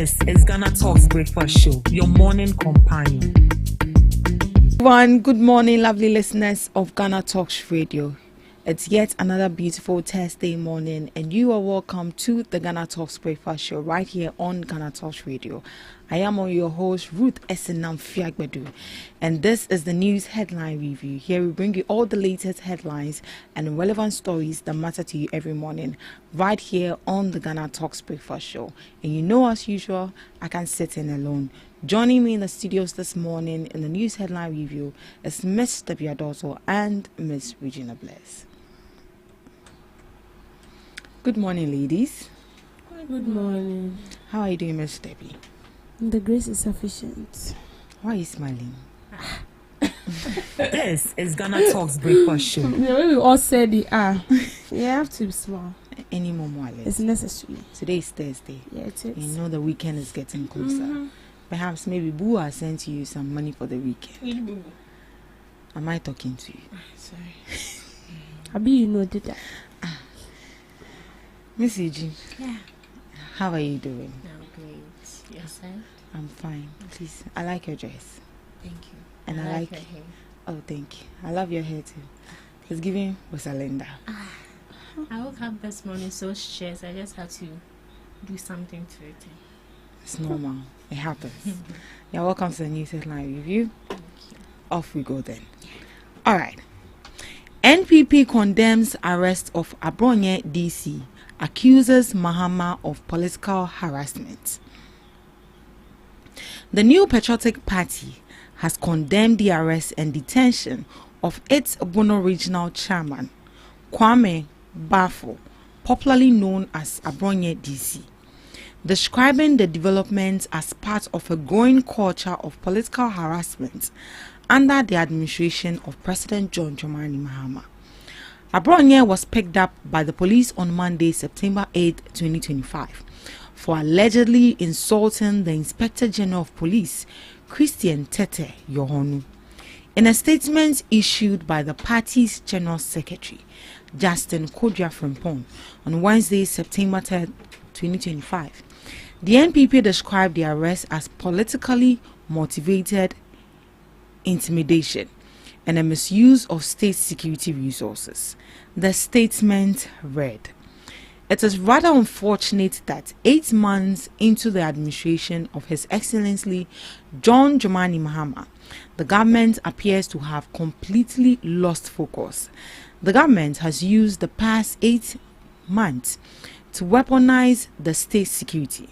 This is GhanaTalks Breakfast Show, your morning companion. Good morning, lovely listeners of GhanaTalks Radio. It's yet another beautiful Thursday morning, and you are welcome to the GhanaTalks Breakfast Show right here on GhanaTalks Radio. I am your host, Ruth Esenam Fiagbedu, and this is the news headline review. Here we bring you all the latest headlines and relevant stories that matter to you every morning, right here on the GhanaTalks Breakfast Show. And you know, as usual, I can sit in alone. Joining me in the studios this morning in the news headline review is Miss Debbie Adoso and Miss Regina Bless. Good morning, ladies. Good morning. How are you doing, Miss Debbie? The grace is sufficient. Why are you smiling? This is GhanaTalks Breakfast Show. The way we all said it, you have to smile. Any more Mwale? It's necessary. Today is Thursday. Yeah, it is. You know the weekend is getting closer. Perhaps maybe Boo has sent you some money for the weekend. Am I talking to you? Sorry. Abi, you know did that. Miss Eugene. Yeah. How are you doing? I'm great. Yourself? I'm fine. Please, I like your dress. Thank you. And I like your hair. Oh, thank you. I love your hair too. It's giving Rosalinda. I woke up this morning so stressed. I just had to do something to it. It's normal. It happens. You're welcome to the news headline review. Thank you. Off we go then. All right. NPP condemns arrest of Abronye DC, accuses Mahama of political harassment. The New Patriotic Party has condemned the arrest and detention of its Bono Regional Chairman, Kwame Bafo, popularly known as Abronye DC, describing the developments as part of a growing culture of political harassment under the administration of President John Dramani Mahama. Abronye was picked up by the police on Monday, September 8, 2025, for allegedly insulting the Inspector General of Police, Christian Tete Yohonu. In a statement issued by the party's General Secretary, Justin Kodria Frimpong, on Wednesday, September 10, 2025, the NPP described the arrest as politically motivated intimidation and a misuse of state security resources. The statement read, "It is rather unfortunate that 8 months into the administration of His Excellency John Dramani Mahama, the government appears to have completely lost focus. The government has used the past 8 months to weaponize the state security,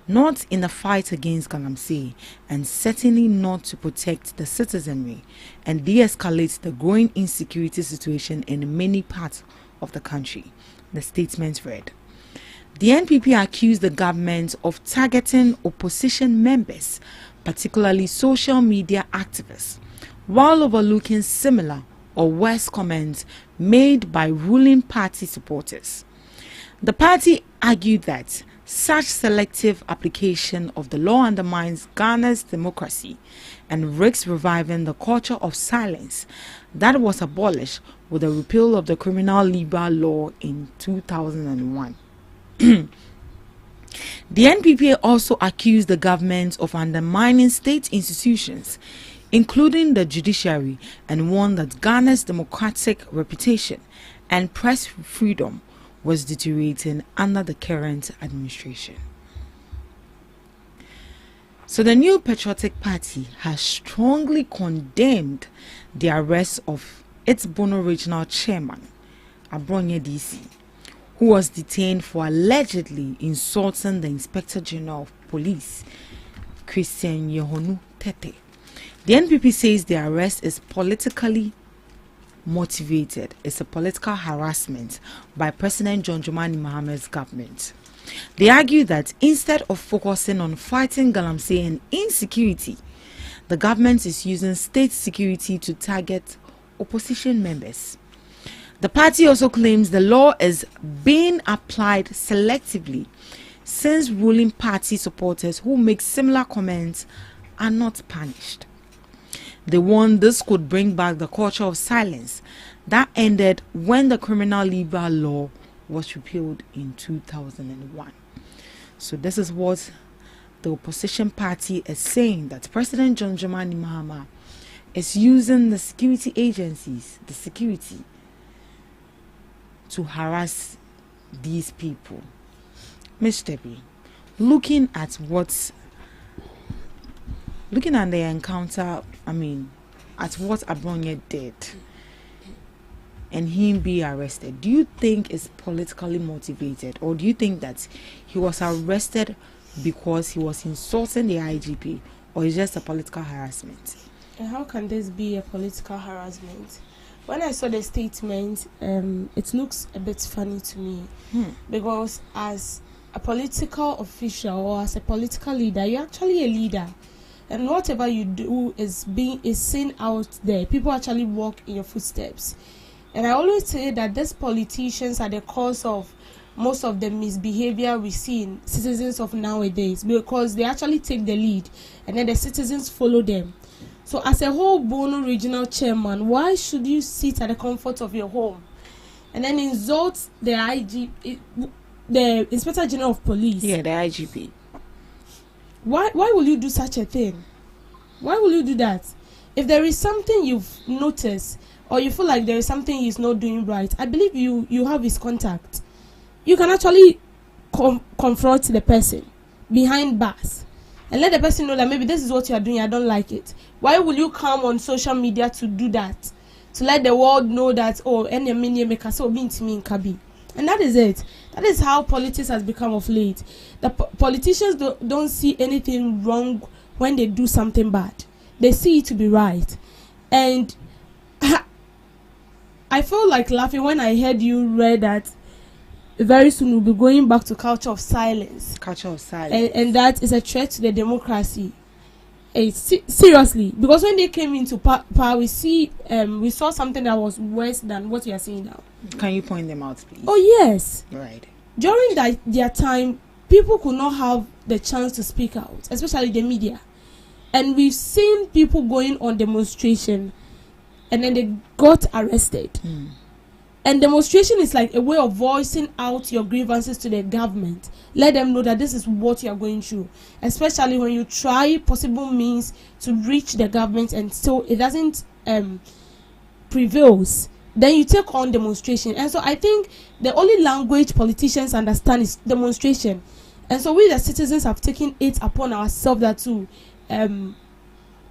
not in the fight against Galamsey, and certainly not to protect the citizenry and de-escalate the growing insecurity situation in many parts of the country." The statement read. The NPP accused the government of targeting opposition members, particularly social media activists, while overlooking similar or worse comments made by ruling party supporters. The party argued that such selective application of the law undermines Ghana's democracy and risks reviving the culture of silence that was abolished with the repeal of the criminal libel law in 2001. The NPP also accused the government of undermining state institutions, including the judiciary, and warned that Ghana's democratic reputation and press freedom was deteriorating under the current administration. So the New Patriotic Party has strongly condemned the arrest of its Bono Regional Chairman, Abronye DC, who was detained for allegedly insulting the Inspector General of Police, Christian Yohonu Tete. The NPP says the arrest is politically motivated. It's a political harassment by President John Dramani Mahama's government. They argue that instead of focusing on fighting Galamsey and insecurity, the government is using state security to target opposition members. The party also claims the law is being applied selectively, since ruling party supporters who make similar comments are not punished. They warn this could bring back the culture of silence that ended when the criminal libel law was repealed in 2001. So this is what the opposition party is saying that President John Dramani Mahama is using the security agencies, the security, to harass these people. Mr. B, looking at the encounter, at what Abronye did and him be arrested, do you think it's politically motivated, or do you think that he was arrested because he was insulting the IGP, or is just a political harassment? And how can this be a political harassment? When I saw the statement, it looks a bit funny to me, because as a political official or as a political leader, you're actually a leader, and whatever you do is seen out there. People actually walk in your footsteps. And I always say that these politicians are the cause of most of the misbehavior we see in citizens of nowadays, because they actually take the lead and then the citizens follow them. So as a whole Bono regional chairman, why should you sit at the comfort of your home and then insult the the Inspector General of Police? Yeah, the IGP. Why will you do such a thing? Why will you do that? If there is something you've noticed, or you feel like there is something he's not doing right, I believe you have his contact. You can actually confront the person behind bars and let the person know that maybe this is what you are doing, I don't like it. Why will you come on social media to do that? To let the world know that, any make so mean to me in Kabi. And that is it. That is how politics has become of late. The politicians don't see anything wrong when they do something bad. They see it to be right. And I felt like laughing when I heard you read that very soon we'll be going back to culture of silence. Culture of silence. And that is a threat to the democracy. Seriously. Because when they came into power, we saw something that was worse than what we are seeing now. Can you point them out, please? Oh, yes. Right. During their time, people could not have the chance to speak out, especially the media. And we've seen people going on demonstration and then they got arrested. And demonstration is like a way of voicing out your grievances to the government. Let them know that this is what you are going through, especially when you try possible means to reach the government and so it doesn't prevails. Then you take on demonstration. And so I think the only language politicians understand is demonstration. And so we the citizens have taken it upon ourselves that to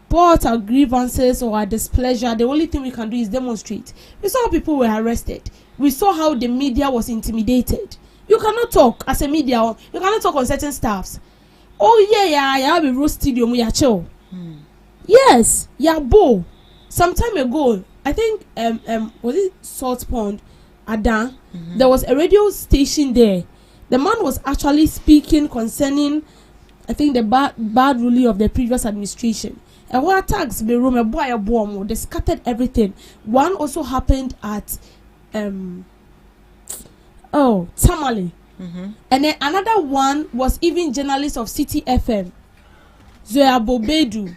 pour out our grievances or our displeasure. The only thing we can do is demonstrate. We saw how people were arrested. We saw how the media was intimidated. You cannot talk as a media. You cannot talk on certain staffs. Oh yeah, have a roast studio. Chill. Yes, bo. Some time ago, I think was it Salt Pond, Adan? There was a radio station there. The man was actually speaking concerning, I think, the bad ruling of the previous administration. And what attacks the room, a boy, a bomb, they scattered everything. One also happened at Tamale. And then another one was even journalists of City FM, Zoya Bobedu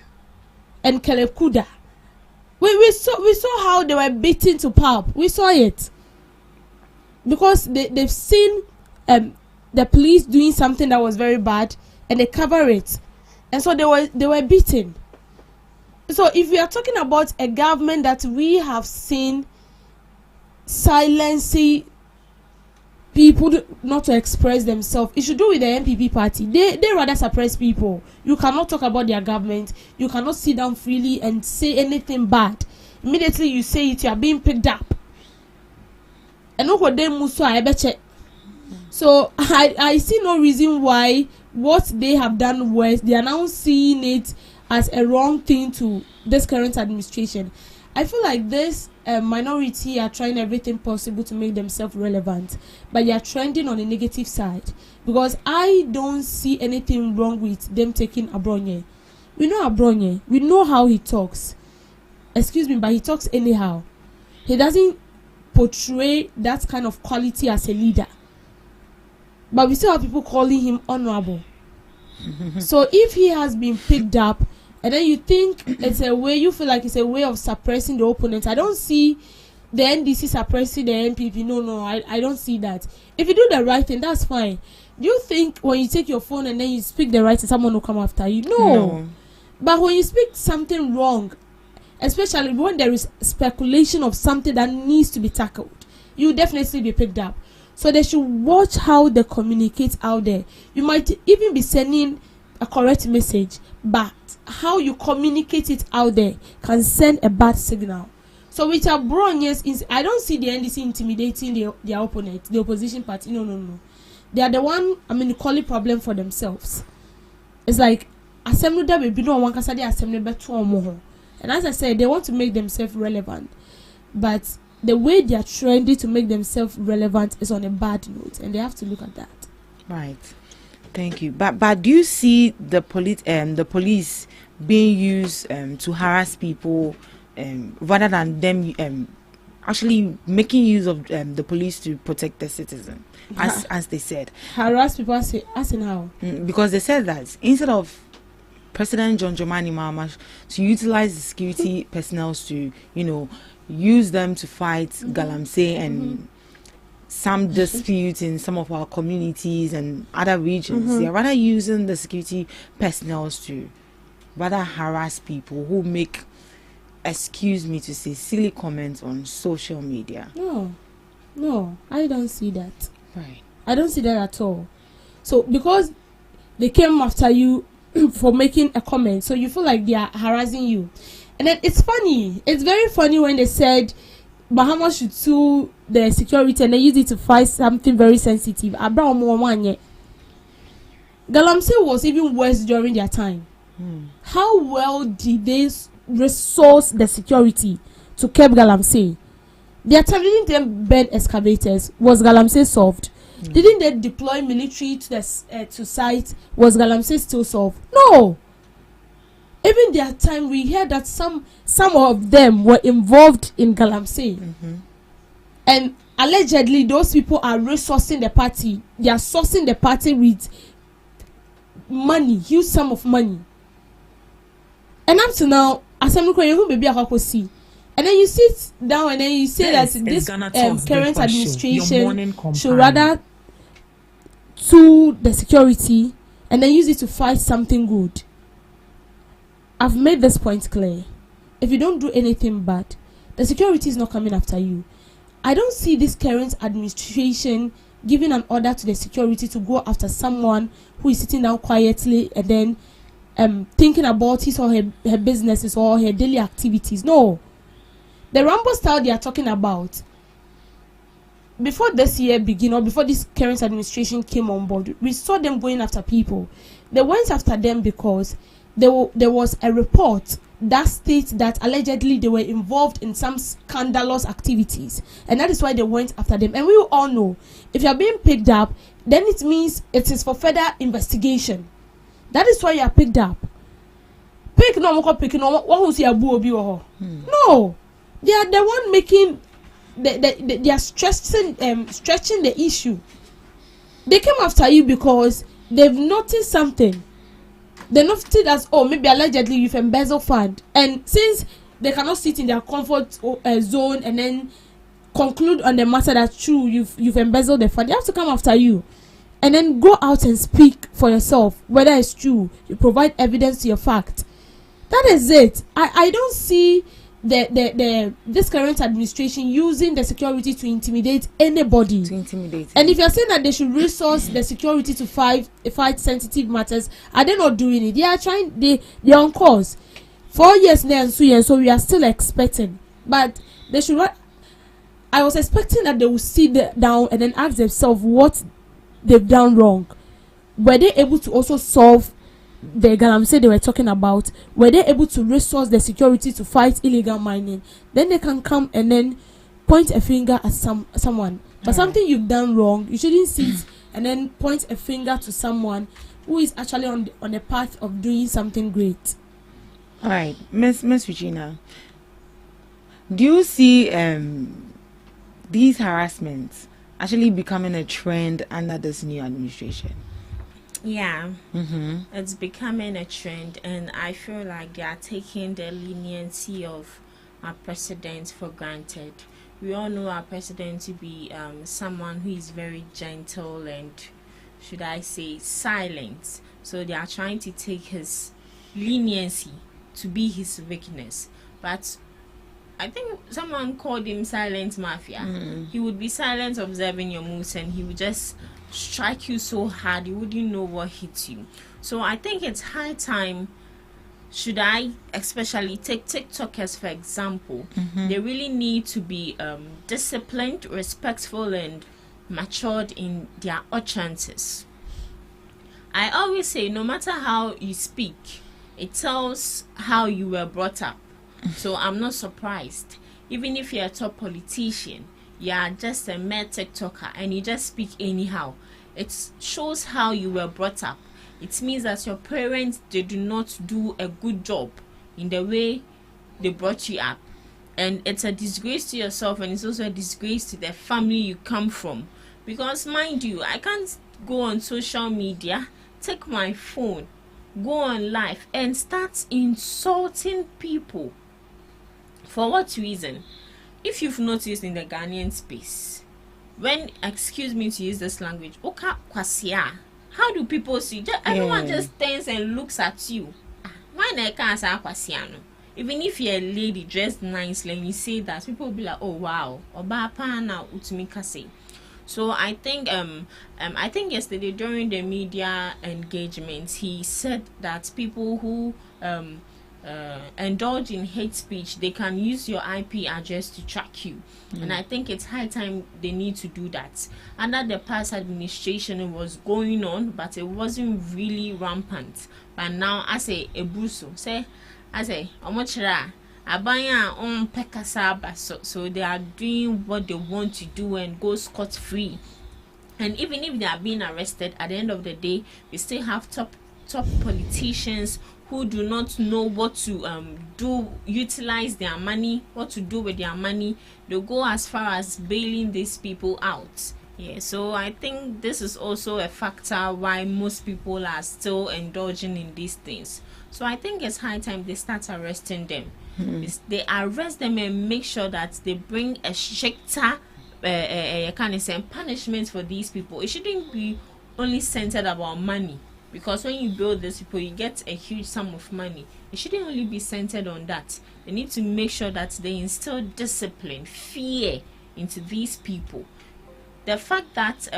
and Kelekuda. We saw how they were beaten to pulp. We saw it because they've seen the police doing something that was very bad and they cover it, and so they were beaten. So if we are talking about a government that we have seen silencing people not to express themselves, it should do with the NPP party. They rather suppress people. You cannot talk about their government. You cannot sit down freely and say anything bad. Immediately you say it, you are being picked up. And so I see no reason why what they have done worse, they are now seeing it as a wrong thing to this current administration. I feel like this minority are trying everything possible to make themselves relevant, but they are trending on the negative side, because I don't see anything wrong with them taking Abronye. We know Abronye. We know how he talks. Excuse me, but he talks anyhow. He doesn't portray that kind of quality as a leader. But we still have people calling him honorable. So if he has been picked up, and then you think it's a way, you feel like it's a way of suppressing the opponent, I don't see the NDC suppressing the NPP. No, I don't see that. If you do the right thing, that's fine. Do you think when you take your phone and then you speak the right thing, someone will come after you? No. But when you speak something wrong, especially when there is speculation of something that needs to be tackled, you definitely be picked up. So they should watch how they communicate out there. You might even be sending a correct message, but how you communicate it out there can send a bad signal. So with our bronze, I don't see the NDC intimidating their opponent, the opposition party. No. They are the one, call it problem for themselves. It's like, assembly that will be no one can say assembly better or more. And as I said, they want to make themselves relevant. But the way they are trying to make themselves relevant is on a bad note, and they have to look at that. Right. Thank you. But do you see the police being used to harass people rather than them actually making use of the police to protect the citizen, as they said? Harass people as in how? Because they said that instead of President John Dramani Mahama to utilize the security personnel to, use them to fight Galamsey and some disputes in some of our communities and other regions, they are rather using the security personnel to rather harass people who make, excuse me to say, silly comments on social media. No, I don't see that. Right. I don't see that at all. So because they came after you for making a comment, so you feel like they are harassing you. And then it's funny. It's very funny when they said Bahama should sue the security and they use it to fight something very sensitive. Galamsey was even worse during their time. How well did they resource the security to keep Galamsey? Their time, didn't they burn excavators? Was Galamsey solved? Didn't they deploy military to the to site? Was Galamsey still solved? No. Even their time, we hear that some of them were involved in Galamsey, and allegedly those people are resourcing the party. They are sourcing the party with money, huge sum of money. And up to now, assembly you baby see. And then you sit down and then you say that this current administration should rather sue the security and then use it to fight something good. I've made this point clear. If you don't do anything bad, the security is not coming after you. I don't see this current administration giving an order to the security to go after someone who is sitting down quietly and then thinking about his or her businesses or her daily activities. No. The Rambo style they are talking about, before this year began or before this current administration came on board, we saw them going after people. They went after them because there was a report that states that allegedly they were involved in some scandalous activities, and that is why they went after them. And we all know, if you are being picked up, then it means it is for further investigation. That is why you are picked up. No, they are the one making they are stretching the issue. They came after you because they've noticed something. They noticed that, maybe allegedly you've embezzled fund, and since they cannot sit in their comfort zone and then conclude on the matter that true you've embezzled the fund, they have to come after you and then go out and speak for yourself whether it's true. You provide evidence to your fact. That is it. I don't see this current administration using the security to intimidate anybody. And if you're saying that they should resource the security to fight sensitive matters, are they not doing it? They are trying. They are on course. 4 years now and so we are still expecting, but they should not. I was expecting that they will sit down and then ask themselves what they've done wrong. Were they able to also solve the Galamsey they were talking about? Were they able to resource the security to fight illegal mining? Then they can come and then point a finger at someone. But something you've done wrong, you shouldn't sit and then point a finger to someone who is actually on the path of doing something great. All right, Miss Regina, do you see these harassments actually becoming a trend under this new administration? Yeah, it's becoming a trend, and I feel like they are taking the leniency of our president for granted, we all know our president to be someone who is very gentle and, should I say, silent. So they are trying to take his leniency to be his weakness. But I think someone called him silent mafia. He would be silent observing your moves, and he would just strike you so hard you wouldn't know what hit you. So I think it's high time, should I especially take TikTokers for example, they really need to be disciplined, respectful, and matured in their utterances. I always say, no matter how you speak, it tells how you were brought up. So I'm not surprised. Even if you're a top politician, you are just a mere TikToker and you just speak anyhow. It shows how you were brought up. It means that your parents, they do not do a good job in the way they brought you up. And it's a disgrace to yourself, and it's also a disgrace to the family you come from. Because mind you, I can't go on social media, take my phone, go on live and start insulting people. For what reason? If you've noticed in the Ghanaian space, when, excuse me to use this language, oka kwasia, how do people see? Everyone just stands and looks at you. Why na eka asa kwasia no? Even if you're a lady dressed nicely and you say that, people will be like, oh wow, oba pa na utumi kase. So I think yesterday during the media engagement, he said that people who indulge in hate speech, they can use your IP address to track you. And I think it's high time they need to do that. Under the past administration, it was going on, but it wasn't really rampant. But now, as a ebuso, omochira abaya on pekasaba, so they are doing what they want to do and go scot-free. And even if they are being arrested, at the end of the day, we still have top politicians who do not know what to utilize their money, what to do with their money. They go as far as bailing these people out. Yeah, so I think this is also a factor why most people are still indulging in these things. So I think it's high time they start arresting them. They arrest them and make sure that they bring a stricter punishment for these people. It shouldn't be only centered about money, because when you build these people, you get a huge sum of money. It shouldn't only be centered on that. They need to make sure that they instill discipline, fear into these people. The fact that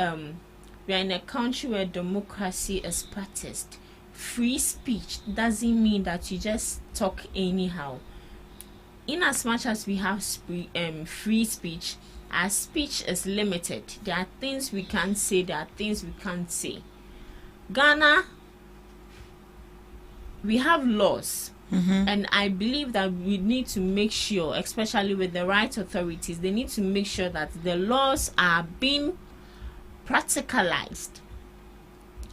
we are in a country where democracy is practiced, free speech doesn't mean that you just talk anyhow. In as much as we have free speech, our speech is limited. There are things we can say, there are things we can't say. Ghana, we have laws, and I believe that we need to make sure, especially with the right authorities, they need to make sure that the laws are being practicalized.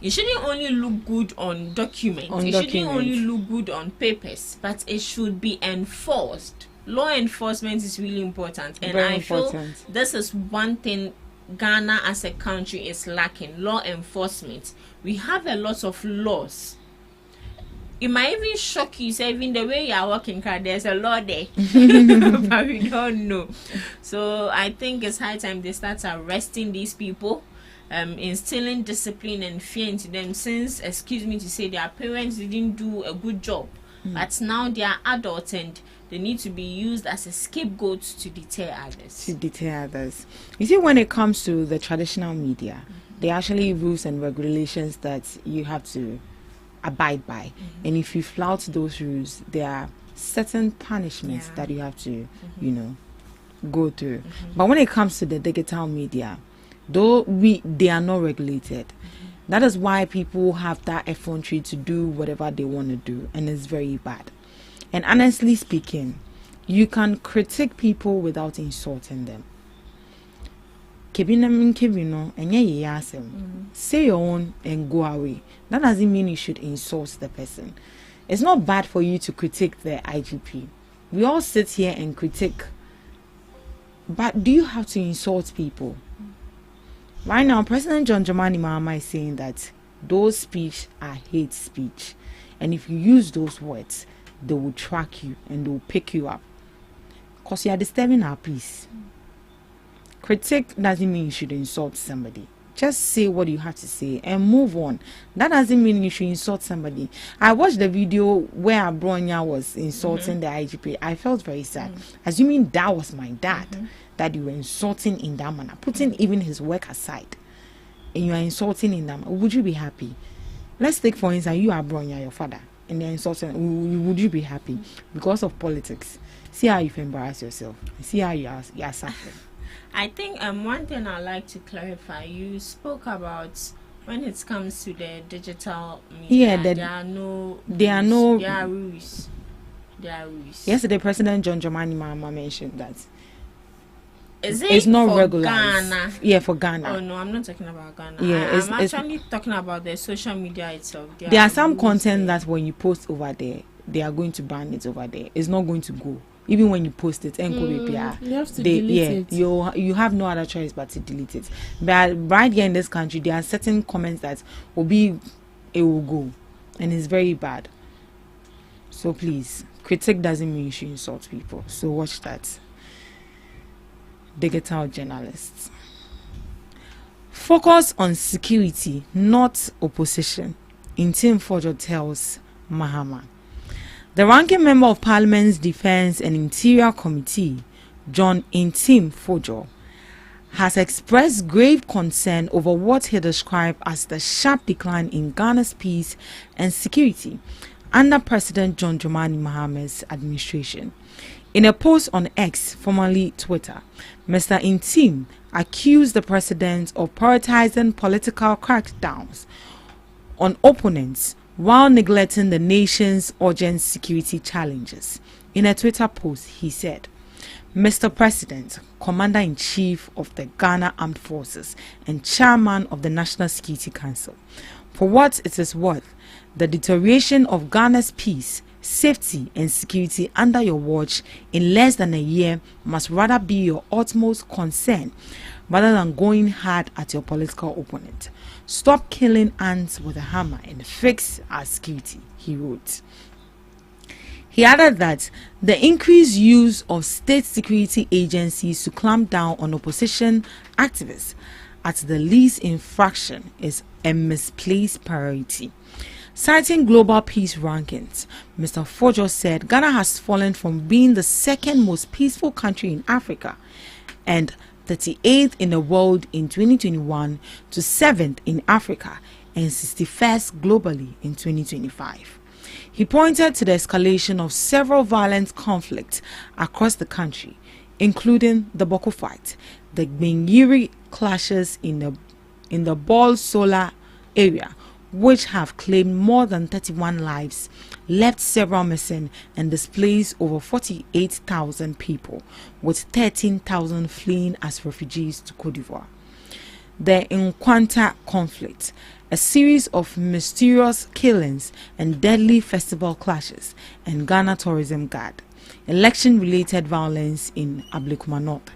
It shouldn't only look good on documents. Shouldn't only look good on papers, but it should be enforced. Law enforcement is really important, and I feel this is one thing Ghana as a country is lacking: law enforcement. We have a lot of laws. It might even shock you, say, even the way you are working, there's a law there, but we don't know. So I think it's high time they start arresting these people, instilling discipline and fear into them, since, excuse me to say, their parents didn't do a good job. But now they are adults and they need to be used as a scapegoat to deter others. You see, when it comes to the traditional media, there are actually rules and regulations that you have to abide by. And if you flout those rules, there are certain punishments that you have to, go through. But when it comes to the digital media, though they are not regulated, that is why people have that effrontery to do whatever they want to do, and it's very bad. And honestly speaking, you can critique people without insulting them. Say your own and go away. That doesn't mean you should insult the person. It's not bad for you to critique the IGP. We all sit here and critique. But do you have to insult people? Right now, President John Dramani Mahama is saying that those speech are hate speech. And if you use those words, they will track you and they will pick you up. Because you are disturbing our peace. critique doesn't mean you should insult somebody. Just say what you have to say and move on. That doesn't mean you should insult somebody. I watched the video where Abronya was insulting the IGP. I felt very sad. Assuming that was my dad, that you were insulting in that manner, putting even his work aside, and you are insulting in that manner, would you be happy? Let's take for instance, you are Abronya, your father, and they're insulting. Would you be happy? Because of politics. See how you've embarrassed yourself. See how you are suffering. I think one thing I'd like to clarify, you spoke about when it comes to the digital media, there are rules. Yesterday, President John Dramani Mahama mentioned that it's not for regularized. Ghana? Yeah, for Ghana. Oh no, I'm not talking about Ghana. Yeah, I'm actually talking about the social media itself. There are some content that when you post over there, they are going to ban it over there. It's not going to go. Even when you post it, you have to delete it. You have no other choice but to delete it. But right here in this country, there are certain comments that it will go, and it's very bad. So please, critique doesn't mean you should insult people. So watch that. Digital journalists. Focus on security, not opposition. Intim Fojo tells Mahama. The ranking member of Parliament's Defence and Interior Committee, John Intim Fojo, has expressed grave concern over what he described as the sharp decline in Ghana's peace and security under President John Dramani Mahama's administration. In a post on X, formerly Twitter, Mr. Intim accused the president of prioritizing political crackdowns on opponents while neglecting the nation's urgent security challenges. In a Twitter post, he said, Mr. President, Commander-in-Chief of the Ghana Armed Forces and Chairman of the National Security Council, for what it is worth, the deterioration of Ghana's peace, safety and security under your watch in less than a year must rather be your utmost concern rather than going hard at your political opponent. Stop killing ants with a hammer and fix our security, he wrote. He added that the increased use of state security agencies to clamp down on opposition activists at the least infraction is a misplaced priority. Citing global peace rankings, Mr. Fojo said Ghana has fallen from being the second most peaceful country in Africa and 38th in the world in 2021 to 7th in Africa and 61st globally in 2025. He pointed to the escalation of several violent conflicts across the country, including the Boko fight, the Gbenyiri clashes in the Ball Solar area, which have claimed more than 31 lives, left several missing, and displaced over 48,000 people, with 13,000 fleeing as refugees to Cote d'Ivoire. The Nkwanta conflict, a series of mysterious killings and deadly festival clashes, and Ghana Tourism Guard, election-related violence in Ablekuma North.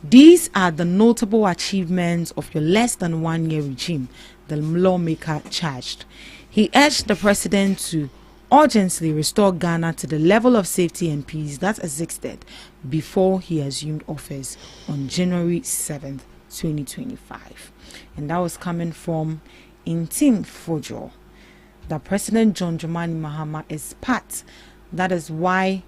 These are the notable achievements of your less than 1 year regime, the lawmaker charged. He urged the president to urgently restore Ghana to the level of safety and peace that existed before he assumed office on January 7th, 2025. And that was coming from Intim Fojo. That President John Dramani Mahama is part. That is why,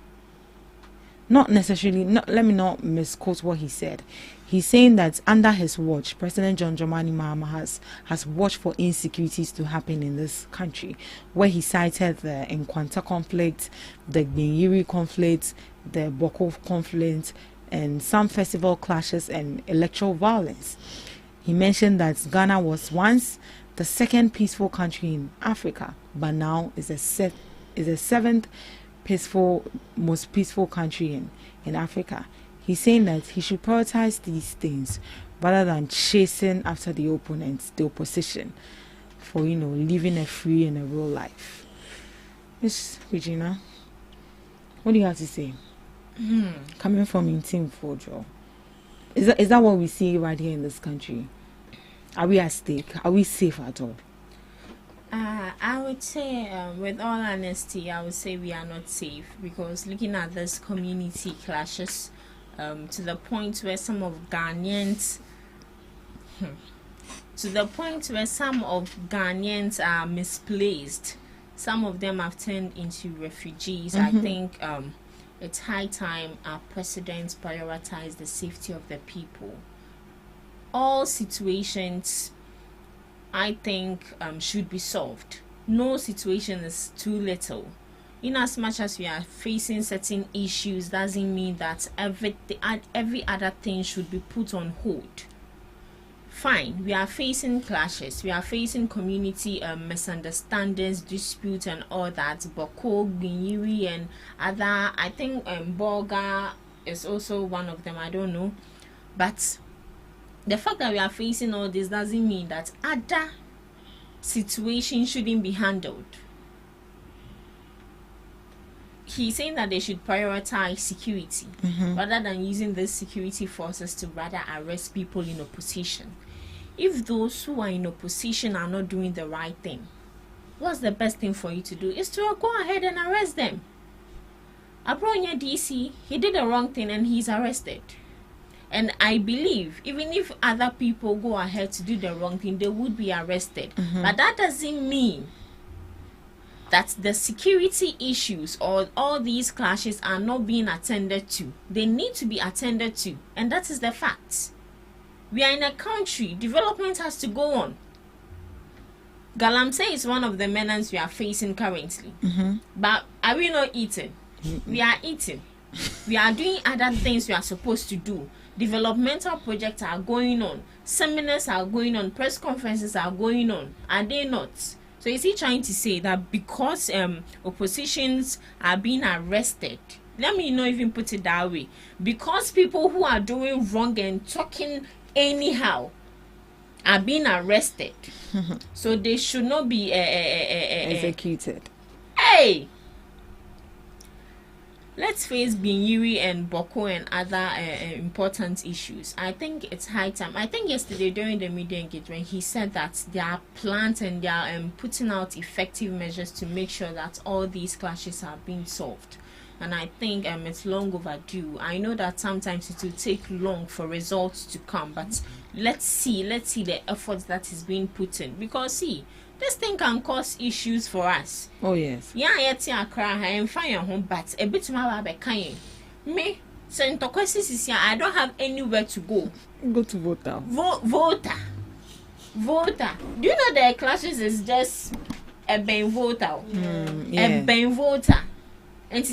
let me not misquote what he said. He's saying that under his watch, President John Dramani Mahama has watched for insecurities to happen in this country, where he cited the Nkwanta conflict, the Gbenyiri conflict, the Boko conflict, and some festival clashes and electoral violence. He mentioned that Ghana was once the second peaceful country in Africa, but now is the seventh most peaceful country in Africa. He's saying that he should prioritize these things rather than chasing after the opponents, the opposition, for living a free and a real life. Miss Regina, what do you have to say? Coming from Intim Fojo, is that what we see right here in this country? Are we at stake? Are we safe at all? I would say, with all honesty, I would say we are not safe, because looking at this community clashes, to the point where some of Ghanaians are misplaced. Some of them have turned into refugees. I think it's high time our president prioritize the safety of the people. All situations, I think, should be solved. No situation is too little. In as much as we are facing certain issues, doesn't mean that every other thing should be put on hold. Fine, we are facing clashes, we are facing community misunderstandings, disputes, and all that. Boko, Gbinyiri, and other. I think Bolga is also one of them. I don't know, but the fact that we are facing all this doesn't mean that other situations shouldn't be handled. He's saying that they should prioritize security rather than using these security forces to rather arrest people in opposition. If those who are in opposition are not doing the right thing, what's the best thing for you to do is to go ahead and arrest them. Abronya DC, he did the wrong thing and he's arrested. And I believe even if other people go ahead to do the wrong thing, they would be arrested. But that doesn't mean that the security issues or all these clashes are not being attended to. They need to be attended to, and that is the fact. We are in a country, development has to go on. Galamsey is one of the menaces we are facing currently. But are we not eating? We are eating. We are doing other things we are supposed to do. Developmental projects are going on. Seminars are going on. Press conferences are going on. Are they not? So is he trying to say that because oppositions are being arrested, let me not even put it that way, because people who are doing wrong and talking anyhow are being arrested, so they should not be executed? Hey! Let's face Binyiri and Boko and other important issues. I think it's high time. I think yesterday during the media engagement, he said that they are planned and they are putting out effective measures to make sure that all these clashes are being solved. And I think it's long overdue. I know that sometimes it will take long for results to come, but let's see the efforts that is being put in. Because see, this thing can cause issues for us. Oh yes. Yeah, yet I cry and find home, but a bit more kind. Me, Saint Tokosis here. I don't have anywhere to go. Go to voter. Voter. Do you know the clashes is just a ben voter? A ben voter. And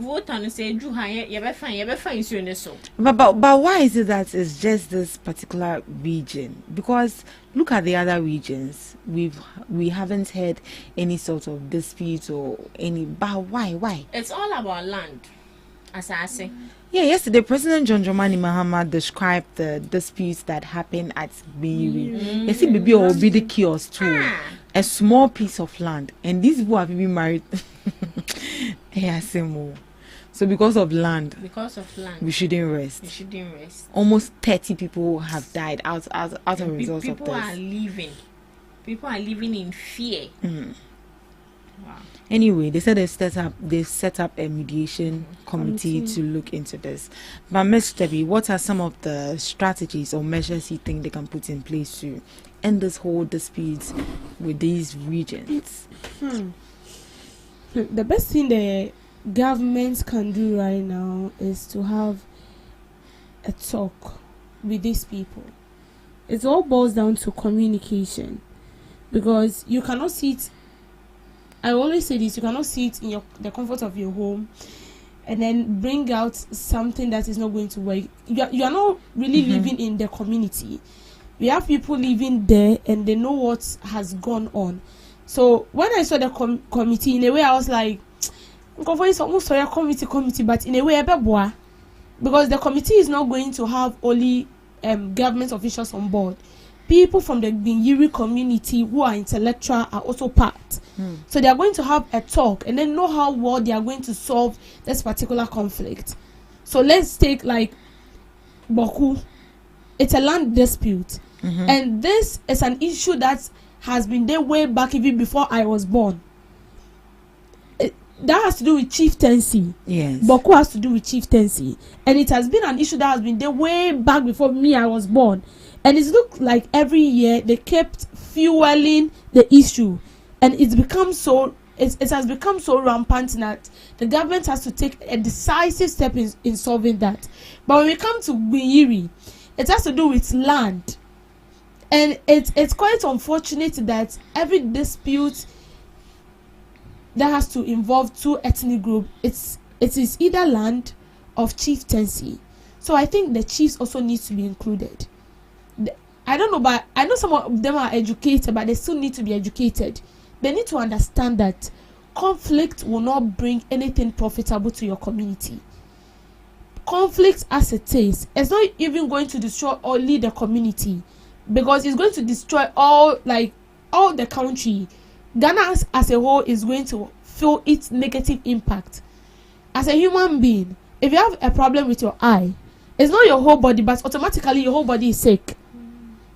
vote and say, "Drew, you be fine, so." But why is it that it's just this particular region? Because look at the other regions. We haven't heard any sort of dispute or any. But why? It's all about land, as I say. Yeah, yesterday President John Dramani Mahama described the disputes that happened at Biri. You see, baby will be the kiosk too. A small piece of land, and these people have been married. So because of land, we shouldn't rest. Almost 30 people have died out as a result of this. People are living in fear. Wow. Anyway, they said they set up a mediation committee to look into this. But Ms. Debbie, what are some of the strategies or measures you think they can put in place to end this whole dispute with these regions? The best thing the government can do right now is to have a talk with these people. It all boils down to communication, because you cannot sit. I always say this: you cannot sit in the comfort of your home and then bring out something that is not going to work. You are not really living in the community. We have people living there and they know what has gone on. So when I saw the committee, in a way I was like, it's almost a committee, but in a way because the committee is not going to have only government officials on board. People from the Binyiri community who are intellectual are also part. So they are going to have a talk and then know how well they are going to solve this particular conflict. So let's take like Boku. It's a land dispute. And this is an issue that has been there way back even before I was born. that has to do with chieftaincy. Yes. Boko has to do with chieftaincy, and it has been an issue that has been there way back before I was born. And it looked like every year they kept fueling the issue, and it has become so rampant that the government has to take a decisive step in solving that. But when we come to Gwinyiri, it has to do with land, and it's quite unfortunate that every dispute that has to involve two ethnic groups, it is either land of chieftaincy. So I think the chiefs also need to be included. I don't know, but I know some of them are educated, but they still need to be educated. They need to understand that conflict will not bring anything profitable to your community. Conflict as it is, it's not even going to destroy only the community, because it's going to destroy all the country. Ghana as a whole is going to feel its negative impact. As a human being, if you have a problem with your eye, it's not your whole body, but automatically your whole body is sick.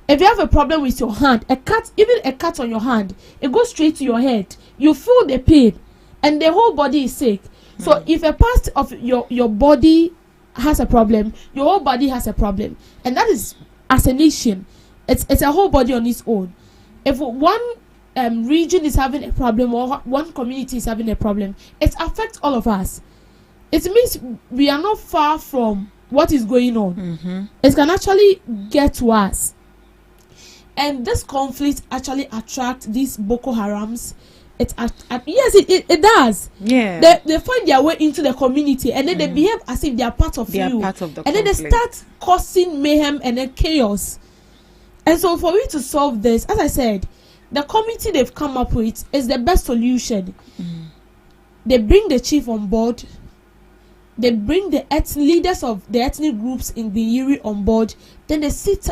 If you have a problem with your hand, even a cut on your hand, it goes straight to your head. You feel the pain, and the whole body is sick. So if a part of your body has a problem, your whole body has a problem, and that is, as a nation, it's a whole body on its own. If one region is having a problem, or one community is having a problem, it affects all of us. It means we are not far from what is going on. It can actually get to us. And this conflict actually attracts these Boko Harams. Yes, it does. Yeah. They find their way into the community, and then they behave as if they are part of you. Part of the and then they start causing mayhem and then chaos. And so for me to solve this, as I said, the committee they've come up with is the best solution. They bring the chief on board. They bring the leaders of the ethnic groups in Gwinyiri on board. Then they sit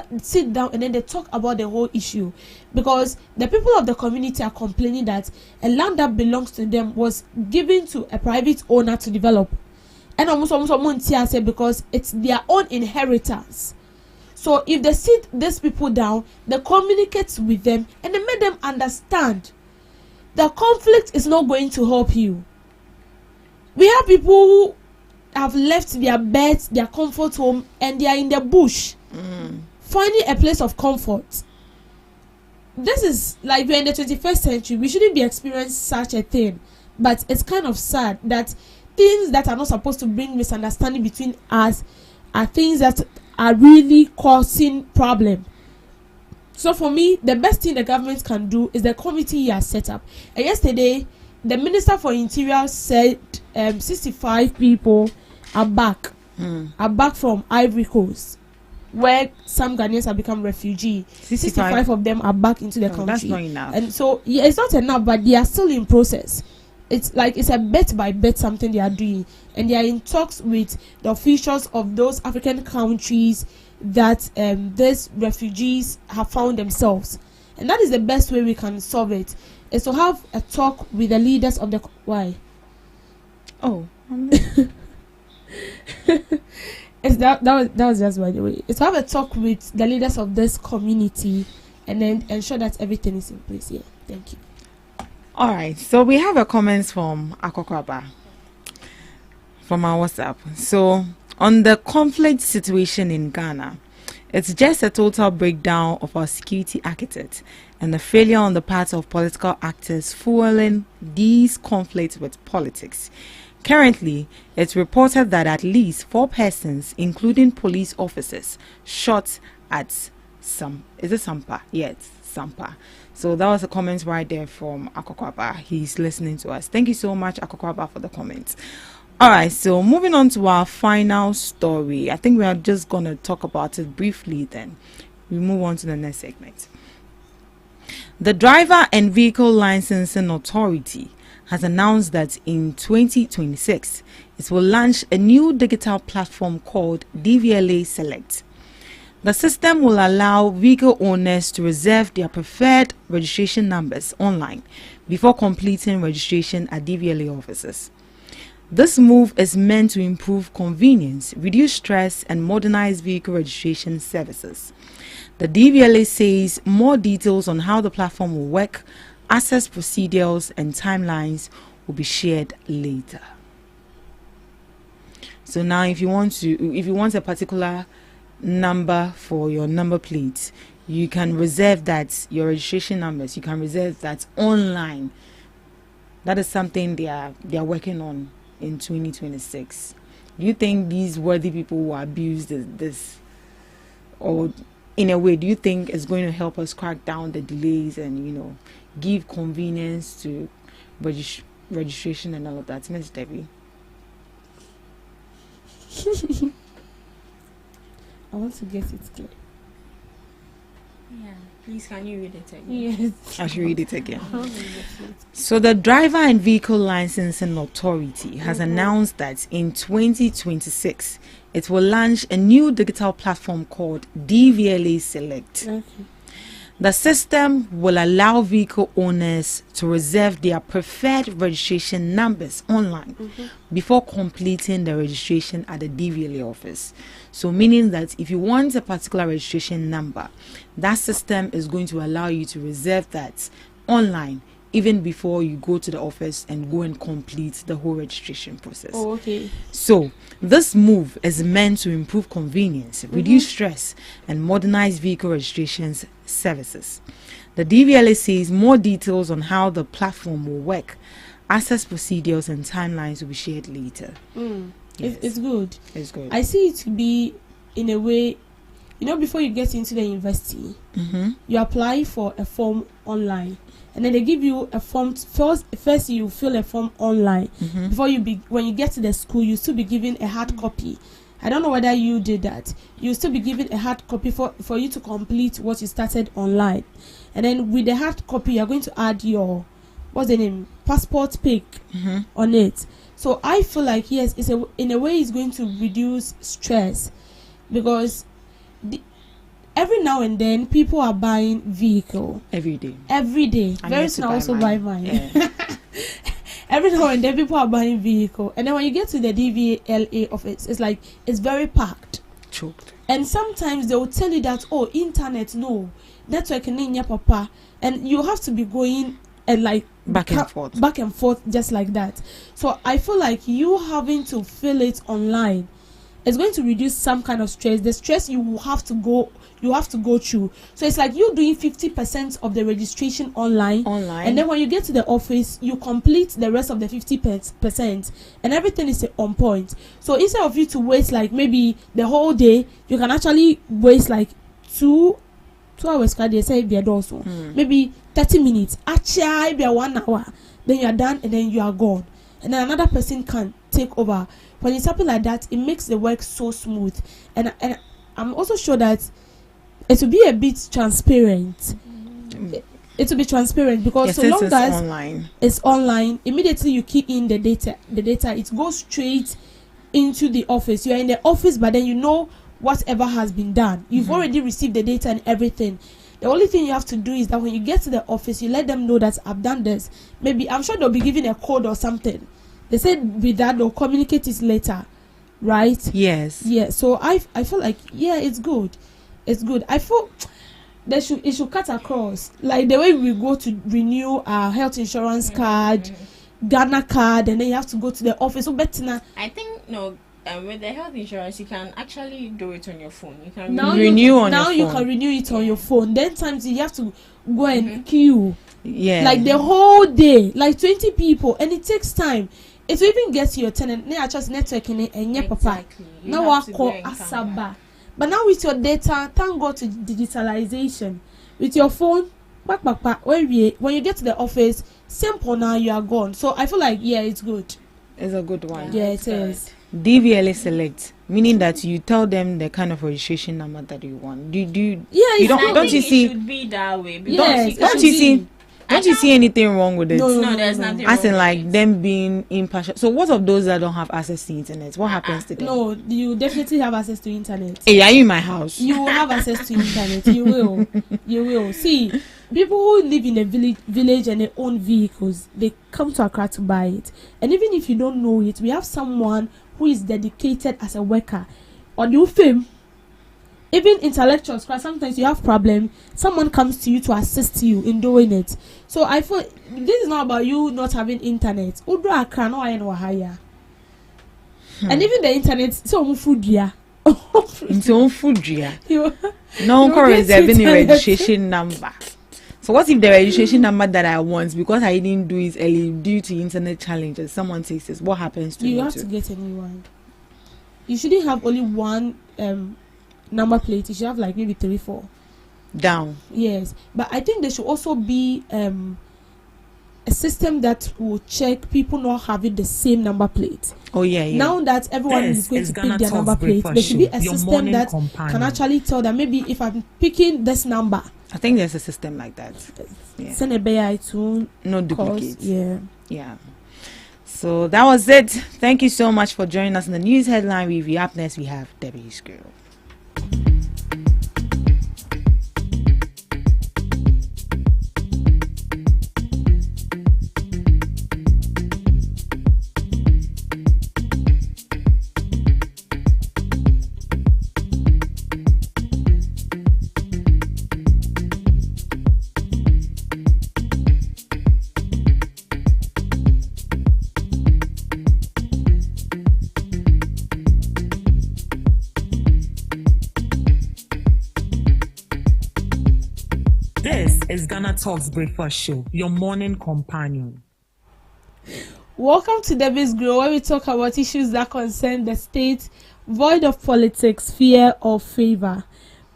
down and then they talk about the whole issue, because the people of the community are complaining that a land that belongs to them was given to a private owner to develop, and almost because it's their own inheritance. So if they sit these people down, they communicate with them and they make them understand the conflict is not going to help you. We have people who have left their beds, their comfort home, and they are in the bush, finding a place of comfort. This is like we're in the 21st century. We shouldn't be experiencing such a thing, but it's kind of sad that things that are not supposed to bring misunderstanding between us are things that are really causing problem. So for me, the best thing the government can do is the committee he has set up. And yesterday, the Minister for Interior said 65 people are back from Ivory Coast, where some Ghanaians have become refugees. 65 of them are back into the country. That's not enough. And so it's not enough, but they are still in process. It's a bit by bit something they are doing, and they are in talks with the officials of those African countries that these refugees have found themselves. And that is the best way we can solve it, is to have a talk with the leaders of the why. Oh, that was just by the way. It's to have a talk with the leaders of this community, and then ensure that everything is in place. Yeah, thank you. All right, so we have a comments from Akokwaba from our WhatsApp. So on the conflict situation in Ghana, it's just a total breakdown of our security architect and the failure on the part of political actors fueling these conflicts with politics. Currently, it's reported that at least 4 persons, including police officers, shot at Sampa? Yes, Sampa. So that was a comment right there from Akokwaba. He's listening to us. Thank you so much, Akokwaba, for the comments. All right, so moving on to our final story. I think we are just going to talk about it briefly, then we move on to the next segment. The Driver and Vehicle Licensing Authority has announced that in 2026, it will launch a new digital platform called DVLA Select. The system will allow vehicle owners to reserve their preferred registration numbers online before completing registration at DVLA offices. This move is meant to improve convenience, reduce stress, and modernize vehicle registration services. The DVLA says more details on how the platform will work, access procedures, and timelines will be shared later. So now if you want a particular number for your number plate, you can reserve that, your registration numbers, you can reserve that online. That is something they are working on in 2026. Do you think these worthy people will abuse this, or in a way, do you think it's going to help us crack down the delays and give convenience to registration and all of that? Miss Debbie. I want to get it clear. Yeah, please, can you read it again? Yes. I should read it again. So the Driver and Vehicle Licensing Authority has announced that in 2026, it will launch a new digital platform called DVLA Select. Okay. The system will allow vehicle owners to reserve their preferred registration numbers online before completing the registration at the DVLA office. So meaning that if you want a particular registration number, that system is going to allow you to reserve that online even before you go to the office and go and complete the whole registration process. Oh, okay. So this move is meant to improve convenience, reduce stress, and modernize vehicle registrations services. The DVLA says more details on how the platform will work, access procedures, and timelines will be shared later. Yes. It's good. It's good. I see it to be, in a way, before you get into the university, you apply for a form online, and then they give you a form. First you fill a form online before when you get to the school, you still be given a hard copy. I don't know whether you did that. You still be given a hard copy for you to complete what you started online, and then with the hard copy, you're going to add your passport pic on it. So I feel like yes, in a way it's going to reduce stress, because every now and then people are buying vehicle Every day. Very soon I also buy mine. Yeah. Every now and then people are buying vehicle, and then when you get to the DVLA office, it's like it's very packed, choked, and sometimes they will tell you that internet network in your papa, and you have to be going and like back and forth just like that. So I feel like you having to fill it online is going to reduce some kind of stress. The stress you have to go through. So it's like you doing 50% of the registration online, and then when you get to the office, you complete the rest of the 50%, and everything is on point. So instead of you to waste like maybe the whole day, you can actually waste like 2 hours. They say also maybe 30 minutes. Actually, be 1 hour. Then you are done, and then you are gone, and then another person can take over. When it's happening like that, it makes the work so smooth, and I'm also sure that it will be a bit transparent. It will be transparent because so long as it's online, immediately you key in the data, it goes straight into the office. You are in the office, but then you know whatever has been done. You've already received the data and everything. The only thing you have to do is that when you get to the office, you let them know that I've done this. Maybe I'm sure they'll be giving a code or something. They said with that they'll communicate it later, right? Yes. Yeah. So I feel like it's good. It's good. I feel it should cut across, like the way we go to renew our health insurance card, Ghana card, and then you have to go to the office. So better. I think with the health insurance, you can actually do it on your phone. You can renew on your phone. You can renew it on your phone. Then times you have to go and queue. Yeah. Like the whole day, like 20 people, and it takes time. It will even get to your tenant. They are just networking and yeah, papa. Now I call Asaba. But now with your data, thank God to digitalization. With your phone, when you get to the office, simple now you are gone. So I feel like it's good. It's a good one. Yeah, it is. DVLA Select, meaning that you tell them the kind of registration number that you want. Don't you see? It should be that way. Yes, don't you see? Don't you see anything wrong with it? No, there's nothing wrong. As in, like them being impartial. So, what of those that don't have access to internet? What happens to them? No, you definitely have access to internet. Hey, are you in my house? You will have access to internet. You will. You will. See, people who live in a village and they own vehicles, they come to Accra to buy it. And even if you don't know it, we have someone who is dedicated as a worker. Or do fame? even intellectuals, because sometimes you have problem, someone comes to you to assist you in doing it. So I feel this is not about you not having internet. And even the internet, so food, yeah. It's own food, yeah. No reserving a registration number. So what if the registration number that I want, because I didn't do it early due to internet challenges, someone takes this? What happens to you? Have to get a new one. You shouldn't have only one number plate. You should have like maybe 3, 4 down. Yes, but I think there should also be a system that will check people not having the same number plate. Oh yeah. Now that everyone is going to pick their number plate, there should be a system that can actually tell that maybe if I'm picking this number, I think there's a system like that. Send a BI to no duplicates. Yeah. So that was it. Thank you so much for joining us in the news headline review. Up next, we have Debbie's Girl. This is GhanaTalks Breakfast Show, your morning companion. Welcome to Debbie's Grow, where we talk about issues that concern the state, void of politics, fear, or favor.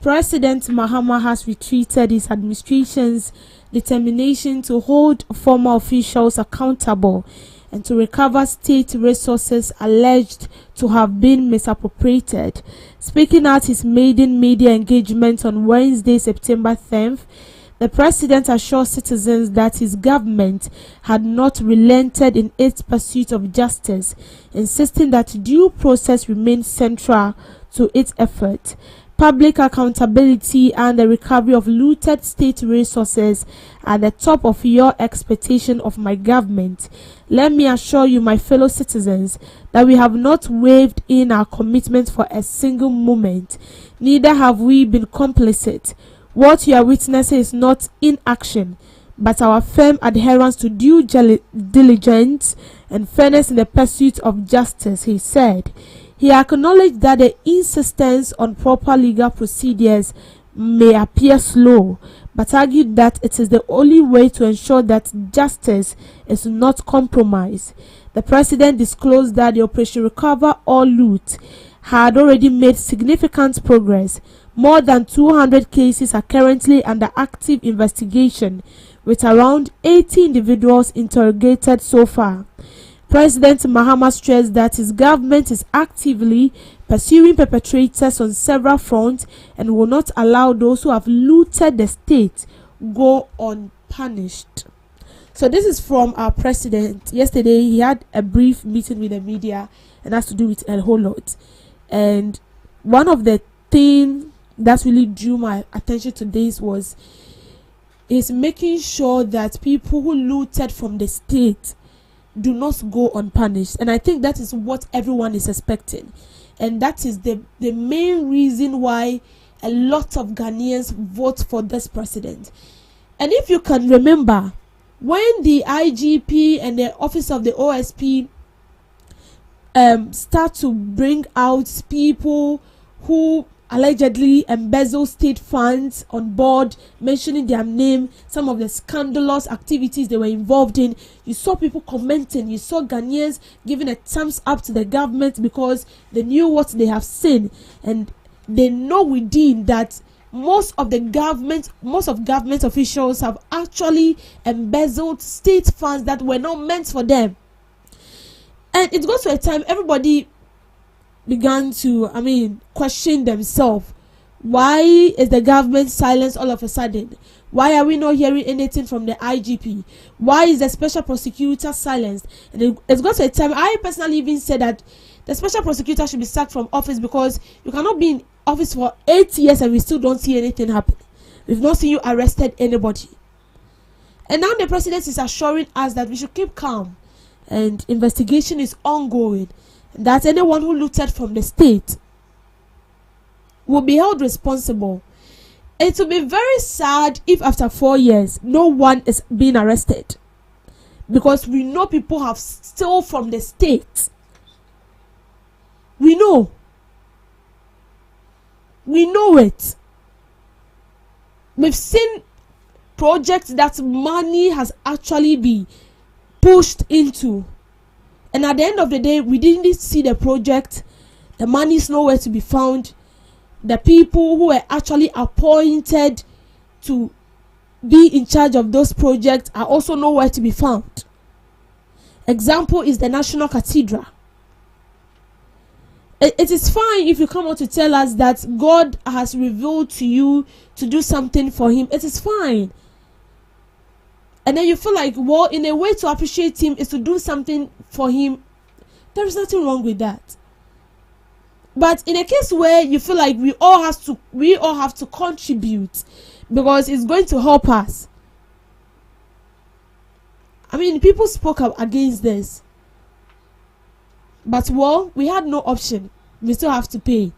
President Mahama has retreated his administration's determination to hold former officials accountable and to recover state resources alleged to have been misappropriated. Speaking at his maiden media engagement on Wednesday, September 10th, the president assured citizens that his government had not relented in its pursuit of justice, insisting that due process remained central to its effort. Public accountability and the recovery of looted state resources are the top of your expectation of my government. Let me assure you, my fellow citizens, that we have not wavered in our commitment for a single moment. Neither have we been complicit. What you are witnessing is not inaction, but our firm adherence to due diligence and fairness in the pursuit of justice, he said. He acknowledged that the insistence on proper legal procedures may appear slow, but argued that it is the only way to ensure that justice is not compromised. The president disclosed that the Operation Recover All Loot had already made significant progress. More than 200 cases are currently under active investigation, with around 80 individuals interrogated so far. President Mahama stressed that his government is actively pursuing perpetrators on several fronts and will not allow those who have looted the state go unpunished. So this is from our president. Yesterday he had a brief meeting with the media and has to do with a whole lot. And one of the things that really drew my attention to this is making sure that people who looted from the state do not go unpunished. And I think that is what everyone is expecting, and that is the main reason why a lot of Ghanaians vote for this president. And if you can remember, when the IGP and the office of the OSP start to bring out people who allegedly embezzle state funds on board, mentioning their name, some of the scandalous activities they were involved in, you saw people commenting, you saw Ghanaians giving a thumbs up to the government because they knew what they have seen, and they know within that most of government officials have actually embezzled state funds that were not meant for them. And it goes to a time everybody began to, question themselves. Why is the government silent all of a sudden? Why are we not hearing anything from the IGP? Why is the special prosecutor silenced? And it's got to a time, I personally even said that the special prosecutor should be sacked from office, because you cannot be in office for 8 years and we still don't see anything happen. We've not seen you arrested anybody. And now the president is assuring us that we should keep calm and investigation is ongoing, that anyone who looted from the state will be held responsible. It will be very sad if after 4 years no one is being arrested, because we know people have stolen from the state. We know it. We've seen projects that money has actually been pushed into, and at the end of the day we didn't see the project. The money is nowhere to be found. The people who were actually appointed to be in charge of those projects are also nowhere to be found. Example is the National Cathedral. It is fine if you come out to tell us that God has revealed to you to do something for him. It is fine. And then you feel like, well, in a way to appreciate him is to do something for him. There is nothing wrong with that. But in a case where you feel like we all have to contribute because it's going to help us. I mean, people spoke up against this. But well, we had no option. We still have to pay.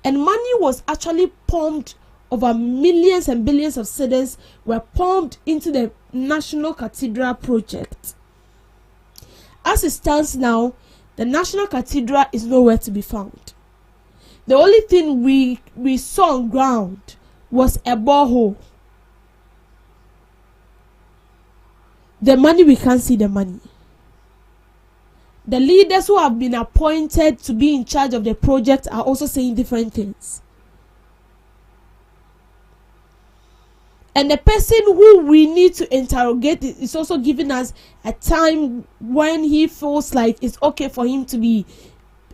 And money was actually pumped, over millions and billions of cedis were pumped into the National Cathedral project. As it stands now, the National Cathedral is nowhere to be found. The only thing we saw on ground was a borehole. The money, we can't see the money. The leaders who have been appointed to be in charge of the project are also saying different things. And the person who we need to interrogate is also giving us a time when he feels like it's okay for him to be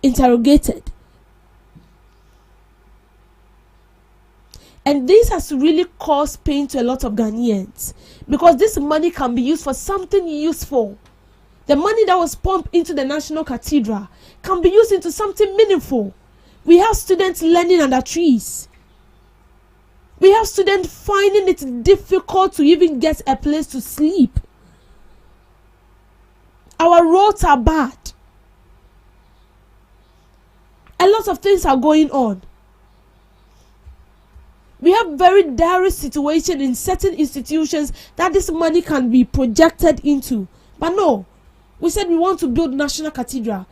interrogated. And this has really caused pain to a lot of Ghanaians, because this money can be used for something useful. The money that was pumped into the National Cathedral can be used into something meaningful. We have students learning under trees. We have students finding it difficult to even get a place to sleep. Our roads are bad. A lot of things are going on. We have very dire situation in certain institutions that this money can be projected into. But no, we said we want to build National Cathedral.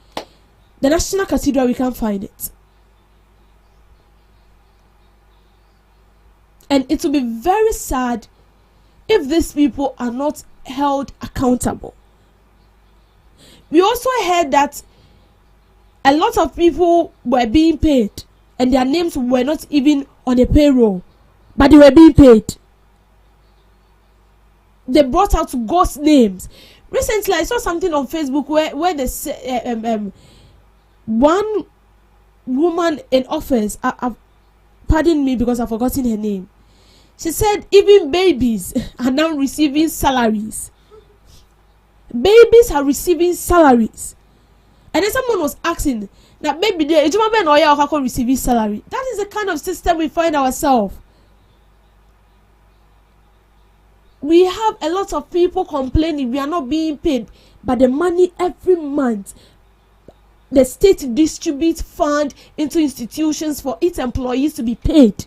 The National Cathedral, we can't find it. And it will be very sad if these people are not held accountable. We also heard that a lot of people were being paid and their names were not even on a payroll, but they were being paid. They brought out ghost names. Recently, I saw something on Facebook where they say, one woman in office, pardon me because I've forgotten her name. She said even babies are now receiving salaries. Babies are receiving salaries. And then someone was asking, now maybe they receiving salary. That is the kind of system we find ourselves. We have a lot of people complaining we are not being paid, but the money every month the state distributes fund into institutions for its employees to be paid.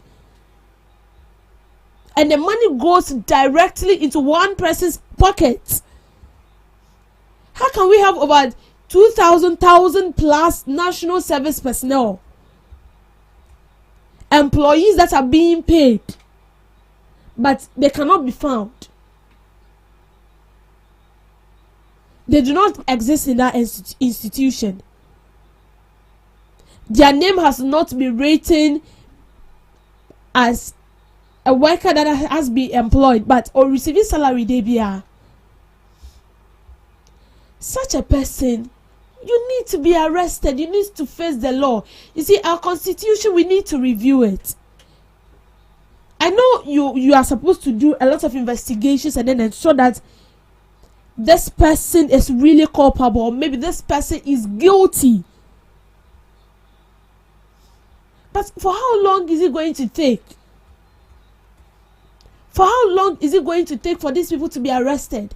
And the money goes directly into one person's pocket. How can we have over 2,000 plus national service personnel, employees that are being paid, but they cannot be found? They do not exist in that institution. Their name has not been written as a worker that has been employed, but or receiving salary they be are. Such a person, you need to be arrested. You need to face the law. You see, our constitution, we need to review it. I know you are supposed to do a lot of investigations and then ensure that this person is really culpable, or maybe this person is guilty. But for how long is it going to take? For how long is it going to take for these people to be arrested?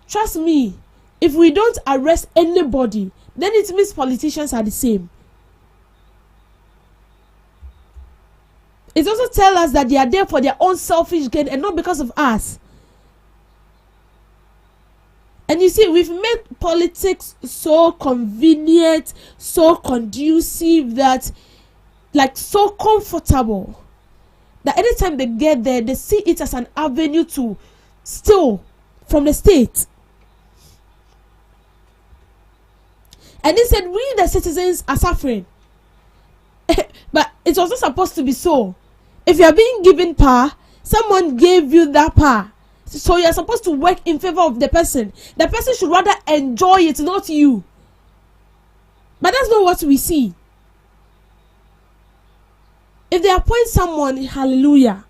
Trust me, if we don't arrest anybody, then it means politicians are the same. It also tells us that they are there for their own selfish gain and not because of us. And you see, we've made politics so convenient, so conducive, that like so comfortable, that anytime they get there, they see it as an avenue to steal from the state. And they said we the citizens are suffering. But it was not supposed to be so. If you are being given power, someone gave you that power. So you are supposed to work in favor of the person. The person should rather enjoy it, not you. But that's not what we see. If they appoint someone, hallelujah.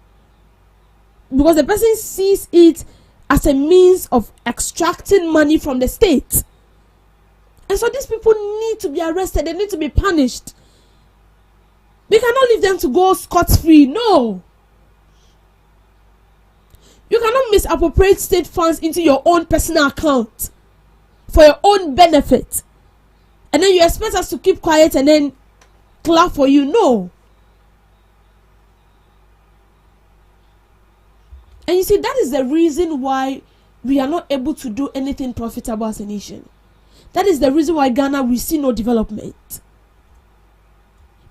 Because the person sees it as a means of extracting money from the state. And so these people need to be arrested. They need to be punished. We cannot leave them to go scot-free. No. You cannot misappropriate state funds into your own personal account for your own benefit. And then you expect us to keep quiet and then clap for you. No. And you see, that is the reason why we are not able to do anything profitable as a nation. That is the reason why Ghana, we see no development.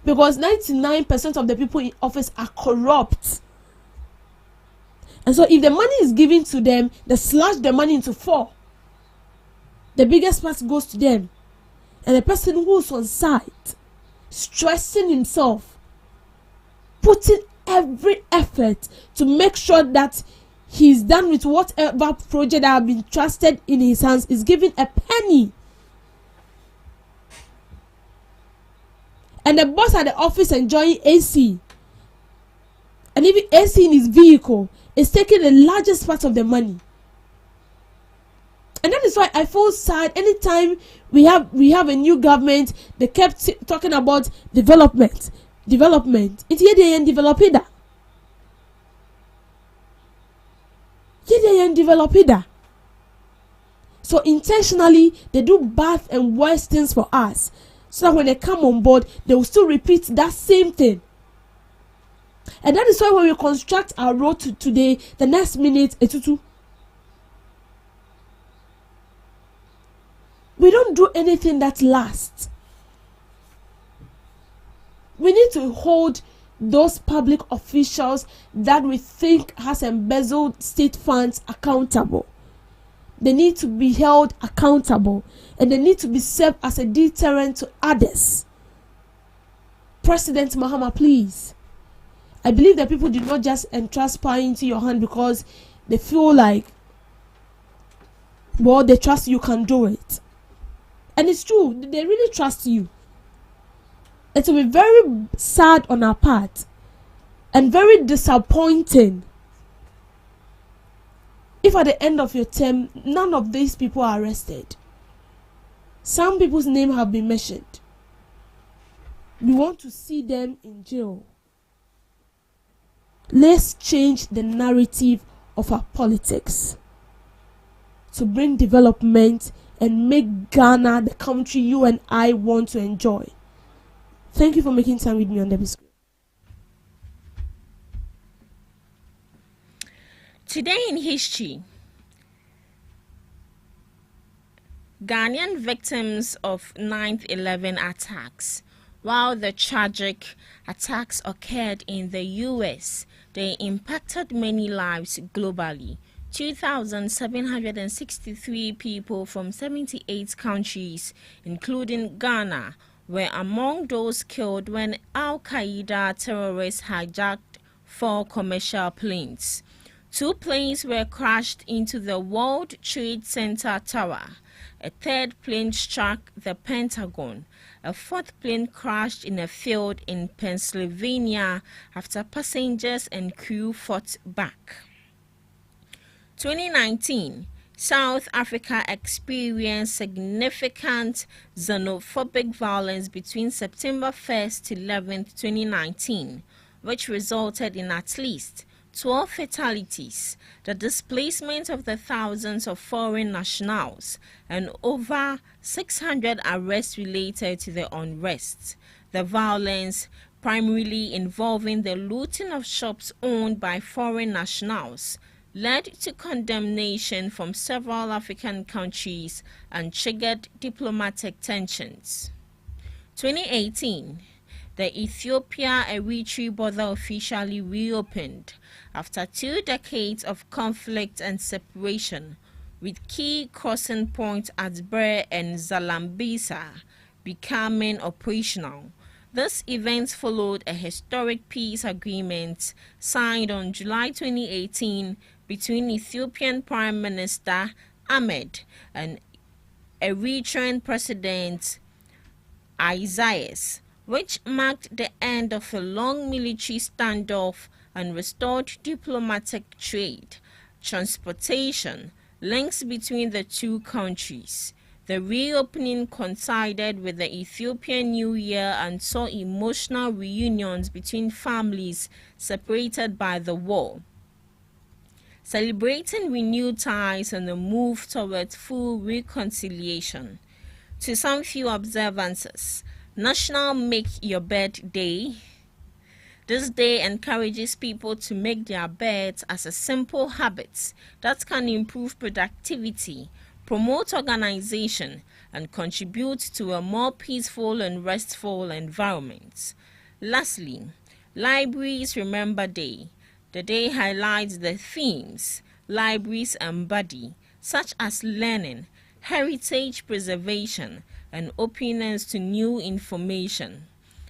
Because 99% of the people in office are corrupt. And so if the money is given to them, they slash the money into 4. The biggest part goes to them. And the person who's on site, stressing himself, putting every effort to make sure that he's done with whatever project that have been trusted in his hands, is given a penny. And the boss at the office enjoying AC. And even AC in his vehicle is taking the largest part of the money. And that is why I feel sad anytime we have a new government. They kept talking about development. It's here they ain't developing that. So intentionally they do bad and worse things for us, so that when they come on board, they will still repeat that same thing. And that is why when we construct our road today, the next minute, we don't do anything that lasts. We need to hold those public officials that we think has embezzled state funds accountable. They need to be held accountable, and they need to be served as a deterrent to others. President Mahama, please. I believe that people did not just entrust power into your hand because they feel like, well, they trust you can do it. And it's true, they really trust you. It will be very sad on our part and very disappointing if at the end of your term, none of these people are arrested. Some people's names have been mentioned. We want to see them in jail. Let's change the narrative of our politics to bring development and make Ghana the country you and I want to enjoy. Thank you for making time with me on the screen. Today in history, Ghanaian victims of 9/11 attacks. While the tragic attacks occurred in the US, they impacted many lives globally. 2,763 people from 78 countries, including Ghana, were among those killed when Al-Qaeda terrorists hijacked 4 commercial planes. 2 planes were crashed into the World Trade Center Tower. A 3rd plane struck the Pentagon. A 4th plane crashed in a field in Pennsylvania after passengers and crew fought back. 2019, South Africa experienced significant xenophobic violence between September 1st to 11th, 2019, which resulted in at least 12 fatalities, the displacement of the thousands of foreign nationals, and over 600 arrests related to the unrest. The violence primarily involving the looting of shops owned by foreign nationals, led to condemnation from several African countries and triggered diplomatic tensions. 2018, the Ethiopia-Eritrea border officially reopened after 2 decades of conflict and separation, with key crossing points at Bre and Zalambisa becoming operational. This event followed a historic peace agreement signed on July 2018 between Ethiopian Prime Minister Ahmed and Eritrean President Isaias, which marked the end of a long military standoff and restored diplomatic trade, transportation, links between the two countries. The reopening coincided with the Ethiopian New Year and saw emotional reunions between families separated by the war, celebrating renewed ties and a move towards full reconciliation. To some few observances, National Make Your Bed Day. This day encourages people to make their beds as a simple habit that can improve productivity, promote organization, and contribute to a more peaceful and restful environment. Lastly, Libraries Remember Day. The day highlights the themes libraries embody, such as learning, heritage preservation, and openness to new information.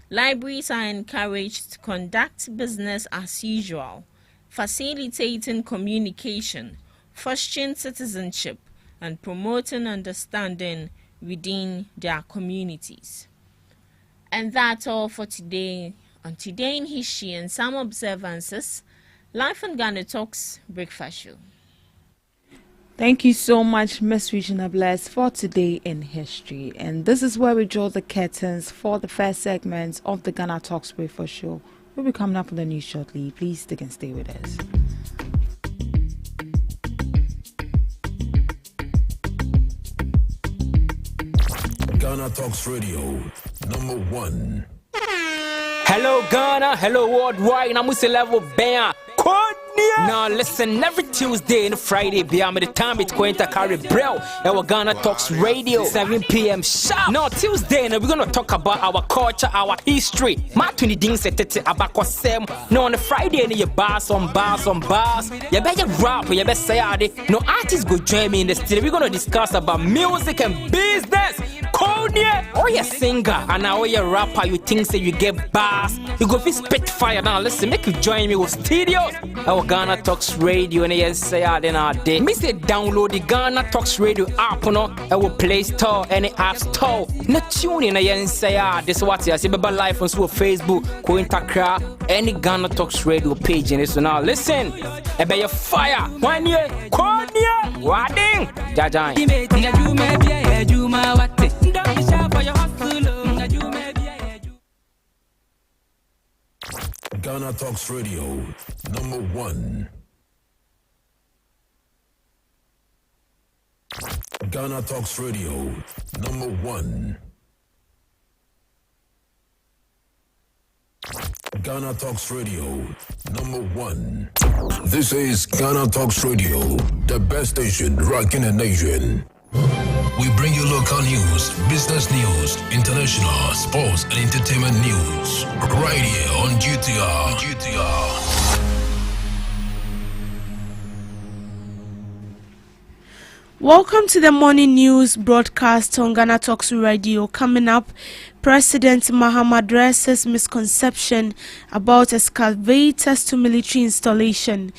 Libraries are encouraged to conduct business as usual, facilitating communication, fostering citizenship, and promoting understanding within their communities. And that's all for today. On Today in History and some observances, live on GhanaTalks Breakfast Show. Thank you so much, Miss Regina Bless, for Today in History. And this is where we draw the curtains for the first segment of the GhanaTalks Breakfast Show. We'll be coming up with the news shortly. Please stick and stay with us. GhanaTalks Radio, #1. Hello Ghana, hello worldwide, I'm Mr. Level Bam. Now listen, every Tuesday and Friday, beyond the time it's going to carry bro. Our GhanaTalks Radio, 7 p.m. sharp. Now Tuesday, we're gonna talk about our culture, our history. My 20 things about Kwasem. Now on the Friday, you bars on bars. You better rap, you better say no artists go join me in the studio. We're gonna discuss about music and business. Or you singer and now you rapper, you think say you get bars, you go be spit fire. Now listen, make you join me with studios. Our GhanaTalks Radio and you say then our day. Me say download the GhanaTalks Radio app on our Play Store and the App Store. Na tune in and say this what you see baba live on Facebook, go Instagram, any GhanaTalks Radio page in this. So now listen, I be your fire. 1 year, Wading, Jajan. GhanaTalks Radio, #1. GhanaTalks Radio, #1. GhanaTalks Radio, #1. This is GhanaTalks Radio, the best station rocking the nation. We bring you local news, business news, international, sports, and entertainment news. Right here on GTR. Welcome to the morning news broadcast on GhanaTalks Radio. Coming up, President Mahama addresses misconception about excavators to military installation.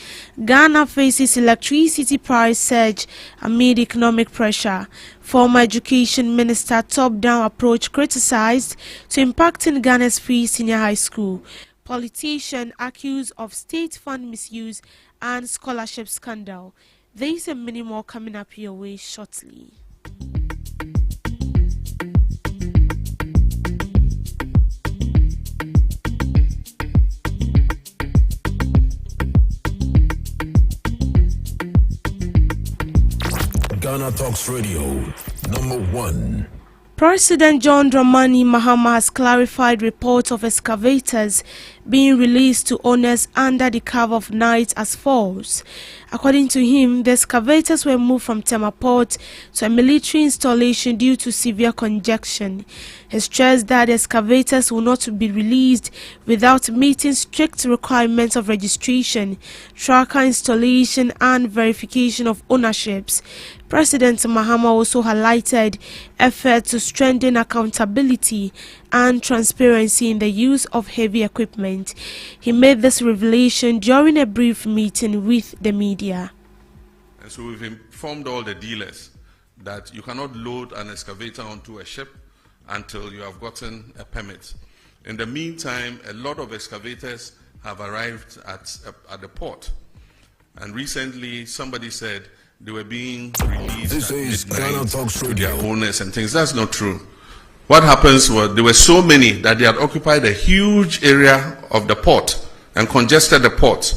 Ghana faces electricity price surge amid economic pressure. Former Education Minister top-down approach criticized to impacting Ghana's free senior high school. Politician accused of state fund misuse and scholarship scandal. There is a many more coming up your way shortly. GhanaTalks Radio, #1. President John Dramani Mahama has clarified reports of excavators being released to owners under the cover of night as false. According to him, the excavators were moved from Tema Port to a military installation due to severe congestion. He stressed that the excavators will not be released without meeting strict requirements of registration, tracker installation and verification of ownerships. President Mahama also highlighted efforts to strengthen accountability and transparency in the use of heavy equipment. He made this revelation during a brief meeting with the media. And so we've informed all the dealers that you cannot load an excavator onto a ship until you have gotten a permit. In the meantime, a lot of excavators have arrived at the port. And recently, somebody said they were being released. This is GhanaTalks Radio. Their owners and things. That's not true. What happens was there were so many that they had occupied a huge area of the port and congested the port.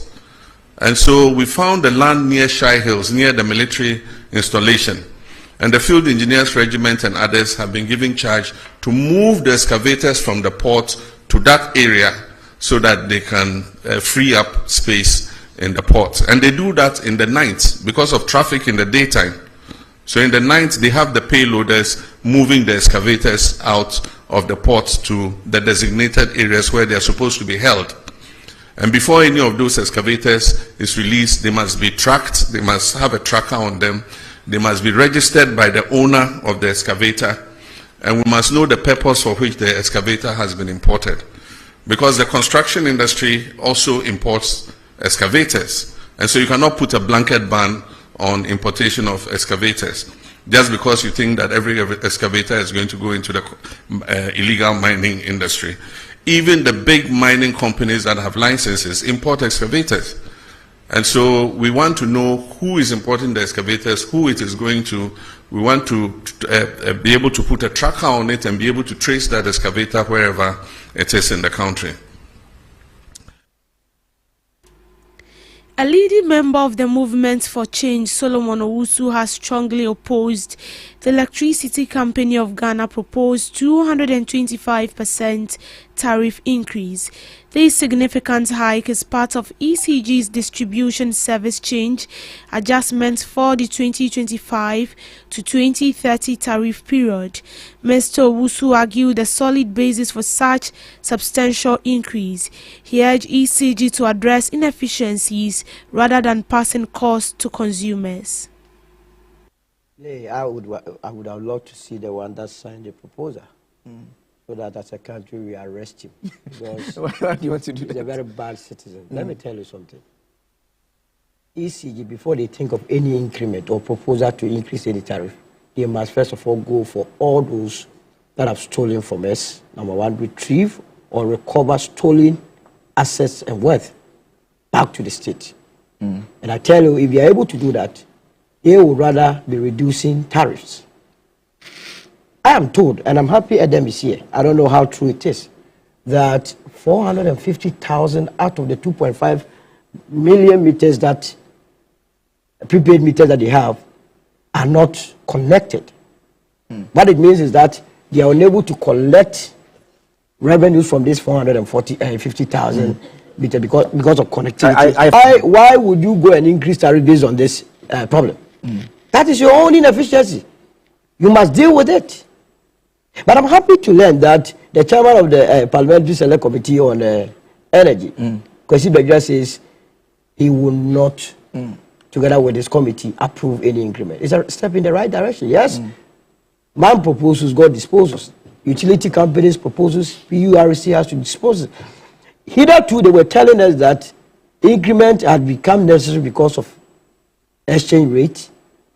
And so we found the land near Shy Hills, near the military installation. And the Field Engineers Regiment and others have been given charge to move the excavators from the port to that area so that they can free up space in the port. And they do that in the night because of traffic in the daytime. So in the night, they have the payloaders moving the excavators out of the port to the designated areas where they are supposed to be held. And before any of those excavators is released, they must be tracked, they must have a tracker on them, they must be registered by the owner of the excavator, and we must know the purpose for which the excavator has been imported. Because the construction industry also imports excavators, and so you cannot put a blanket ban on importation of excavators just because you think that every excavator is going to go into the illegal mining industry. Even the big mining companies that have licenses import excavators. And so we want to know who is importing the excavators, who it is going to. We want to be able to put a tracker on it and be able to trace that excavator wherever it is in the country. A leading member of the Movement for Change, Solomon Owusu, has strongly opposed the Electricity Company of Ghana proposed 225% tariff increase. This significant hike is part of ECG's distribution service change adjustments for the 2025 to 2030 tariff period. Mr. Owusu argued a solid basis for such substantial increase. He urged ECG to address inefficiencies rather than passing costs to consumers. I would have loved to see the one that signed the proposal, so that as a country we arrest him. Because why do you want to do he's that? a very bad citizen. Let me tell you something. ECG, before they think of any increment or proposal to increase any tariff, they must first of all go for all those that have stolen from us. Number one, retrieve or recover stolen assets and wealth back to the state. And I tell you, if they are able to do that, they would rather be reducing tariffs. I am told, and I'm happy Adam is here, I don't know how true it is, that 450,000 out of the 2.5 million meters that, prepaid meters that they have, are not connected. What it means is that they are unable to collect revenues from this 450,000 meters because of connectivity. Why would you go and increase tariff based on this problem? That is your own inefficiency. You must deal with it. But I'm happy to learn that the chairman of the Parliamentary Select Committee on Energy, Kwesi Bajwa, says he will not, together with his committee, approve any increment. It's a step in the right direction, yes. Man proposes, God disposes. Utility companies proposes, PURC has to dispose. Hitherto, they were telling us that increment had become necessary because of exchange rate,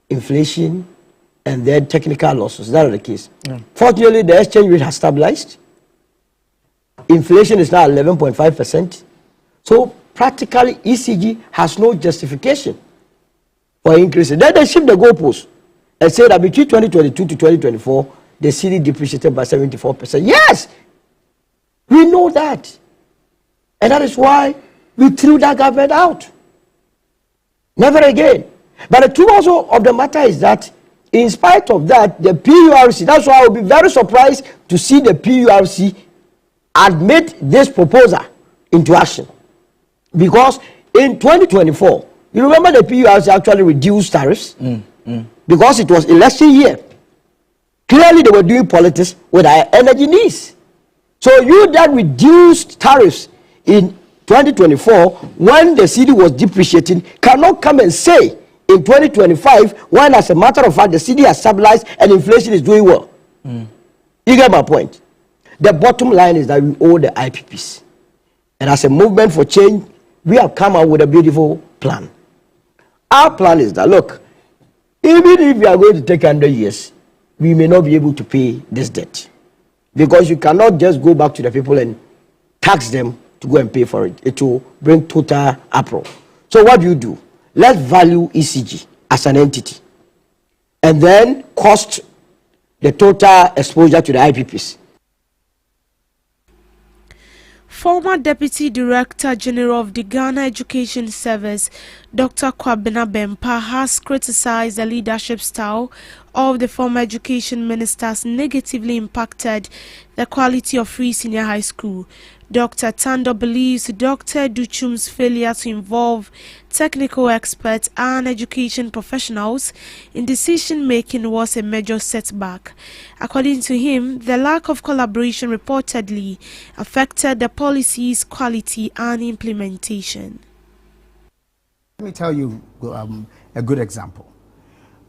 inflation, and then technical losses. That is the case. Fortunately, the exchange rate has stabilized. Inflation is now 11.5%. So practically, ECG has no justification for increasing. Then they shift the goalpost and say that between 2022 to 2024, the cedi depreciated by 74%. Yes, we know that. And that is why we threw that government out. Never again. But the truth also of the matter is that in spite of that, the PURC, that's why I will be very surprised to see the PURC admit this proposal into action. Because in 2024, you remember the PURC actually reduced tariffs because it was election year. Clearly, they were doing politics with our energy needs. So you that reduced tariffs in 2024 when the cedi was depreciating cannot come and say in 2025 when, as a matter of fact, the cedi has stabilized and inflation is doing well. You get my point? The bottom line is that we owe the IPPs. And as a movement for change, we have come out with a beautiful plan. Our plan is that, look, even if we are going to take 100 years, we may not be able to pay this debt. Because you cannot just go back to the people and tax them to go and pay for it. It will bring total uproar. So what do? Let's value ECG as an entity. And then cost the total exposure to the IPPs. Former Deputy Director General of the Ghana Education Service, Dr. Kwabena Bempa, has criticized the leadership style of the former education ministers negatively impacted the quality of free senior high school. Dr. Tando believes Dr. Duchum's failure to involve technical experts and education professionals in decision-making was a major setback. According to him, the lack of collaboration reportedly affected the policy's quality and implementation. Let me tell you a good example.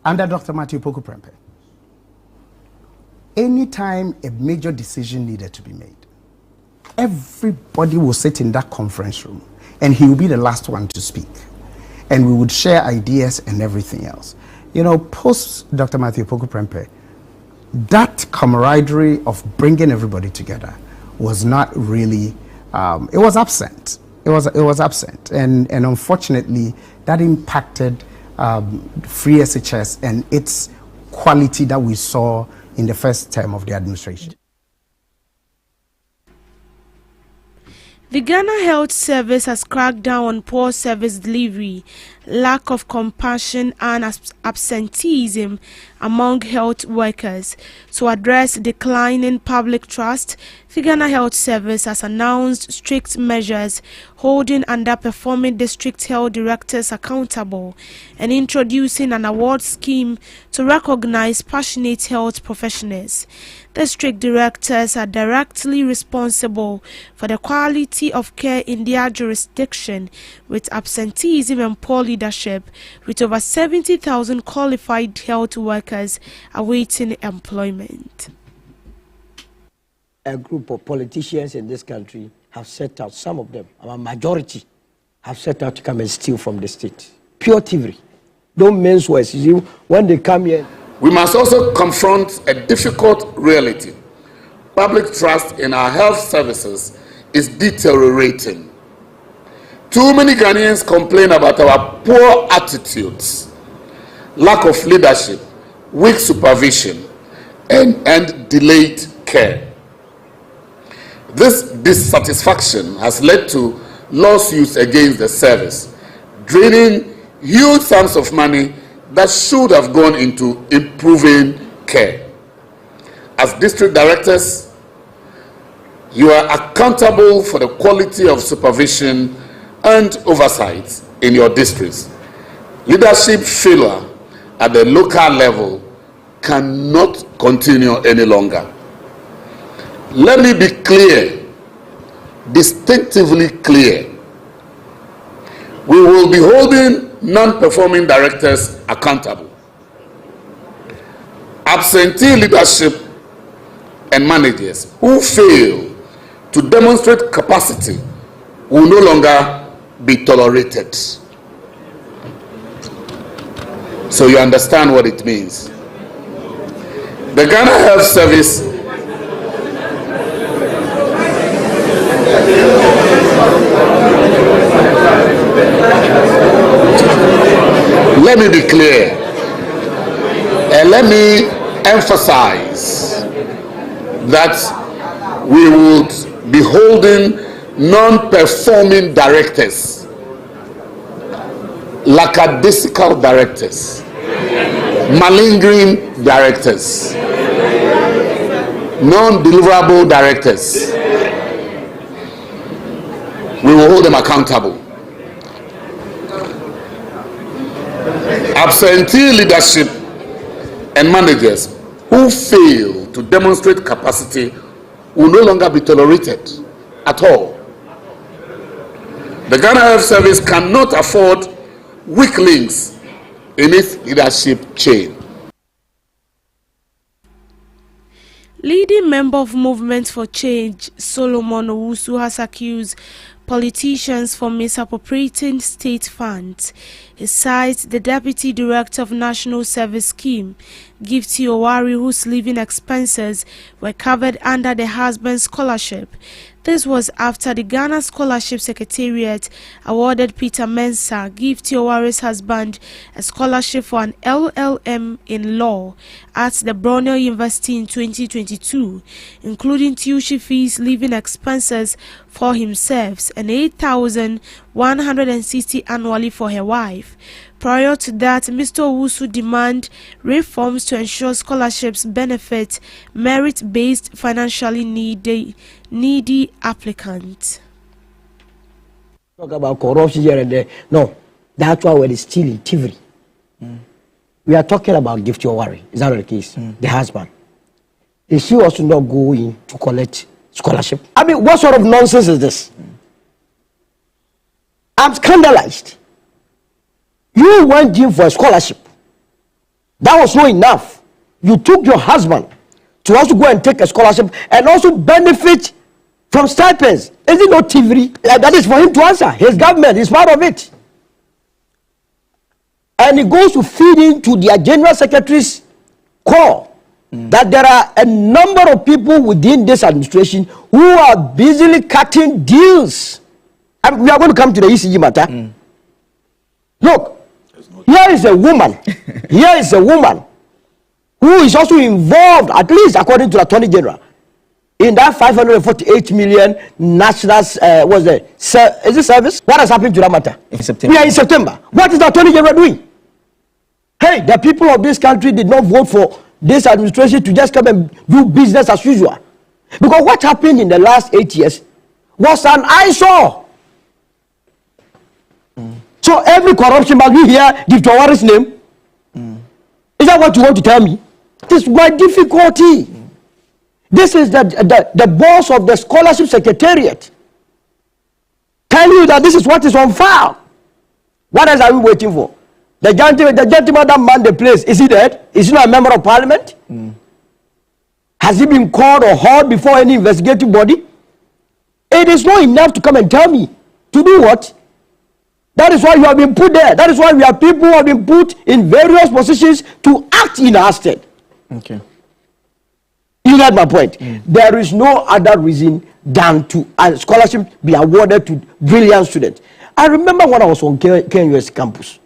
Under Dr. Matthew Poku Prempeh, anytime a major decision needed to be made, everybody will sit in that conference room and he will be the last one to speak. And we would share ideas and everything else. You know, post Dr. Matthew Poku Prempeh, that camaraderie of bringing everybody together was not really, it was absent. It was absent. And unfortunately, that impacted free SHS and its quality that we saw in the first term of the administration. The Ghana Health Service has cracked down on poor service delivery, lack of compassion and absenteeism among health workers. To address declining public trust, the Ghana Health Service has announced strict measures holding underperforming district health directors accountable and introducing an award scheme to recognize passionate health professionals. District directors are directly responsible for the quality of care in their jurisdiction, with absenteeism and poor leadership, with over 70,000 qualified health workers awaiting employment. A group of politicians in this country have set out, some of them, a majority, have set out to come and steal from the state. Pure thievery. Don't mince words. When they come here, we must also confront a difficult reality. Public trust in our health services is deteriorating. Too many Ghanaians complain about our poor attitudes, lack of leadership, weak supervision, and delayed care. This dissatisfaction has led to lawsuits against the service, draining huge sums of money that should have gone into improving care. As district directors, you are accountable for the quality of supervision and oversight in your districts. Leadership failure at the local level cannot continue any longer. Let me be clear, distinctively clear. We will be holding non-performing directors accountable. Absentee leadership and managers who fail to demonstrate capacity will no longer be tolerated. So you understand what it means. The Ghana Health Service let me be clear and let me emphasize that we would be holding non-performing directors, lackadaisical directors, malingering directors, non-deliverable directors. We will hold them accountable. Absentee leadership and managers who fail to demonstrate capacity will no longer be tolerated at all. The Ghana Health Service cannot afford weak links in its leadership chain. Leading member of Movement for Change, Solomon Owusu, has accused politicians for misappropriating state funds. He cites the Deputy Director of National Service Scheme, Gifty Owari, whose living expenses were covered under the husband's scholarship. This was after the Ghana Scholarship Secretariat awarded Peter Mensah, Gifty Owari's husband, a scholarship for an LLM in law at the Brunel University in 2022, including tuition fees, living expenses for himself, and 8,160 annually for her wife. Prior to that, Mr. Owusu demanded reforms to ensure scholarships benefit merit-based, financially needy applicants. Talk about corruption here and there. No, that's why we're still in thievery. We are talking about Gifty Owari. Is that not the case? The husband. Is she also not going to collect scholarship? I mean, what sort of nonsense is this? I'm scandalized. You went in for a scholarship. That was not enough. You took your husband to also go and take a scholarship and also benefit from stipends. Is it not thievery? That is for him to answer. His government is part of it. And it goes to feed into their general secretary's call that there are a number of people within this administration who are busily cutting deals. And we are going to come to the ECG matter. Look, here is a woman. Here is a woman who is also involved, at least according to the Attorney General, in that 548 million national is it service? What has happened to that matter? In September. We are in September. What is the Attorney General doing? Hey, the people of this country did not vote for this administration to just come and do business as usual. Because what happened in the last 8 years was an eyesore. So every corruption must be here, give to Owari's name. Is that what you want to tell me? This is my difficulty. This is the boss of the Scholarship Secretariat telling you that this is what is on file. What else are we waiting for? The gentleman that manned the place, is he dead? Is he not a member of parliament? Has he been called or hauled before any investigative body? It is not enough to come and tell me. To do what? That is why you have been put there. That is why we have people who have been put in various positions to act in our stead. Okay. You get my point. There is no other reason than to a scholarship be awarded to brilliant students. I remember when I was on KNUS campus,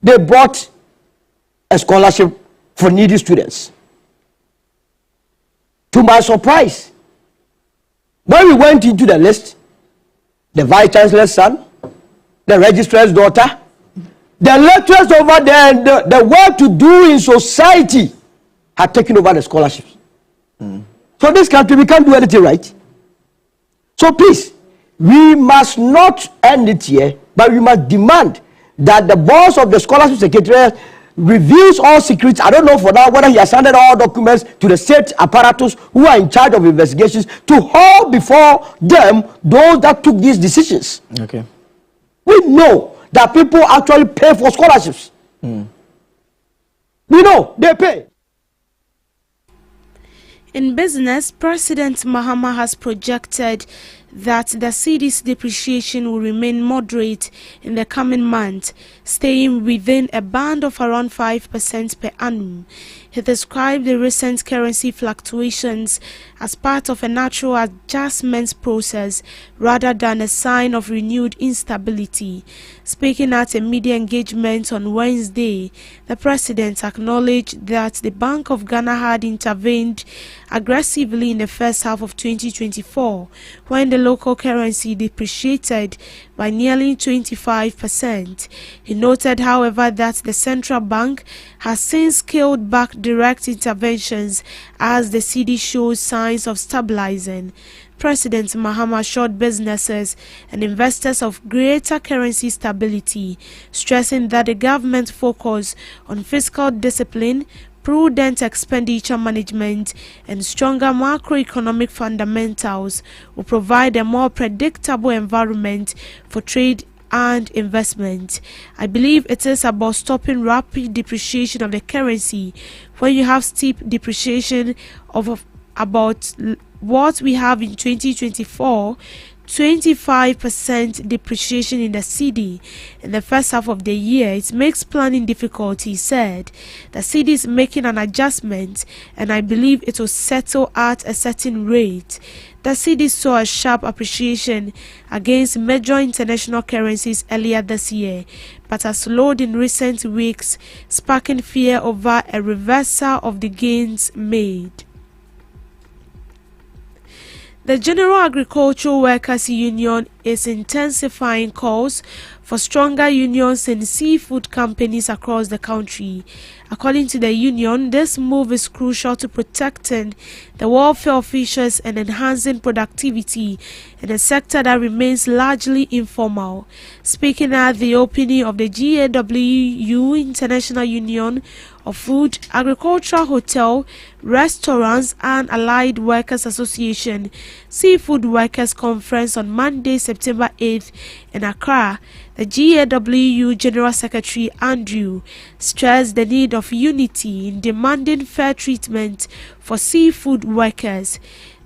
they brought a scholarship for needy students. To my surprise, when we went into the list, the vice chancellor's son, the registrar's daughter, the lecturers over there, and the work to do in society had taken over the scholarships. So this country, we can't do anything right. So please, we must not end it here, but we must demand that the boss of the Scholarship Secretariat reveals all secrets. I don't know for now whether he has handed all documents to the state apparatus who are in charge of investigations to hold before them those that took these decisions. Okay. We know that people actually pay for scholarships. We know they pay. In business, President Mahama has projected that the cedi's depreciation will remain moderate in the coming months, staying within a band of around 5% per annum. He described the recent currency fluctuations as part of a natural adjustment process rather than a sign of renewed instability. Speaking at a media engagement on Wednesday, the president acknowledged that the Bank of Ghana had intervened aggressively in the first half of 2024 when the local currency depreciated by nearly 25%. He noted, however, that the central bank has since scaled back direct interventions as the cedi shows signs of stabilizing. President Mahama assured businesses and investors of greater currency stability, stressing that the government's focus on fiscal discipline, prudent expenditure management, and stronger macroeconomic fundamentals will provide a more predictable environment for trade and investment. I believe it is about stopping rapid depreciation of the currency. When you have steep depreciation of about what we have in 2024, 25% depreciation in the cedi in the first half of the year, it makes planning difficult, he said. The cedi is making an adjustment and I believe it will settle at a certain rate. The cedi saw a sharp appreciation against major international currencies earlier this year, but has slowed in recent weeks, sparking fear over a reversal of the gains made. The General Agricultural Workers Union is intensifying calls for stronger unions in seafood companies across the country. According to the union, this move is crucial to protecting the welfare of fishers and enhancing productivity in a sector that remains largely informal. Speaking at the opening of the GAWU International Union of Food, Agricultural, Hotel, Restaurants and Allied Workers Association Seafood Workers Conference on Monday, September 8th in Accra, the GAWU General Secretary Andrew stressed the need of unity in demanding fair treatment for seafood workers.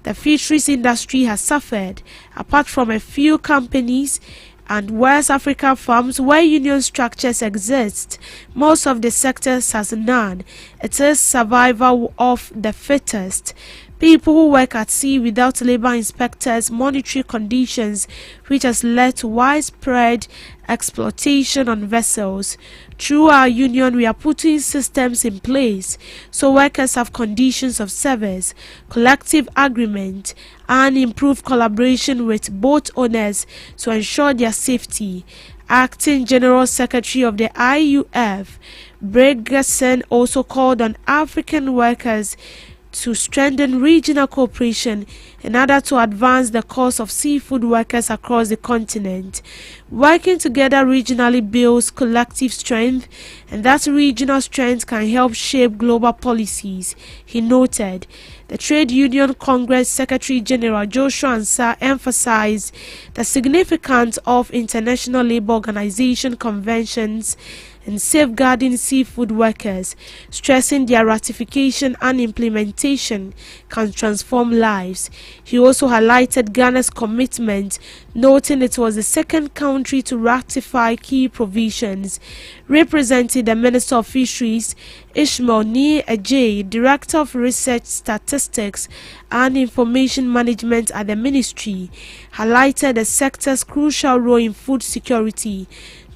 The fisheries industry has suffered, apart from a few companies and West African farms where union structures exist. Most of the sectors has none. It is survival of the fittest. People who work at sea without labor inspectors, monetary conditions, which has led to widespread exploitation on vessels. Through our union, we are putting systems in place so workers have conditions of service, collective agreement, and improved collaboration with boat owners to ensure their safety. Acting General Secretary of the IUF, Bregerson, also called on African workers to strengthen regional cooperation in order to advance the cause of seafood workers across the continent. Working together regionally builds collective strength, and that regional strength can help shape global policies, he noted. The Trade Union Congress Secretary General Joshua Ansah emphasized the significance of International Labour Organization conventions and safeguarding seafood workers, stressing their ratification and implementation can transform lives. He also highlighted Ghana's commitment, noting it was the second country to ratify key provisions. Representing the Minister of Fisheries, Ishmael Ni Ajay, Director of Research, Statistics and Information Management at the Ministry, highlighted the sector's crucial role in food security,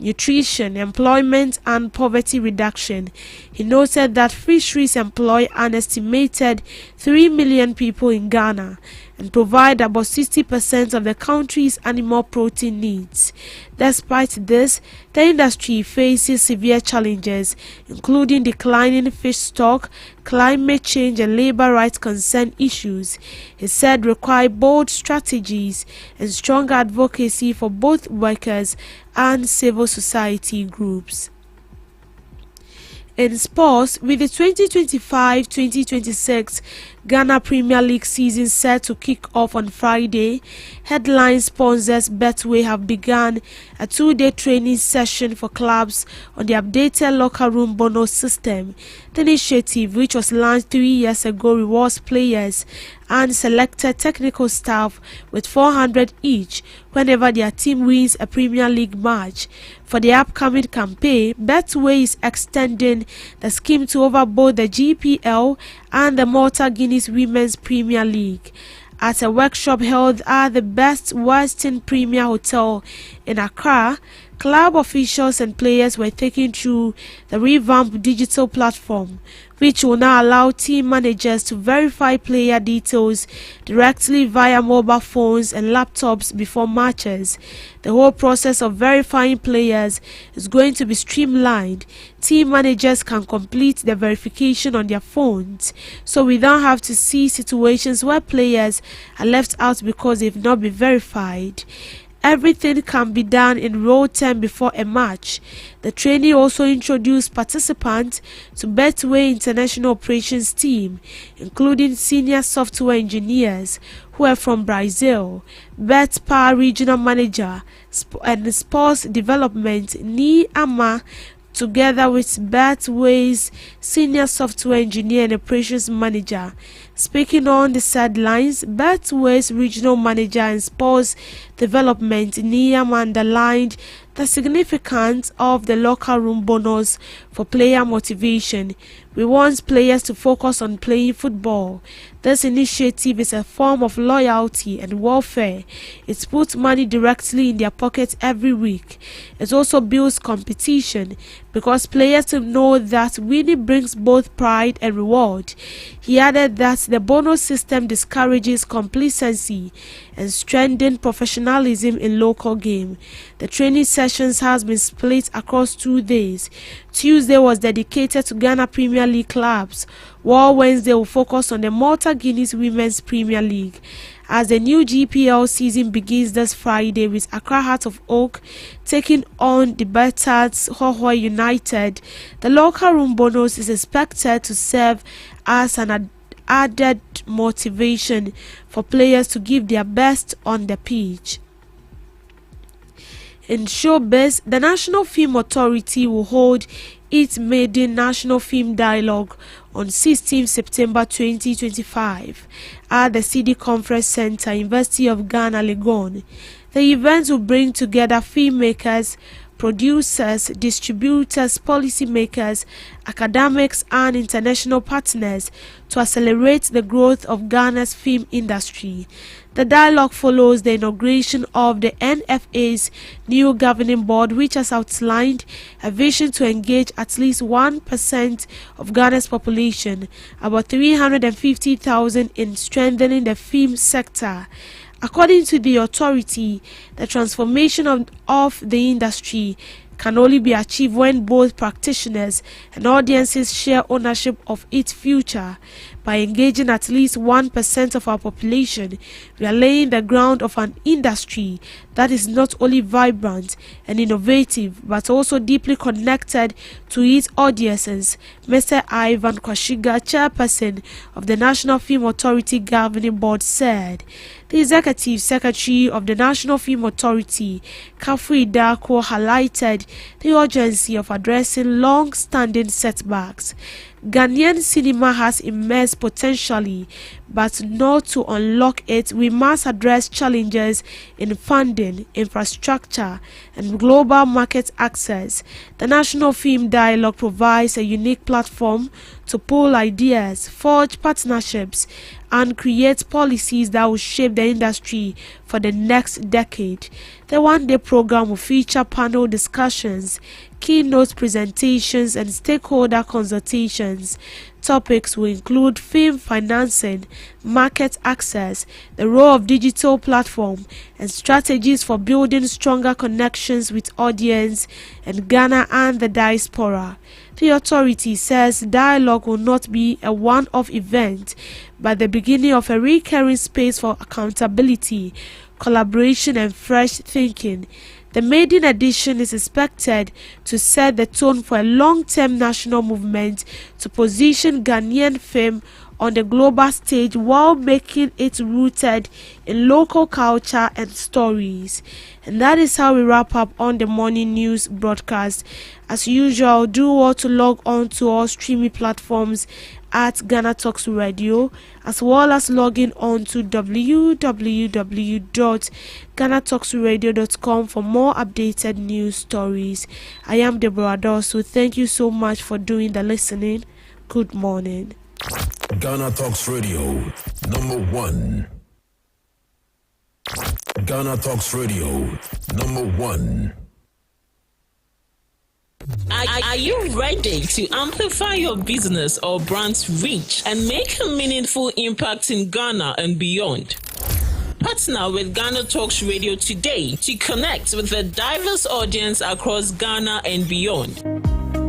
nutrition, employment and poverty reduction. He noted that fisheries employ an estimated 3 million people in Ghana and provide about 60% of the country's animal protein needs. Despite this, the industry faces severe challenges, including declining fish stock, climate change and labor rights concern issues. He said require bold strategies and stronger advocacy for both workers and civil society groups. In sports, with the 2025-2026 Ghana Premier League season set to kick off on Friday, headline sponsors Betway have begun a 2-day training session for clubs on the updated locker room bonus system. The initiative, which was launched 3 years ago, rewards players and selected technical staff with 400 each whenever their team wins a Premier League match. For the upcoming campaign, Betway is extending the scheme to over both the GPL and the Malta Guinness Women's Premier League. At a workshop held at the Best Western Premier Hotel in Accra, club officials and players were taken through the revamped digital platform, which will now allow team managers to verify player details directly via mobile phones and laptops before matches. The whole process of verifying players is going to be streamlined. Team managers can complete the verification on their phones, so we don't have to see situations where players are left out because they've not been verified. Everything can be done in real time before a match. The training also introduced participants to Betway International Operations team, including senior software engineers who are from Brazil, BetPar regional manager and sports development Ni Ama, together with Betway's senior software engineer and operations manager. Speaking on the sidelines, Betway's regional manager and sports development Niyam underlined the significance of the locker room bonus for player motivation. We want players to focus on playing football. This initiative is a form of loyalty and welfare. It puts money directly in their pockets every week. It also builds competition because players know that winning brings both pride and reward. He added that the bonus system discourages complacency and strengthens professionalism in local game. The training sessions has been split across 2 days. Tuesday was dedicated to Ghana Premier League clubs, while Wednesday will focus on the Malta Guineas Women's Premier League. As the new GPL season begins this Friday with Accra Heart of Oak taking on the battered Hohoe United, the locker room bonus is expected to serve as an added motivation for players to give their best on the pitch. In showbiz, the National Film Authority will hold its maiden National Film Dialogue on 16 September 2025 at the CD Conference Center, University of Ghana, Legon. The event will bring together filmmakers, producers, distributors, policymakers, academics, and international partners to accelerate the growth of Ghana's film industry. The dialogue follows the inauguration of the NFA's new governing board, which has outlined a vision to engage at least 1% of Ghana's population, about 350,000, in strengthening the film sector. According to the authority, the transformation of the industry can only be achieved when both practitioners and audiences share ownership of its future. By engaging at least 1% of our population, we are laying the ground of an industry that is not only vibrant and innovative, but also deeply connected to its audiences, Mr. Ivan Kwashiga, chairperson of the National Film Authority Governing Board, said. The Executive Secretary of the National Film Authority, Kafui Dako, highlighted the urgency of addressing long-standing setbacks. Ghanaian cinema has immense potentially, but not to unlock it, we must address challenges in funding, infrastructure, and global market access. The National Film Dialogue provides a unique platform to pool ideas, forge partnerships, and create policies that will shape the industry for the next decade. The one-day program will feature panel discussions, keynote presentations, and stakeholder consultations. Topics will include film financing, market access, the role of digital platform, and strategies for building stronger connections with audience in Ghana and the diaspora. The authority says dialogue will not be a one-off event, but the beginning of a recurring space for accountability, collaboration, and fresh thinking. The maiden edition is expected to set the tone for a long-term national movement to position Ghanaian film on the global stage while making it rooted in local culture and stories. And that is how we wrap up on the morning news broadcast. As usual, do well to log on to all streaming platforms at GhanaTalks Radio, as well as logging on to www.ghanatalksradio.com for more updated news stories. I am Deborah Adosu. Thank you so much for doing the listening. Good morning. Ghana Talks Radio, number one. Ghana Talks Radio, number one. Are you ready to amplify your business or brand's reach and make a meaningful impact in Ghana and beyond? Partner with Ghana Talks Radio today to connect with a diverse audience across Ghana and beyond.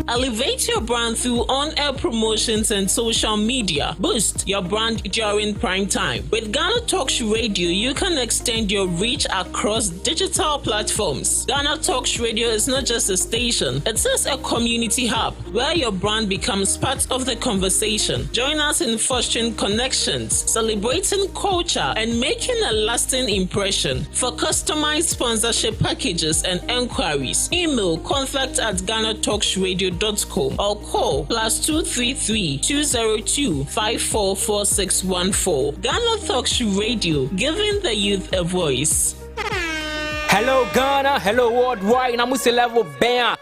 Elevate your brand through on-air promotions and social media. Boost your brand during prime time. With Ghana Talks Radio, you can extend your reach across digital platforms. Ghana Talks Radio is not just a station, it is a community hub where your brand becomes part of the conversation. Join us in fostering connections, celebrating culture, and making a lasting impression. For customized sponsorship packages and enquiries, email contact@GhanaTalksRadio.com or call +233 202 544614. Ghana Talks Radio, giving the youth a voice. Hello Ghana, hello worldwide, I'm level band.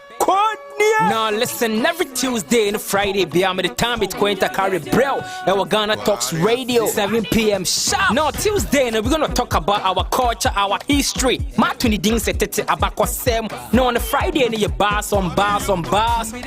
Now listen, every Tuesday and Friday, beyond the time it's going to carry Brell. Our Ghana Talks Radio, 7 p.m. sharp. Now Tuesday, we're gonna talk about our culture, our history. Matuni ding se tete abako sem. No on the Friday, you bars on bars.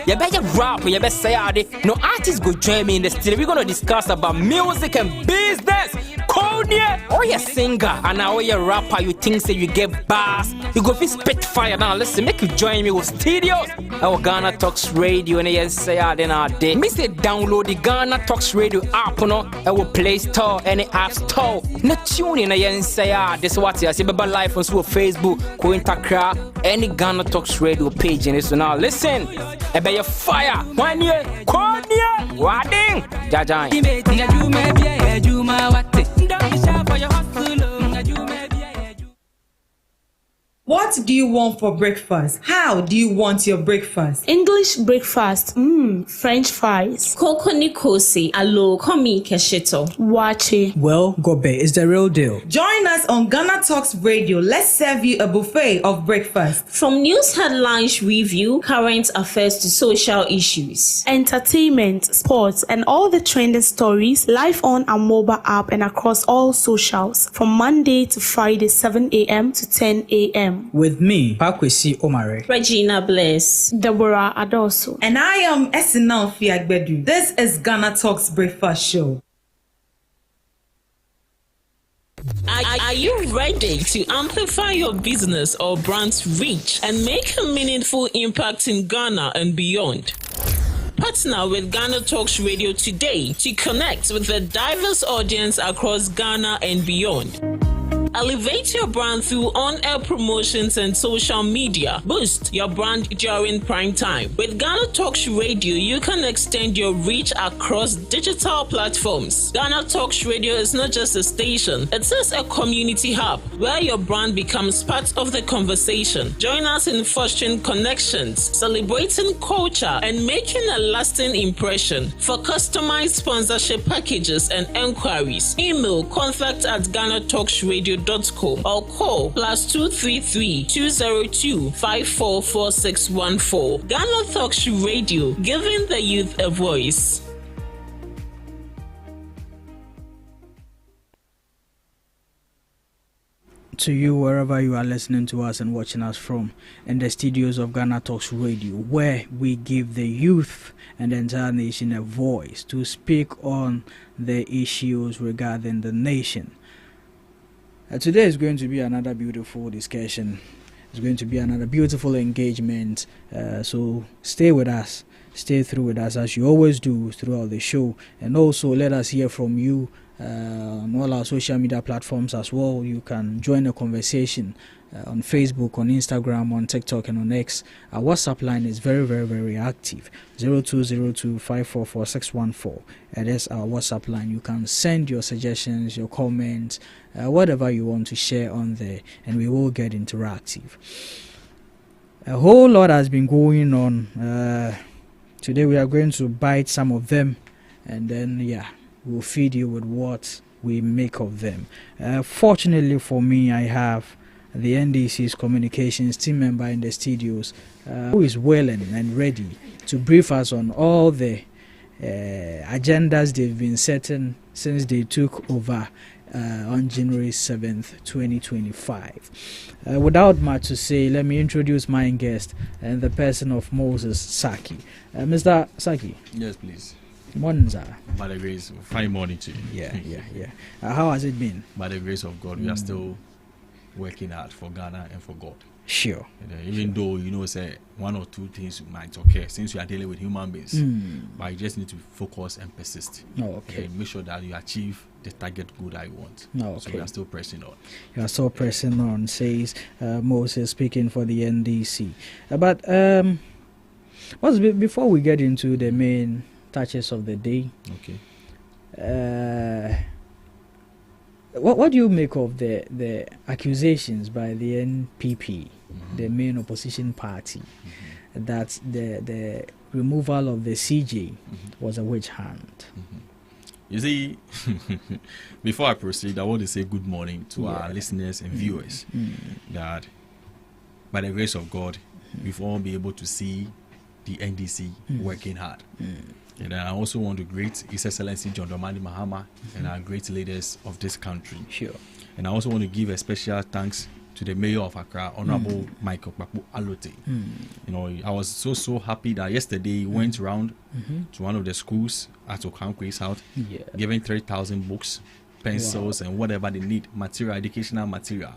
You better rap, you better say ade. No artists go join me in the studio. We're gonna discuss about music and business. Konya, or you singer, and now you rapper, you think say you get bars. You go fi spit fire. Now listen, make you join me with studios. Our Ghana Talks Radio, and yes, say then our day. Me say download the Ghana Talks Radio app, no, our Play Store and the App Store. Na tune in, and say this what I say. Baba live on Facebook, Kointakra, any Ghana Talks Radio page, and so now listen. Ebe your fire, 1 year, Konya, Wading, Jajan. What do you want for breakfast? How do you want your breakfast? English breakfast, French fries, Koko Nikosi, alo komi kesheto. wache. Well, Gobe is the real deal. Join us on Ghana Talks Radio. Let's serve you a buffet of breakfast. From news headlines review, current affairs to social issues. Entertainment, sports, and all the trending stories live on our mobile app and across all socials from Monday to Friday, 7 a.m. to 10 a.m. With me, Pakwesi Omare. Regina Bliss. Deborah Adoso. And I am Esinal Fiagbedu. This is Ghana Talks Breakfast Show. Are you ready to amplify your business or brand's reach and make a meaningful impact in Ghana and beyond? Partner with Ghana Talks Radio today to connect with a diverse audience across Ghana and beyond. Elevate your brand through on-air promotions and social media. Boost your brand during prime time. With Ghana Talks Radio, you can extend your reach across digital platforms. Ghana Talks Radio is not just a station, it is a community hub where your brand becomes part of the conversation. Join us in fostering connections, celebrating culture, and making a lasting impression. For customized sponsorship packages and enquiries, email contact@GhanaTalksRadio.com or call +233 202 544614. Ghana Talks Radio, giving the youth a voice. To you, wherever you are listening to us and watching us from, in the studios of Ghana Talks Radio, where we give the youth and the entire nation a voice to speak on the issues regarding the nation. Today is going to be another beautiful discussion. It's going to be another beautiful engagement. So stay with us. Stay through with us as you always do throughout the show. And also let us hear from you on all our social media platforms as well. You can join the conversation on Facebook, on Instagram, on TikTok, and on X. Our WhatsApp line is very, very, very active. 0202544614. That is our WhatsApp line. You can send your suggestions, your comments, whatever you want to share on there, and we will get interactive. A whole lot has been going on. Today we are going to bite some of them, and then we'll feed you with what we make of them. Fortunately for me, I have the NDC's communications team member in the studios who is willing and ready to brief us on all the agendas they've been setting since they took over on January 7th, 2025. Without much to say, let me introduce my guest and the person of Moses Saki. Mr. Saki. Yes, please. Morning, sir. By the grace, fine morning to you. Yeah. How has it been? By the grace of God, we are still working hard for Ghana and for God. Sure. Even though, say one or two things might occur since you are dealing with human beings, but you just need to focus and persist. Okay. And make sure that you achieve the target goal that you want. Okay. So we are still pressing on. You are still pressing on, says Moses, speaking for the NDC. But before we get into the main touches of the day, okay. What do you make of the accusations by the NPP, the main opposition party, that the removal of the CJ was a witch hunt? You see, before I proceed, I want to say good morning to our listeners and viewers. That by the grace of God, we've all been able to see the NDC working hard. And I also want to greet His Excellency John Dramani Mahama and our great leaders of this country. Sure. And I also want to give a special thanks to the Mayor of Accra, Honorable Michael Kpapu Alote. I was so happy that yesterday he went around to one of the schools at Okankwe's house, giving 3,000 books, pencils, and whatever they need, educational material,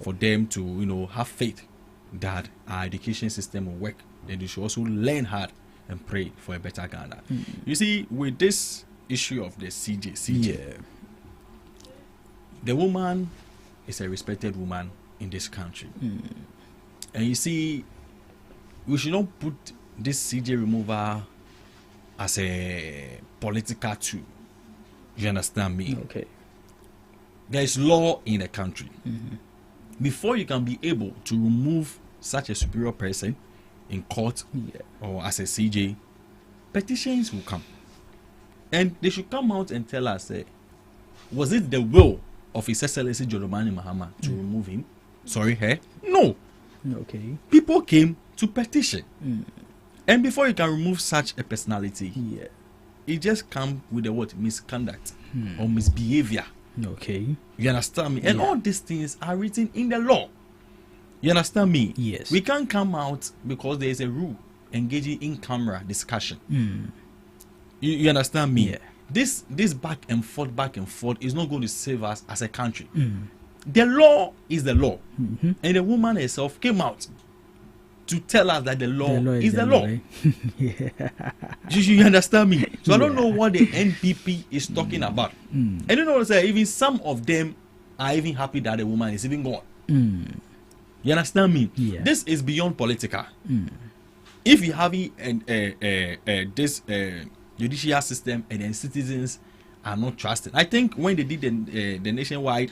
for them to have faith that our education system will work. And they should also learn hard and pray for a better Ghana. You see, with this issue of the CJ, the woman is a respected woman in this country. And you see, we should not put this CJ removal as a political tool. You understand me? Okay. There is law in the country. Before you can be able to remove such a superior person in court or as a CJ, petitions will come. And they should come out and tell us, was it the will of His Excellency John Dramani Mahama to remove him? Sorry, her? No. Okay. People came to petition. And before you can remove such a personality, it just comes with the word misconduct or misbehavior. Okay. You understand me? And all these things are written in the law. You understand me? Yes. We can't come out because there is a rule engaging in camera discussion. You understand me? Yeah. This back and forth is not going to save us as a country. The law is the law. And the woman herself came out to tell us that the law is the law. You understand me? So I don't know what the NPP is talking about. And you know what I'm saying? Even some of them are even happy that the woman is even gone. You understand me? Yeah. This is beyond political. If you have this judicial system and then citizens are not trusted, I think when they did the nationwide,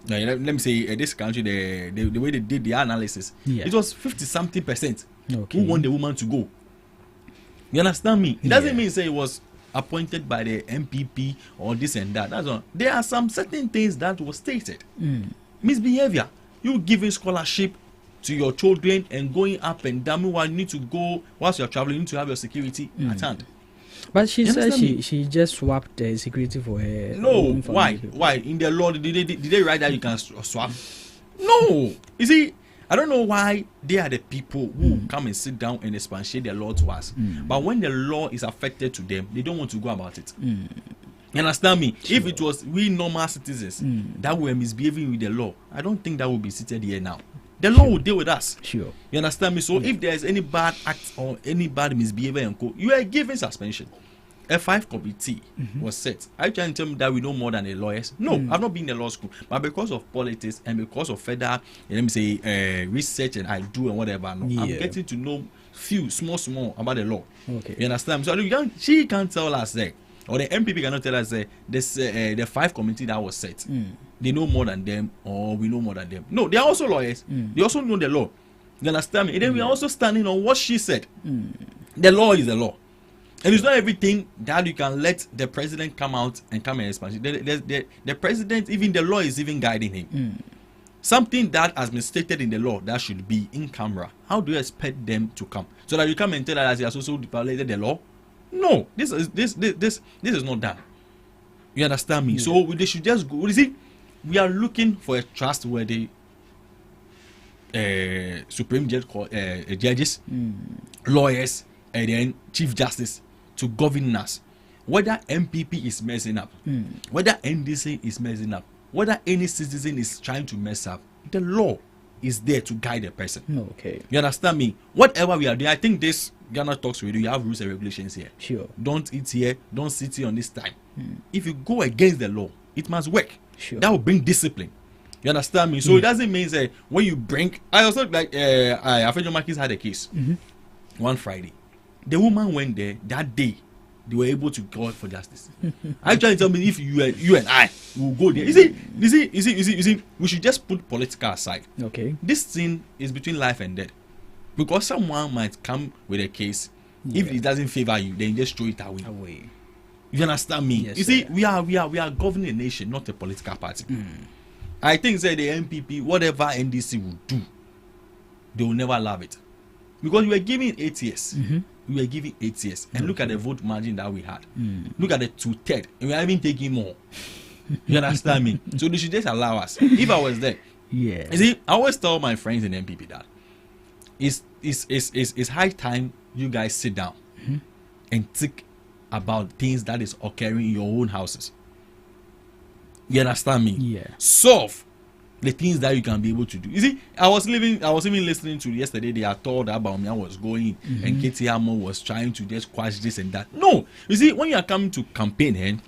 let me say this country, the way they did the analysis, it was 50-something% who want the woman to go. You understand me? It doesn't mean say it was appointed by the MPP or this and that. That's all. There are some certain things that was stated. Misbehavior. You giving scholarship to your children and going up and down. Meanwhile, you need to go whilst you're traveling. You need to have your security at hand. But she said she just swapped the security for her. No, why? In the law, did they write that you can swap? No. You see, I don't know why they are the people who come and sit down and expatiate the law to us. But when the law is affected to them, they don't want to go about it. You understand me? Sure. If it was we normal citizens that were misbehaving with the law, I don't think that would be seated here now. The law will deal with us. Sure. You understand me? So if there is any bad act or any bad misbehavior and co, you are given suspension. A 5 committee was set. Are you trying to tell me that we know more than the lawyers? No, I've not been in the law school, but because of politics and because of further, let me say, research and I do and whatever, I'm getting to know small about the law. Okay. You understand? So she can't tell us that. Or the MPP cannot tell us the 5 committee that was set. They know more than them, or we know more than them. No, they are also lawyers. They also know the law. You understand me? And then we are also standing on what she said. The law is the law. And it's not everything that you can let the president come out and come and expand. The president, even the law is even guiding him. Something that has been stated in the law that should be in camera. How do you expect them to come? So that you come and tell us he has also violated the law? No, this is not done. You understand me? So they should just go. You see, we are looking for a trustworthy Supreme Judge, judges, lawyers, and then Chief Justice to govern us. Whether MPP is messing up, whether NDC is messing up, whether any citizen is trying to mess up, the law is there to guide a person. Okay. You understand me? Whatever we are doing, I think this Ghana Talks Radio, you have rules and regulations here. Sure. Don't eat here, don't sit here on this time. If you go against the law, it must work. Sure. That will bring discipline. You understand me? So it doesn't mean say when you bring. I also like Afejo Marquis had a case one Friday. The woman went there that day. They were able to call for justice. Actually, tell me if you and I will go there. You see, we should just put political aside. Okay. This thing is between life and death, because someone might come with a case. If it doesn't favor you, then you just throw it away. You understand me? Yes, you see, we are governing a nation, not a political party. I think say the MPP, whatever NDC will do, they will never love it, because we were giving 8 years. We were giving 8 years, and look at the vote margin that we had. Look at the 2/3, and we are even taking more. You understand me? So they should just allow us. If I was there, you see, I always tell my friends in MPP that it's high time you guys sit down and think about things that is occurring in your own houses. You understand me? Yeah. Solve the things that you can be able to do. You see, I was even listening to yesterday. They are told that Baumia was going and Katie Hammer was trying to just quash this and that. No, you see, when you are coming to campaign,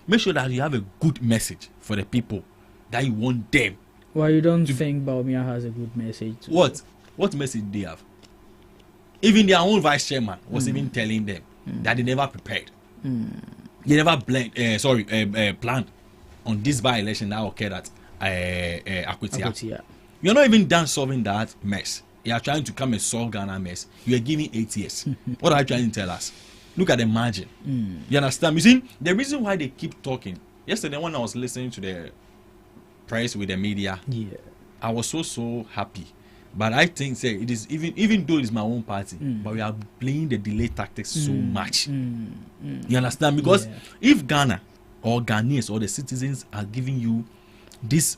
make sure that you have a good message for the people that you want them. Well, you don't think Baumia has a good message? What message do they have? Even their own vice chairman was even telling them that they never prepared. They never planned on this by-election that occurred at Akwetia. You're not even done solving that mess. You are trying to come and solve Ghana mess. You are giving 8 years. What are you trying to tell us? Look at the margin. You understand? You see, the reason why they keep talking. Yesterday when I was listening to the press with the media, I was so happy. But I think say it is even though it's my own party, but we are playing the delay tactics so much. You understand? Because if Ghana or Ghanaians or the citizens are giving you this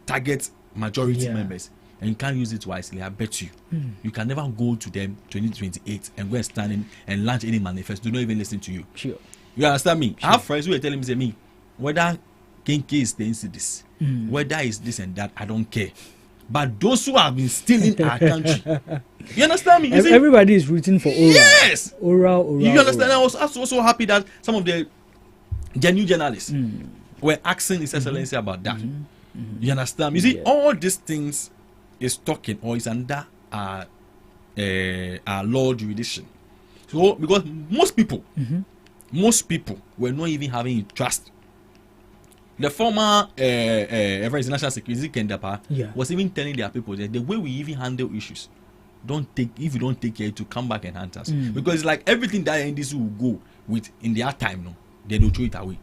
target majority members and you can't use it wisely, I bet you you can never go to them 2028 and go and stand in and launch any manifesto. Do not even listen to you. Sure. You understand me? Sure. I have friends who are telling me, say me, whether Kenke is staying this, whether it's this and that, I don't care. But those who have been stealing our country, you understand me? You everybody is rooting for oral. Yes, oral. You understand? I was also happy that some of the new journalists were asking His Excellency about that. You understand? You see, all these things is talking or is under our law jurisdiction. So because most people were not even having trust. The former National Security Kendapa was even telling their people that the way we even handle issues, if you don't take care to come back and hunt us. Because it's like everything that NDC will go with in their time, no, they don't throw it away.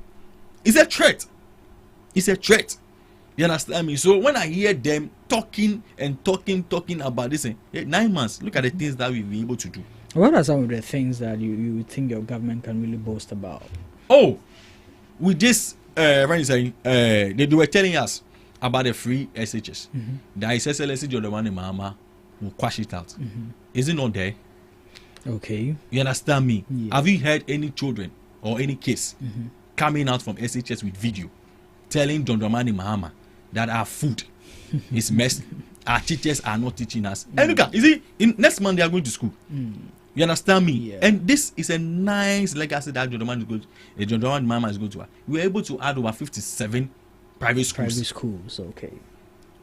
It's a threat. It's a threat. You understand me? So when I hear them talking about this, 9 months, look at the things that we've been able to do. What are some of the things that you think your government can really boast about? Oh, with this, they were telling us about the free SHS. The His Excellency Jodemani Mahama will quash it out. Is it not there? Okay. You understand me? Yeah. Have you heard any children or any case coming out from SHS with video telling Jodemani Mahama that our food is messed, our teachers are not teaching us? And look at, you see, next month they are going to school. You understand me? Yeah. And this is a nice legacy that Jodemani Mahama is going to have. We were able to add over 57 private schools. Private schools, okay.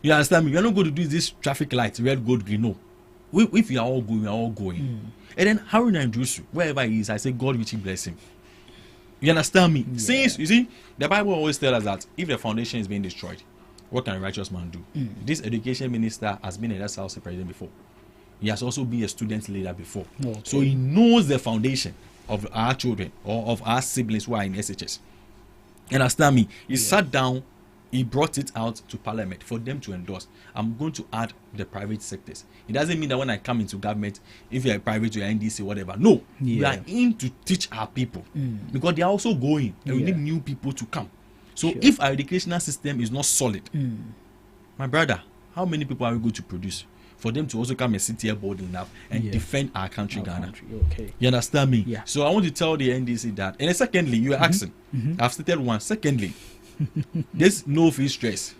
You understand me? We are not going to do this traffic lights, red, gold, green. No. If we are all going, we are all going. And then Haruna and Drusu, wherever he is, I say God richly bless him. You understand me? Yeah. Since, you see, the Bible always tells us that if the foundation is being destroyed, what can a righteous man do? This education minister has been a House president before. He has also been a student leader before. Okay. So he knows the foundation of our children or of our siblings who are in SHS. You understand me? He sat down, he brought it out to Parliament for them to endorse. I'm going to add the private sectors. It doesn't mean that when I come into government, if you're private or NDC, whatever. No, we are in to teach our people because they are also going and we need new people to come. So if our educational system is not solid, my brother, how many people are we going to produce for them to also come and sit here bold enough and defend our country, Ghana? Okay. You understand me? Yeah. So I want to tell the NDC that. And then secondly, you are asking. I've stated one. Secondly, there's no fee stress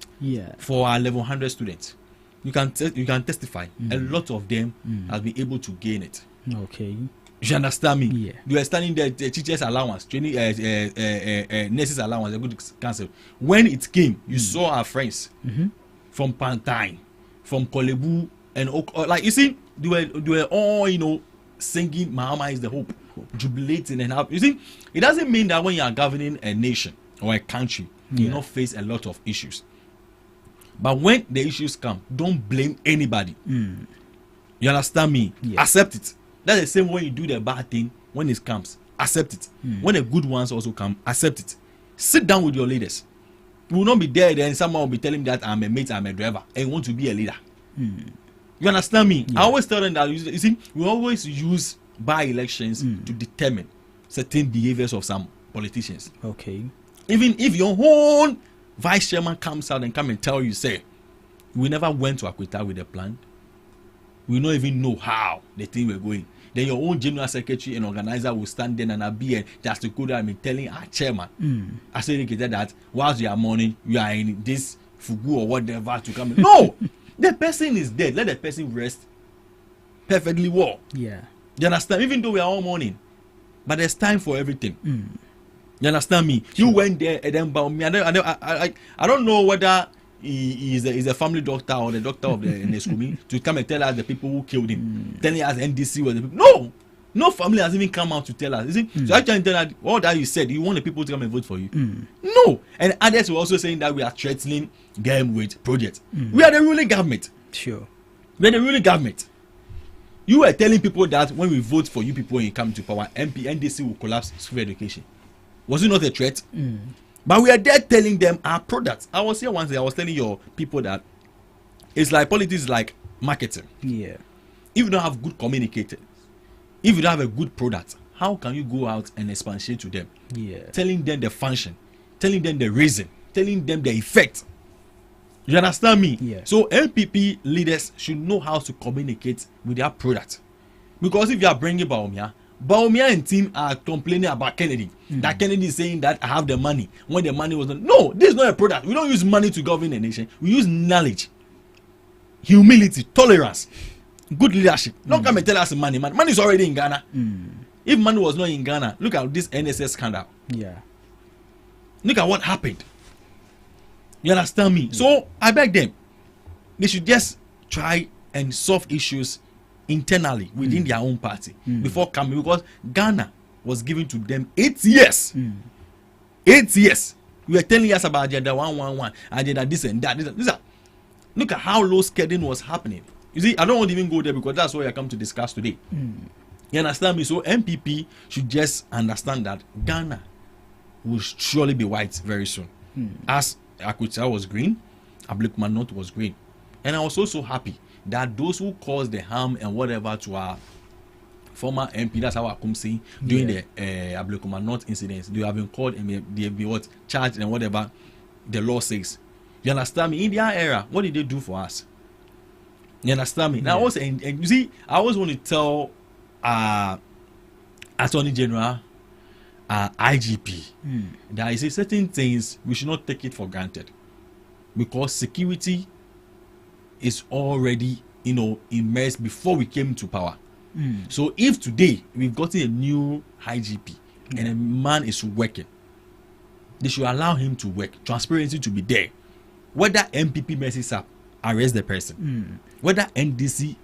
for our level 100 students. You can testify. A lot of them have been able to gain it. Okay. You understand me? Yeah. You are standing there, teachers allowance, training, nurses allowance, a good cancel. When it came, you saw our friends from Pantine, from Kolebu, and like you see, they were all singing "Mahama is the hope," jubilating and happy. You see, it doesn't mean that when you are governing a nation or a country, you will not face a lot of issues. But when the issues come, don't blame anybody. You understand me? Yeah. Accept it. That's the same when you do the bad thing. When it comes, accept it. When the good ones also come, accept it. Sit down with your leaders. You will not be there then someone will be telling me that I'm a mate, I'm a driver, and you want to be a leader. You understand me? I always tell them that, you see, we always use by-elections to determine certain behaviors of some politicians. Okay. Even if your own vice chairman comes out and come and tell you, say, we never went to Akwita with a plan. We don't even know how the thing we're going. Then your own general secretary and organizer will stand there and be and just to go there and telling our chairman, I say that whilst you are mourning, you are in this fugu or whatever to come. No, the person is dead. Let the person rest perfectly well. Yeah. You understand? Even though we are all mourning, but there's time for everything. You understand me? Sure. You went there and then bound me. I don't know whether he is a family doctor or the doctor of the school to come and tell us the people who killed him. Telling us NDC was the people. No family has even come out to tell us. You see? So I can tell that all that you said, you want the people to come and vote for you. No. And others were also saying that we are threatening them with projects. We are the ruling government. Sure. We are the ruling government. You were telling people that when we vote for you people and you come to power, NDC will collapse school education. Was it not a threat? But we are there telling them our products. I was here once, I was telling your people that it's like politics is like marketing. Yeah. If you don't have good communicators, if you don't have a good product, how can you go out and expatiate to them? Yeah. Telling them the function, telling them the reason, telling them the effect. You understand me? Yeah. So NPP leaders should know how to communicate with their product. Because if you are bringing Baumia and team are complaining about Kennedy. That Kennedy is saying that I have the money when the money was not. No, this is not a product. We don't use money to govern a nation. We use knowledge, humility, tolerance, good leadership. Don't come and tell us money. Money is already in Ghana. If money was not in Ghana, look at this NSS scandal. Yeah. Look at what happened. You understand me? So I beg them, they should just try and solve issues internally within their own party before coming, because Ghana was given to them 8 years. 8 years. We were telling us about agenda 111, agenda this and that. Look at how low scaling was happening. You see, I don't want to even go there because that's what I come to discuss today. You understand me? So MPP should just understand that Ghana will surely be white very soon. As Akwita was green, Ablekuma was green. And I was also happy that those who caused the harm and whatever to our former MP, that's how I come saying, during the Ablekuma incidents, they have been called and they have been charged and whatever the law says. You understand me? In their era, what did they do for us? You understand me? Now, also, and you see, I always want to tell Attorney General, IGP, that is certain things we should not take it for granted, because security is already, immersed before we came to power. So if today we've gotten a new IGP and a man is working, they should allow him to work. Transparency to be there. Whether MPP messes up, arrest the person. Whether NDC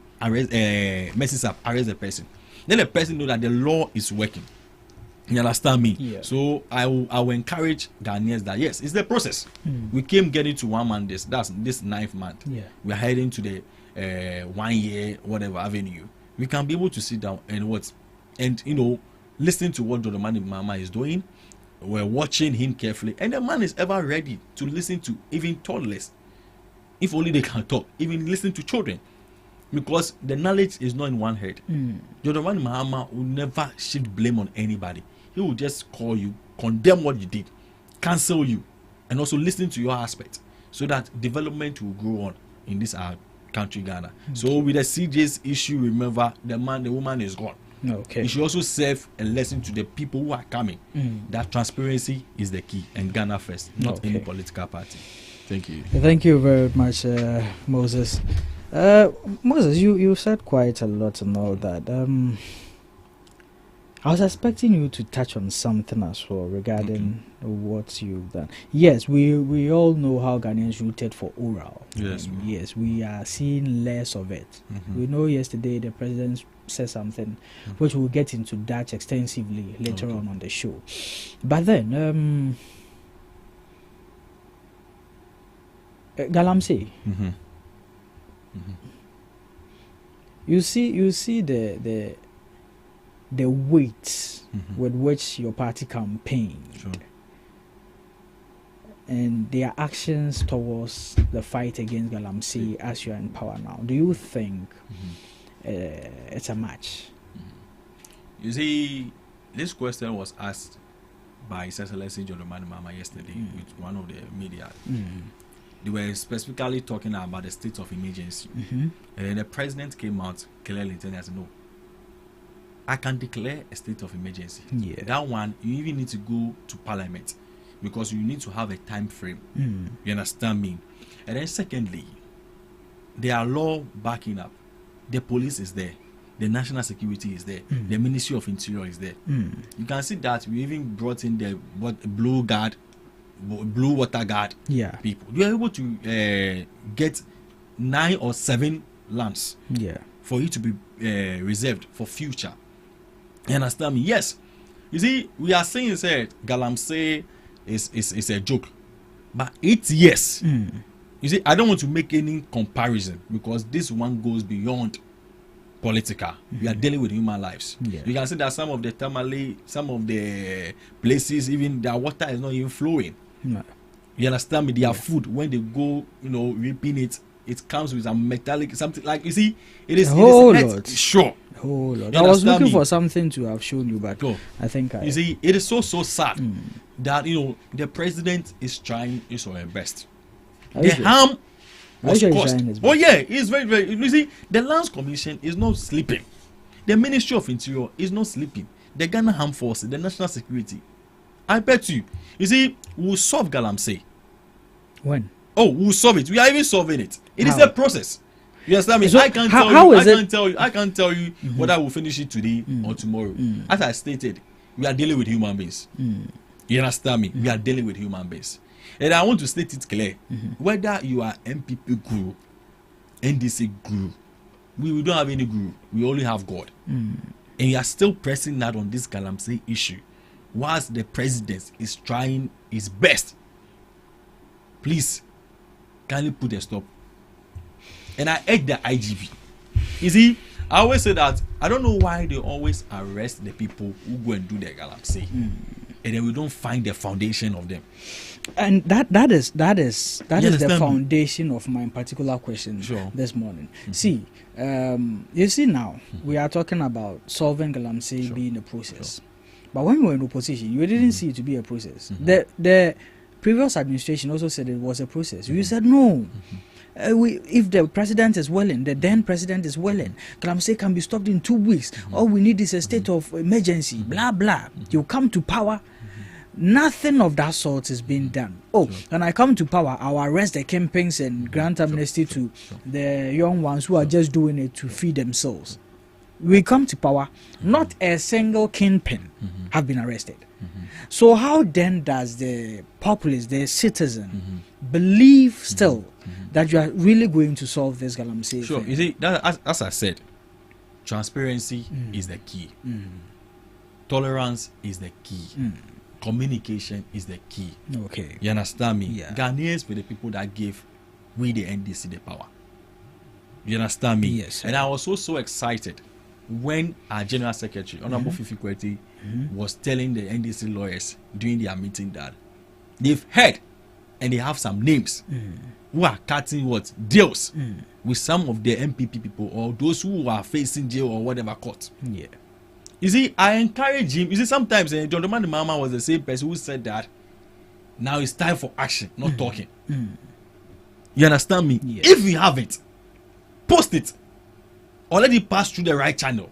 messes up, arrest the person. Then the person know that the law is working. You understand me? Yeah. So I will encourage Ghanaians that yes, it's the process. We came getting to 1 month. That's this 9th month. Yeah. We're heading to the 1 year whatever avenue. We can be able to sit down and listen to what Dodomani Mama is doing. We're watching him carefully, and the man is ever ready to listen to even toddlers, if only they can talk. Even listen to children, because the knowledge is not in one head. Dodomani Mahama will never shift blame on anybody. He will just call you, condemn what you did, cancel you, and also listening to your aspect, so that development will grow on in this our country, Ghana. So with the CJ's issue, remember the woman is gone. Okay. It should also serve a lesson to the people who are coming that transparency is the key, and Ghana first, not any political party. Thank you. Thank you very much, Moses. Moses, you said quite a lot and all that. I was expecting you to touch on something as well regarding what you've done. Yes, we all know how Ghanaians rooted for oral. Yes. Yes, we are seeing less of it. We know yesterday the president said something, which we'll get into that extensively later on the show. But then, Galamsey, you see the weight with which your party campaigned and their actions towards the fight against Galamsey as you are in power now. Do you think it's a match? You see, this question was asked by His Excellency John Mahama yesterday with one of the media. They were specifically talking about the state of emergency. And then the president came out clearly telling us, no, I can declare a state of emergency. That one, you even need to go to parliament because you need to have a time frame. You understand me? And then secondly, there are law backing up. The police is there. The national security is there. The Ministry of Interior is there. You can see that we even brought in the blue water guard people. You are able to get 9 or 7 lands for you to be reserved for future. You understand me? Yes. You see, we are saying Galamsey is a joke, but 8 years. You see, I don't want to make any comparison because this one goes beyond political. We are dealing with human lives. You can see that some of the Tamale, some of the places, even their water is not even flowing. You understand me? Their food, when they go, reaping it, it comes with a metallic something like, you see, it is a whole lot. Sure. Whole lot. I was looking for something to have shown you, but I think you see, it is so sad that the president is trying his best. The harm was caused. Oh yeah, it's very, very. You see, the Lands Commission is not sleeping. The Ministry of Interior is not sleeping. The Ghana Armed Forces, the National Security. I bet you. You see, we'll solve Galamsey. When? Oh, we'll solve it. We are even solving it. It is a process. You understand me? So I can't tell you whether we'll finish it today or tomorrow. As I stated, we are dealing with human beings. You understand me? We are dealing with human beings. And I want to state it clear. Whether you are MPP guru, NDC guru, we don't have any guru. We only have God. And you are still pressing that on this Galamsey issue, whilst the president is trying his best. Please, kindly put a stop. And I urge the IGP. You see, I always say that I don't know why they always arrest the people who go and do the Galamsey, and then we don't find the foundation of them. And that is the foundation of my particular question this morning. See, you see now we are talking about solving Galamsey being a process, but when we were in opposition, you didn't see it to be a process. The previous administration also said it was a process. You said no. If the president is willing, the then president is willing, Galamsey can be stopped in 2 weeks. All we need is a state of emergency, blah, blah. You come to power. Nothing of that sort is being done. When I come to power, I'll arrest the kingpins and grant amnesty to the young ones who are just doing it to feed themselves. We come to power, not a single kingpin have been arrested. So how then does the populace, the citizen, believe still that you are really going to solve this Galamsey? Sure. You see, as I said, transparency is the key. Tolerance is the key. Communication is the key. Okay. You understand me? Ghanaians were the people that gave we the NDC the power. You understand me? Yes. And I was so excited when our General Secretary, Honorable Fifi Kweti, was telling the NDC lawyers during their meeting that they've heard and they have some names who are cutting deals with some of the MPP people or those who are facing jail or whatever court. You see, I encourage him. You see, sometimes John Mama was the same person who said that Now it's time for action, not talking. You understand me? Yes. If you have it, post it, or let it pass through the right channel,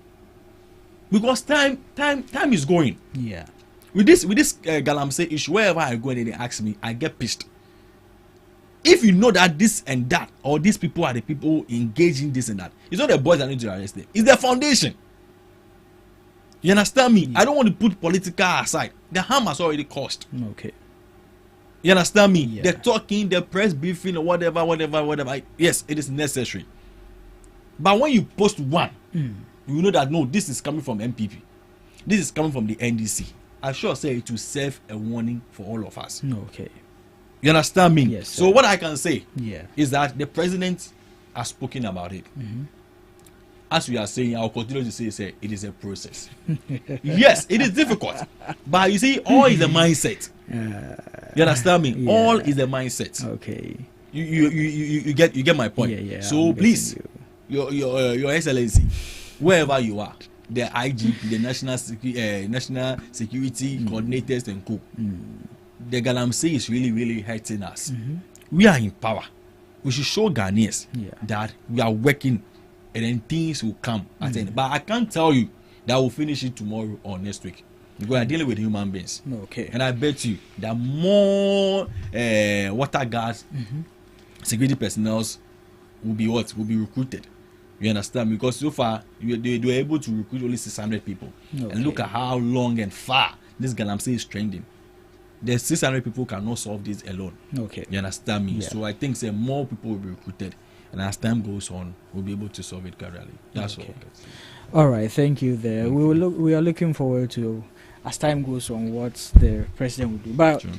because time is going. Yeah. With this Galamsey issue, wherever I go and they ask me, I get pissed. If you know that this and that, or these people are the people engaging this and that, it's not the boys that need to arrest them. It's the foundation. You understand me? I don't want to put political aside. The harm has already caused. Okay. You understand me? Yeah. The talking, the press briefing, or whatever. Yes, it is necessary. But when you post one, you know that no, this is coming from MPP. This is coming from the NDC. I sure say it will serve a warning for all of us. Okay. You understand me? Yes, so what I can say Yeah. is that the president has spoken about it. As we are saying, I'll continue to say it is a process. Yes, it is difficult. But you see, all is a mindset. You understand me? Yeah. All is a mindset. Okay. You get my point. Yeah, So I'm please, getting your excellency, wherever you are, the IG, the national security coordinators and co. The Galamsey is really hurting us. We are in power. We should show Ghanaians that we are working, and then things will come at the end. But I can't tell you that we'll finish it tomorrow or next week, because we are dealing with human beings. Okay. And I bet you that more water guards, security personnel will be recruited. You understand? Because so far they were able to recruit only 600 people. Okay. And look at how long and far this Galamsey is trending. The 600 people cannot solve this alone. Okay. You understand me? Yeah. So I think more people will be recruited, and as time goes on, we'll be able to solve it gradually. That's Okay. all. All right. Thank you. There. We are looking forward to, as time goes on, what the president will do. But Sure.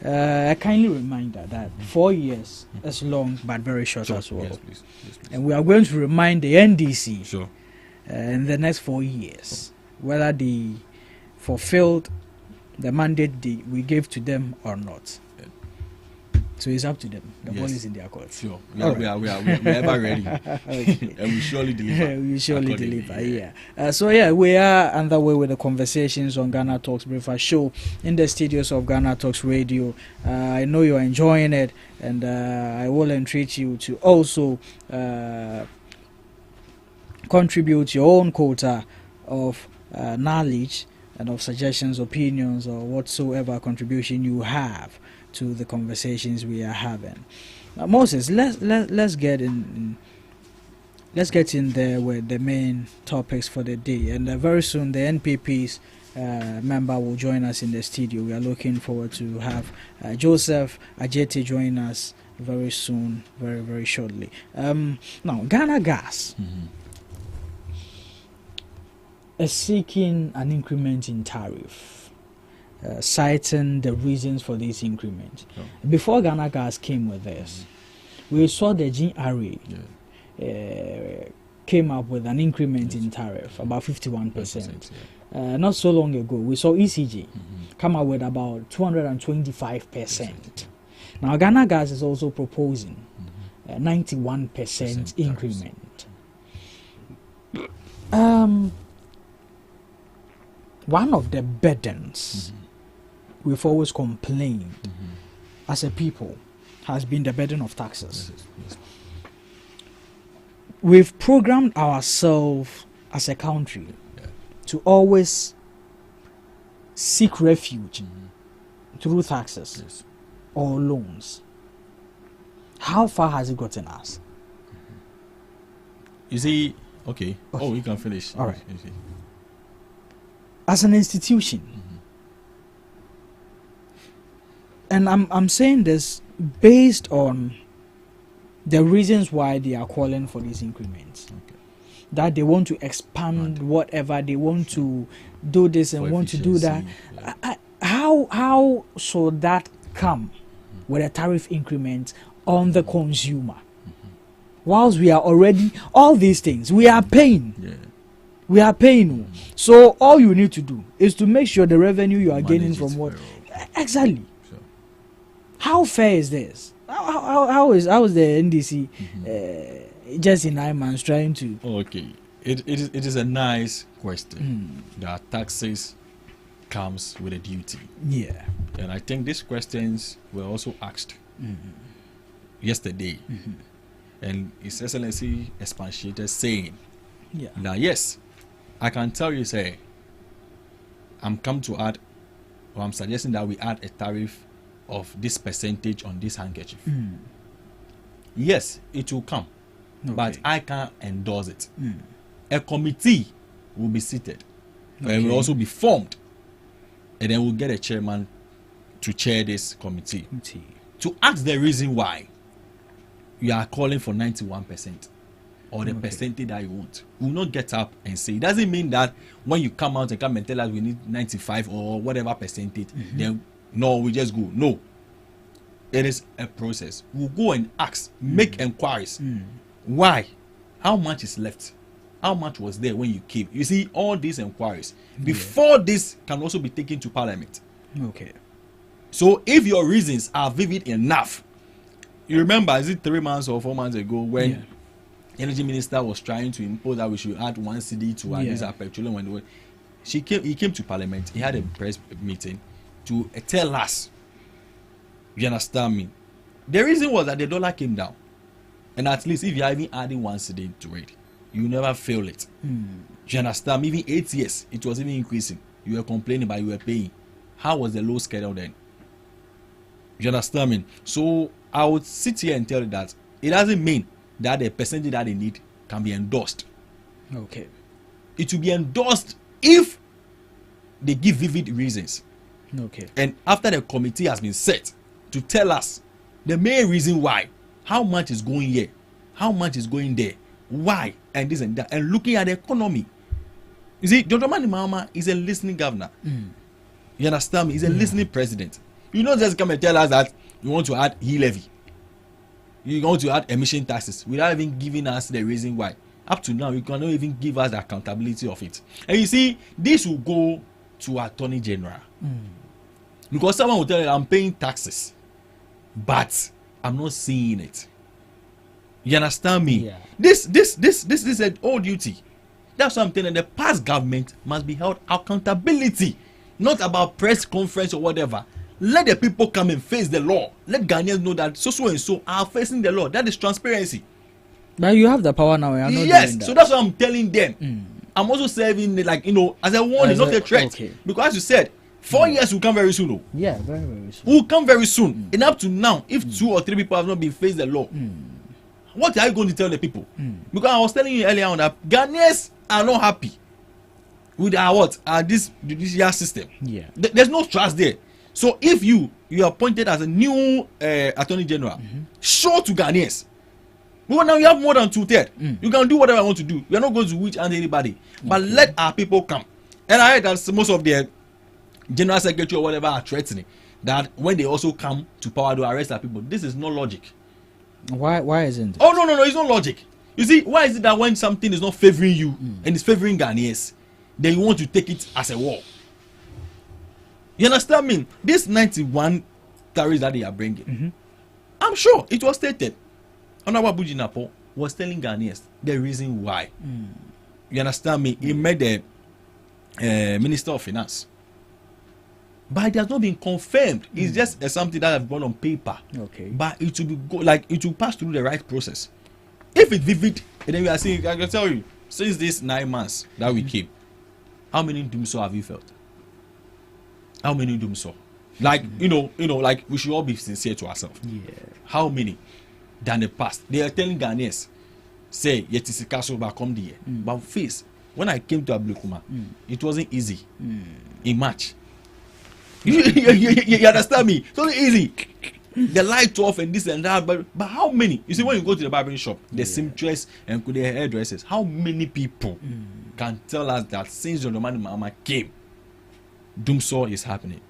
I kindly reminder that 4 years is long but very short as well. Yes, please. And we are going to remind the NDC Sure. in the next 4 years whether they fulfilled the mandate we gave to them or not. So it's up to them. The ball is in their court. Sure. We All are ever ready. Okay. And we surely deliver. We surely accordingly. deliver, yeah. We are underway with the conversations on Ghana Talks Breakfast Show in the studios of Ghana Talks Radio. I know you're enjoying it, and I will entreat you to also contribute your own quota of knowledge and of suggestions, opinions, or whatsoever contribution you have to the conversations we are having. Now, Moses, let's get in. Let's get in there with the main topics for the day, and very soon the NPP's member will join us in the studio. We are looking forward to have Joseph Ajete join us very soon, very shortly. Now, Ghana Gas is seeking an increment in tariff, citing the reasons for this increment. Before Ghana Gas came with this, we saw the GRA came up with an increment in tariff, about 51%. Not so long ago, we saw ECG come up with about 225%. Now, Ghana Gas is also proposing a 91% increment. One of the burdens we've always complained as a people has been the burden of taxes. Yes. We've programmed ourselves as a country to always seek refuge through taxes or loans. How far has it gotten us? You see, okay. Oh, you can finish. All right. You see. As an institution, and I'm saying this based on the reasons why they are calling for these increments, that they want to expand whatever, they want to do this and want to do that. How should that come with a tariff increment on the consumer? Whilst we are already, all these things, we are paying. We are paying. So all you need to do is to make sure the revenue you are gaining from what? Exactly. Sure. How fair is this? How is the NDC just in 9 months trying to? Okay, it is a nice question. There are taxes comes with a duty. Yeah. And I think these questions were also asked yesterday. And His Excellency expatiated saying, now yes, I can tell you, say, I'm come to add, or I'm suggesting that we add a tariff of this percentage on this handkerchief. Yes, it will come, but I can't endorse it. A committee will be seated and will also be formed, and then we'll get a chairman to chair this committee to ask the reason why you are calling for 91% or the percentage that you want. We will not get up and say. It doesn't mean that when you come out and come and tell us we need 95 or whatever percentage, then no, we just go. No. It is a process. We'll go and ask, make inquiries. Why? How much is left? How much was there when you came? You see, all these inquiries, before this can also be taken to Parliament. Okay. So if your reasons are vivid enough, you remember, is it 3 months or 4 months ago when Energy Minister was trying to impose that we should add 1 cedi to our petroleum when he came to Parliament, he had a press meeting to tell us, you understand me? The reason was that the dollar came down. And at least if you are even adding 1 cedi to it, you never feel it. You understand me? Even 8 years, it was even increasing. You were complaining, but you were paying. How was the low schedule then? You understand me? So I would sit here and tell you that it doesn't mean that the percentage that they need can be endorsed. Okay. It will be endorsed if they give vivid reasons. Okay. And after the committee has been set to tell us the main reason why, how much is going here, how much is going there, why, and this and that, and looking at the economy. You see, Dr. Mani Mahama is a listening governor. You understand me? He's a listening president. You don't just come and tell us that you want to add e-levy, you want to add emission taxes without even giving us the reason why. Up to now, you cannot even give us the accountability of it. And you see, this will go to Attorney General. Because someone will tell you, I'm paying taxes, but I'm not seeing it. You understand me? Yeah. This is an old duty. That's what I'm telling you. The past government must be held accountability, not about press conference or whatever. Let the people come and face the law. Let Ghanaians know that so and so are facing the law. That is transparency. But you have the power now. You're not Yes, doing that. so that's what I'm telling them. I'm also serving, like, as a warning, not a threat. Okay. Because as you said, 4 years will come very soon. Oh. Yeah, very, very soon. Will come very soon. And up to now, if 2 or 3 people have not been faced the law, what are you going to tell the people? Because I was telling you earlier on that Ghanaians are not happy with this judicial system. Yeah. There's no trust there. So if you are appointed as a new Attorney General, show to Ghanaians. Well, now you have more than 2/3. You can do whatever you want to do. You are not going to witch hunt anybody. But let our people come. And I heard that most of the general secretary or whatever are threatening that when they also come to power to arrest our people. This is not logic. Why isn't it? Oh no, it's not logic. You see, why is it that when something is not favoring you and it's favoring Ghanaians, then you want to take it as a war? You understand me? This 91 tariffs that they are bringing, I'm sure it was stated. Honorable Buji Napo was telling Ghanaians the reason why. You understand me? He met the Minister of Finance. But it has not been confirmed. It's just something that has gone on paper. Okay. But it will be it will pass through the right process. If it's vivid, and then we are saying, I can tell you, since these 9 months that we came, how many doomsaw have you felt? How many doomsaw? Like, like we should all be sincere to ourselves. Yeah. How many than the past? They are telling Ghanaians, say, Yetisikaso back come there. But face, when I came to Ablekuma, it wasn't easy in March. You understand me? It wasn't easy. The light off and this and that, but how many? You see, when you go to the barbering shop, the seamstress and the hairdressers, how many people can tell us that since John Mani Mahama came, doomsaw is happening?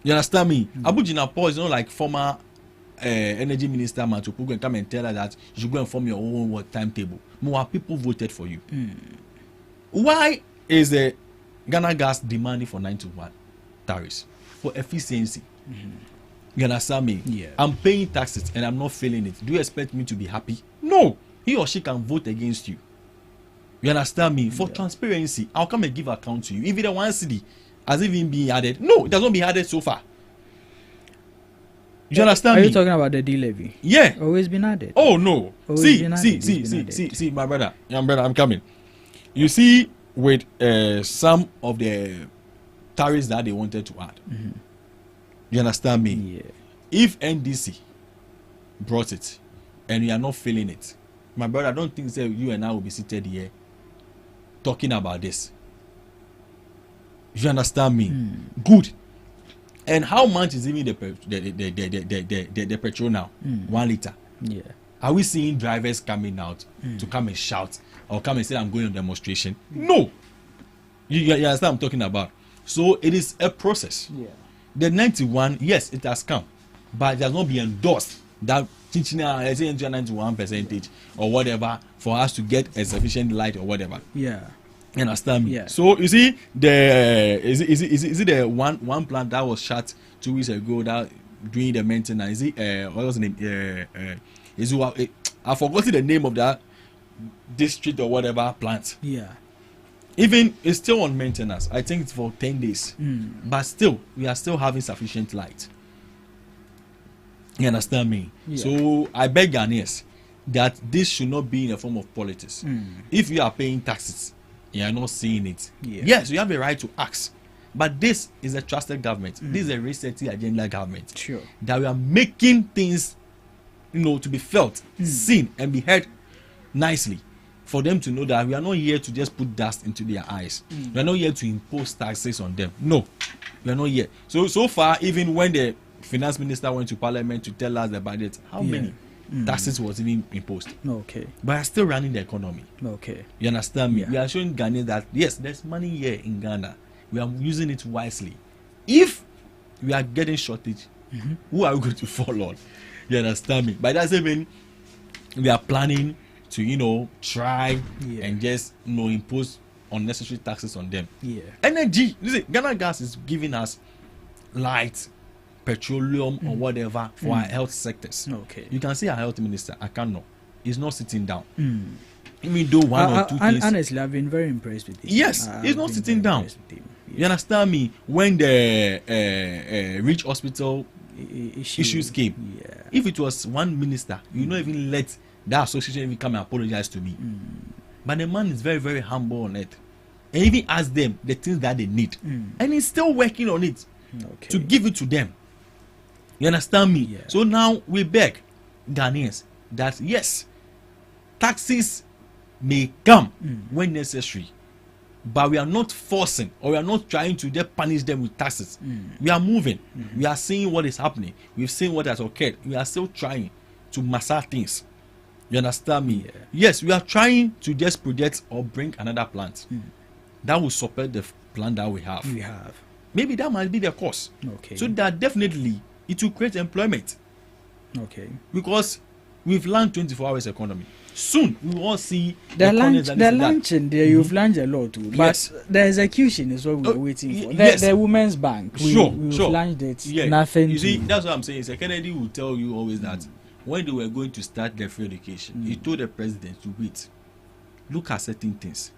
You understand me? Abu Jinapo is not like former energy minister Matupu and come and tell us that you should go and form your own timetable. More people voted for you. Why is the Ghana Gas demanding for 91 tariffs? For efficiency. You understand me? Yeah. I'm paying taxes and I'm not feeling it. Do you expect me to be happy? No. He or she can vote against you. You understand me? For transparency, I'll come and give account to you. If the 1 cedi has even been added, no, it has not been added so far. You understand me? Are you talking about the D levy? Yeah. Always been added. Oh no. Always been added. See, my brother, young brother, I'm coming. You see, with some of the tariffs that they wanted to add, you understand me? Yeah. If NDC brought it and we are not feeling it, my brother, I don't think that you and I will be seated here talking about this. You understand me? Good. And how much is even the petrol now? 1 liter. Yeah. Are we seeing drivers coming out to come and shout or come and say I'm going on demonstration? No. You understand what I'm talking about? So it is a process. Yeah. The 91, yes, it has come, but it has not been endorsed that 91% or whatever for us to get a sufficient light or whatever. Yeah. You understand me? Yeah. So you see, is it the one plant that was shut 2 weeks ago that doing the maintenance? Is it what was the name? I forgot the name of that district or whatever plant. Yeah. Even it's still on maintenance. I think it's for 10 days. But still, we are still having sufficient light. You understand me? Yeah. So I beg Ghanaians that this should not be in a form of politics. If you are paying taxes, you are not seeing it. Yeah. Yes, you have a right to ask. But this is a trusted government. This is a resetting agenda government. Sure. That we are making things, to be felt, seen, and be heard nicely. For them to know that we are not here to just put dust into their eyes. We are not here to impose taxes on them. No, we are not here. So far, even when the finance minister went to parliament to tell us the budget, how many taxes was even imposed? Okay. But are still running the economy. Okay. You understand me? Yeah. We are showing Ghanaians that yes, there's money here in Ghana. We are using it wisely. If we are getting shortage, who are we going to fall on? You understand me? By that doesn't mean we are planning to try and just impose unnecessary taxes on them. Yeah. Energy. Listen, Ghana Gas is giving us light, petroleum or whatever for our health sectors. Okay. You can see our health minister, Akano, is not sitting down. Even though one or two things. Honestly, I've been very impressed with him. Yes, he's not sitting down. You understand me? When the Rich Hospital issues came, if it was one minister, you not even let that association even come and apologize to me. But the man is very, very humble on it. And even ask them the things that they need. And he's still working on it to give it to them. You understand me? Yeah. So now we beg Ghanaians that yes, taxes may come when necessary. But we are not forcing or we are not trying to just punish them with taxes. We are moving. We are seeing what is happening. We've seen what has occurred. We are still trying to massage things. You understand me? Yeah. Yes, we are trying to just project or bring another plant that will support the plant that we have. Maybe that might be the cause. Okay. So that definitely it will create employment. Okay. Because we've learned 24 hours economy. Soon we will all see the launching there. You've launched a lot too, but yes. the execution is what we're waiting for. Yes. The Women's Bank, we've launched it. Yeah. Nothing. You see, that's what I'm saying. Sir Kennedy will tell you always that when they were going to start their free education, he told the president to wait, look at certain things.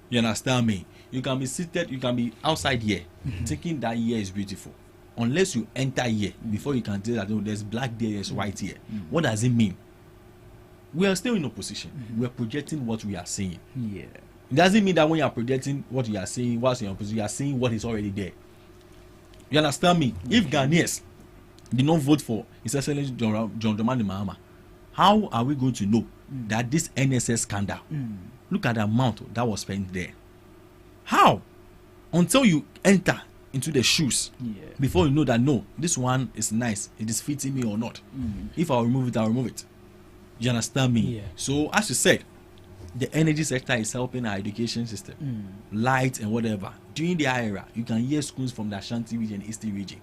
You understand me? You can be seated, you can be outside here, thinking that here is beautiful. Unless you enter here before you can tell that there's black there, there's white here. What does it mean? We are still in opposition. We are projecting what we are seeing. Yeah. It doesn't mean that when you are projecting what you are seeing, what's in opposition, you are seeing what is already there. You understand me? If Ghanaians did not vote for His Excellency John Dramani Mahama, how are we going to know that this NSS scandal? Look at the amount that was spent there. How? Until you enter into the shoes before you know that no, this one is nice, it is fitting me or not. If I'll remove it, I'll remove it. You understand me? Yeah. So as you said, the energy sector is helping our education system, light and whatever. During the era, you can hear schools from the Ashanti region, Eastern region.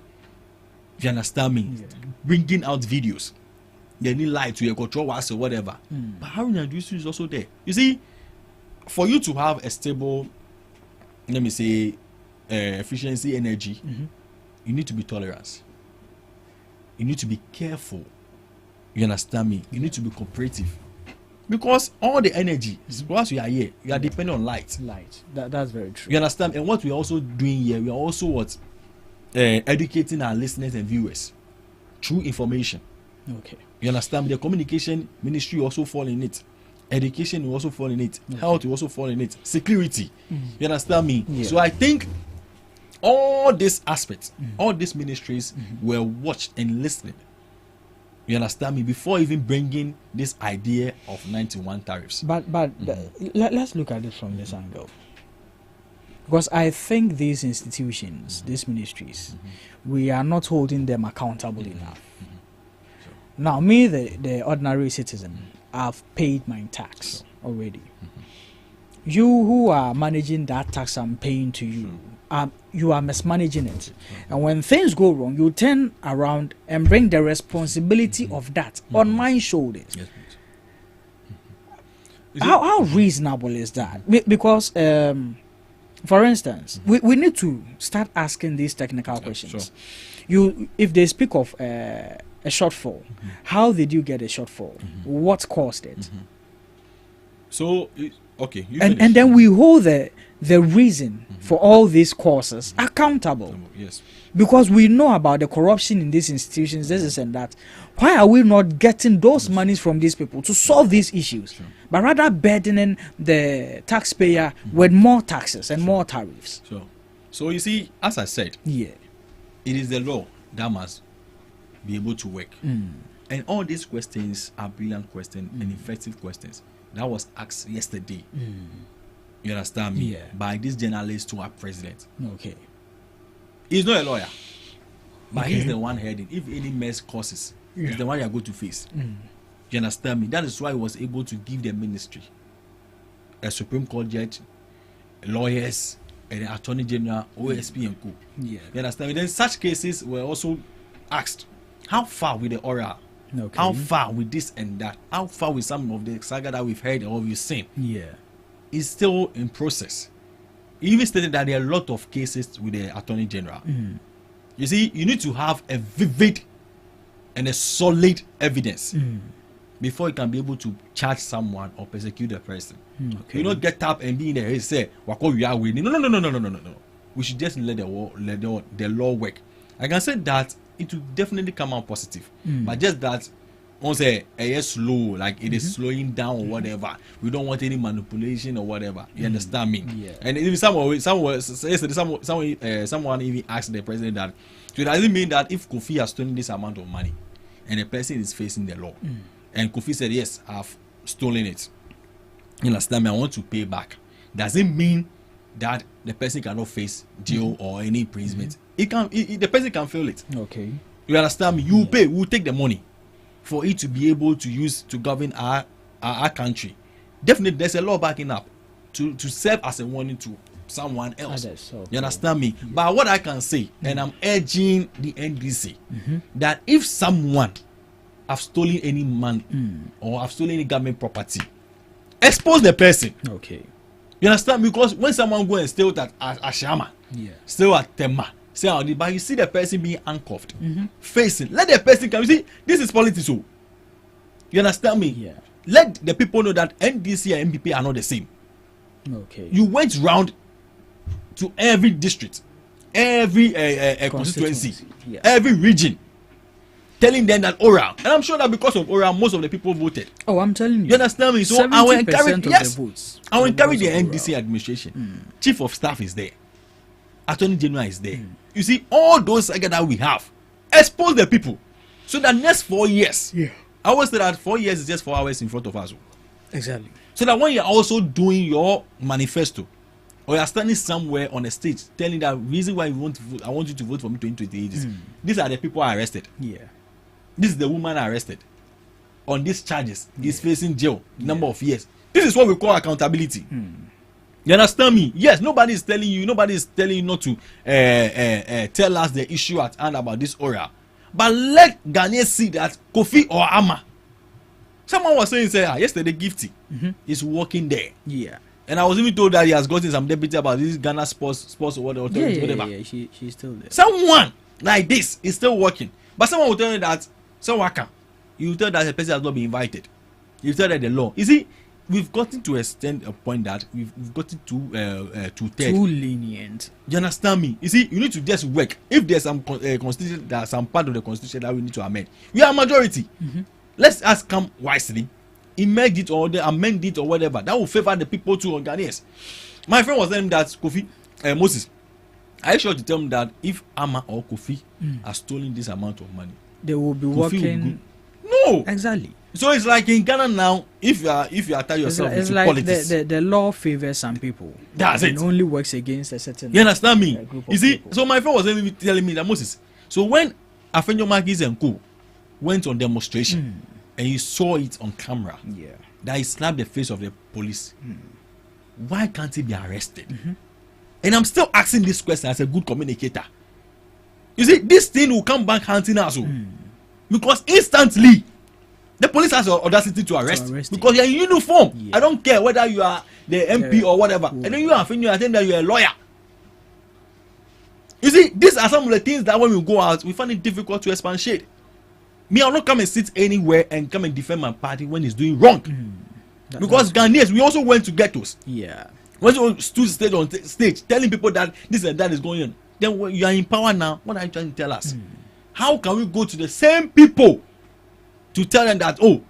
You understand me? Yeah. Bringing out videos. They need light to your control or whatever. But how is also there. You see, for you to have a stable, let me say, efficiency energy, you need to be tolerant. You need to be careful. You understand me? You need to be cooperative. Because all the energy, whilst we are here, we are depending on light. That's very true. You understand? And what we are also doing here, we are also educating our listeners and viewers through information. Okay. You understand? The communication ministry also fall in it. Education will also fall in it. Health will also fall in it. Security. You understand me? Yeah. So I think all these aspects, all these ministries were watched and listening. You understand me? Before even bringing this idea of 91 tariffs. But let's look at it from this angle. Because I think these institutions, these ministries, we are not holding them accountable enough. Now, me, the ordinary citizen, I've paid my tax already. You who are managing that tax I'm paying to you, you are mismanaging it. And when things go wrong, you turn around and bring the responsibility of that on my shoulders. Yes, How reasonable is that? Because, for instance, we need to start asking these technical questions. If they speak of a shortfall, how did you get a shortfall? What caused it? So, okay. And then we hold the reason for all these causes accountable. Yes. Because we know about the corruption in these institutions, this and that. Why are we not getting those monies from these people to solve these issues, but rather burdening the taxpayer with more taxes and more tariffs? So you see, as I said, it is the law that must be able to work. And all these questions are brilliant questions and effective questions that was asked yesterday. You understand me? By this journalist to our president. Okay. He's not a lawyer, but he's the one heading. If any mess causes, he's the one you are going to face. You understand me? That is why he was able to give the ministry a Supreme Court judge, lawyers, and the Attorney General, OSP, and co. You understand me? Then such cases were also asked, how far with the oral? Okay. How far with this and that? How far with some of the saga that we've heard or we've seen? It's still in process. He even stated that there are a lot of cases with the Attorney General. You see, you need to have a vivid and a solid evidence before you can be able to charge someone or persecute a person. You don't get up and be in the head say, "Wako we are winning." No. We should just let the law work. I can say that it will definitely come out positive, but just that. On say slow, like it is slowing down or whatever. We don't want any manipulation or whatever. You understand me? And even someone even asked the president that, so does it mean that if Kofi has stolen this amount of money and the person is facing the law, and Kofi said yes, I've stolen it. You understand me? I want to pay back. Does it mean that the person cannot face jail or any imprisonment? The person can feel it. Okay. You understand me? You pay. We'll take the money for it to be able to use to govern our country. Definitely there's a law backing up to serve as a warning to someone else. You understand me? But what I can say, and I'm urging the NDC, that if someone have stolen any money or have stolen any government property, expose the person. Okay. You understand? Because when someone go and steal at Ashama, steal at Tema, but you see the person being handcuffed, facing. Let the person come. You see, this is politics. So you understand me? Let the people know that NDC and MPP are not the same. Okay. You went round to every district, every constituency, every region, telling them that oral. And I'm sure that because of oral, most of the people voted. Oh, I'm telling you. You understand me? So I will encourage. Yes, I will encourage the NDC oral. administration. Chief of staff is there. Attorney General is there. You see, all those that we have, expose the people. So that next 4 years, I always say that 4 years is just 4 hours in front of us. Exactly. So that when you're also doing your manifesto, or you're standing somewhere on a stage telling that reason why I want you to vote for me 2028, these are the people I arrested. This is the woman I arrested on these charges. He's facing jail number of years. This is what we call accountability. You understand me? Yes, nobody is telling you not to tell us the issue at hand about this oral. But let Ghanaians see that Kofi or Ama. Someone was saying, yesterday Gifty is working there. And I was even told that he has gotten some deputy about this Ghana sports or whatever. She's still there. Someone like this is still working. But someone will tell you that, you will tell that the person has not been invited. You tell that the law. You see, we've gotten to extend a point that we've gotten to too lenient. You understand me? You see, you need to just work. If there's some constitution, there's some part of the constitution that we need to amend. We are a majority. Let's ask come wisely, amend it or amend it or whatever. That will favor the people too on Ghanaians. My friend was telling me that Kofi Moses, are you sure to tell me that if Ama or Kofi are stealing this amount of money, they will be Kofi working? No, exactly. So it's like in Ghana now, if you attach yourself it's into like politics, the law favors some people. That's it. It only works against a certain. You understand me? Group of You see, people. so my friend was telling me that Moses. So when Afenyo Magis and Co went on demonstration and you saw it on camera, that he slapped the face of the police, why can't he be arrested? And I'm still asking this question as a good communicator. You see, this thing will come back hunting us, because instantly the police has the audacity to arrest because you're in uniform. I don't care whether you are the MP or whatever. And then you are thinking that you're a lawyer. You see, these are some of the things that when we go out, we find it difficult to expatiate. Me, I'll not come and sit anywhere and come and defend my party when it's doing wrong. Because Ghanaians, we also went to ghettos. When you stood on stage telling people that this and that is going on, then when you are in power now, what are you trying to tell us? How can we go to the same people to tell them that, oh,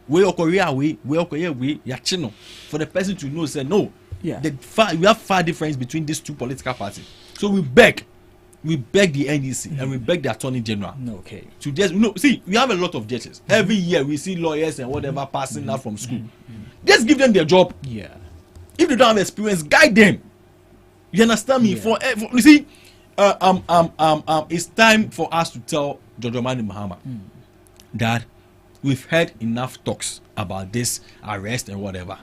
we yachino, for the person to know, say no. We have far difference between these two political parties. So we beg the NDC and we beg the Attorney General to just see, we have a lot of judges. Every year we see lawyers and whatever passing out from school. Just give them their job. If they don't have experience, guide them. You understand me? For you see, it's time for us to tell Jojomani Mahama that we've heard enough talks about this arrest and whatever.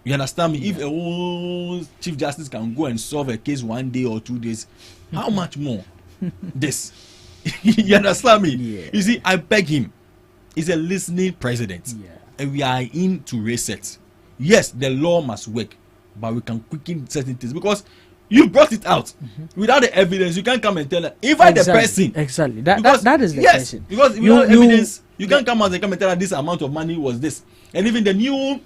You understand me? If a whole Chief Justice can go and solve a case 1 day or 2 days, how much more this? You understand me? You see, I beg him. He's a listening president, and we are in to reset. Yes, the law must work, but we can quicken certain things because you brought it out without the evidence. You can't come and tell invite the person. Exactly. That is the question. Because without evidence, you can't come out and come and tell that this amount of money was this. And even the new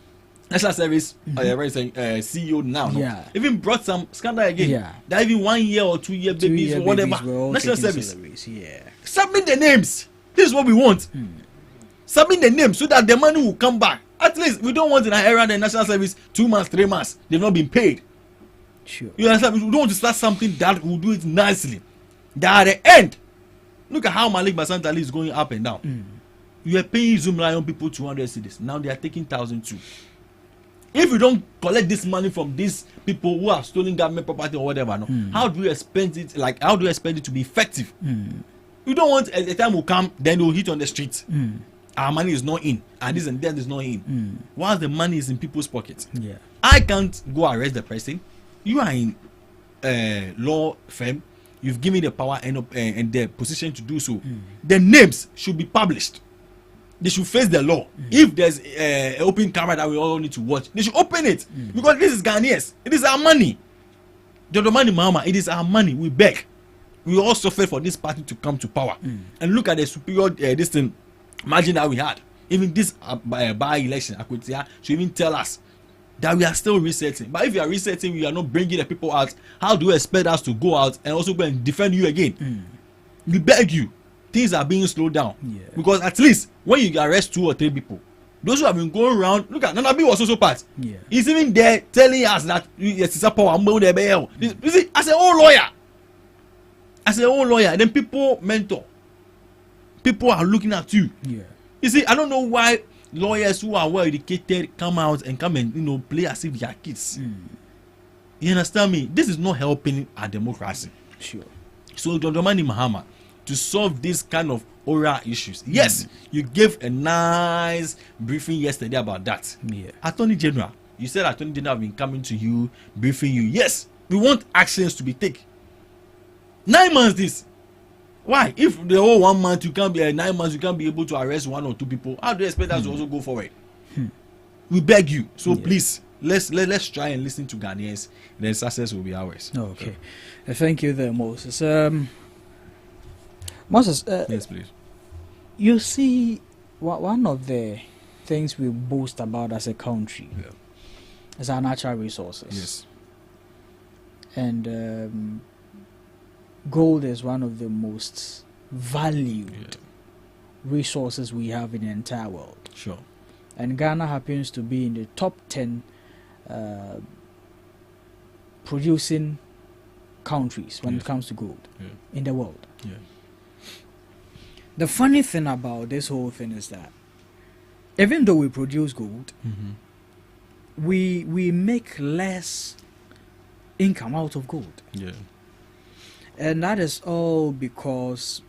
National Service CEO now, even brought some scandal again. That even 1 year or 2 year babies or whatever. National Service. Submit the names. This is what we want. Submit the names so that the money will come back. At least we don't want in an era the National Service 2 months, 3 months they've not been paid. Sure. You understand? We don't want to start something that will do it nicely. That at the end, look at how Malik Basantali is going up and down. You are paying Zoom Lion people 200 cedis. Now they are taking 1,002. If you don't collect this money from these people who have stolen government property or whatever, how do you expect it? Like, how do you expect it to be effective? You don't want a time will come, then they will hit on the streets. Our money is not in, and this and that is not in. While the money is in people's pockets, I can't go arrest the person. You are in law firm. You've given the power and the position to do so. The names should be published. They should face the law. If there's an open camera that we all need to watch, they should open it because this is Ghanaians. It is our money. Jodomani Mama, it is our money. We beg. We all suffer for this party to come to power. And look at the superior this thing. Imagine that we had even this by-election. Akutia should even tell us that we are still resetting. But if you are resetting, we are not bringing the people out. How do you expect us to go out and also go and defend you again? We beg you. Things are being slowed down because at least when you arrest 2 or 3 people, those who have been going around, look at Nanabi was also part. He's even there telling us that you see, as a whole lawyer, then people mentor. People are looking at you. You see, I don't know why lawyers who are well educated come out and play as if they are kids. You understand me? This is not helping our democracy. Sure. So Jodomani Mahama, to solve this kind of oral issues, yes, you gave a nice briefing yesterday about that. Attorney General, you said Attorney General have been coming to you, briefing you. Yes, we want actions to be taken. 9 months this. Why? If the whole 1 month you can't be 9 months, you can't be able to arrest 1 or 2 people. How do you expect us to also go forward? We beg you. So please, let's try and listen to Ghanaians. Then success will be ours. Okay. Thank you there, Moses. Moses. Yes, please. You see, one of the things we boast about as a country is our natural resources. Yes. And gold is one of the most valued resources we have in the entire world. Sure. And Ghana happens to be in the top 10 producing countries when it comes to gold in the world. Yeah. The funny thing about this whole thing is that even though we produce gold, we make less income out of gold. Yeah. And that is all because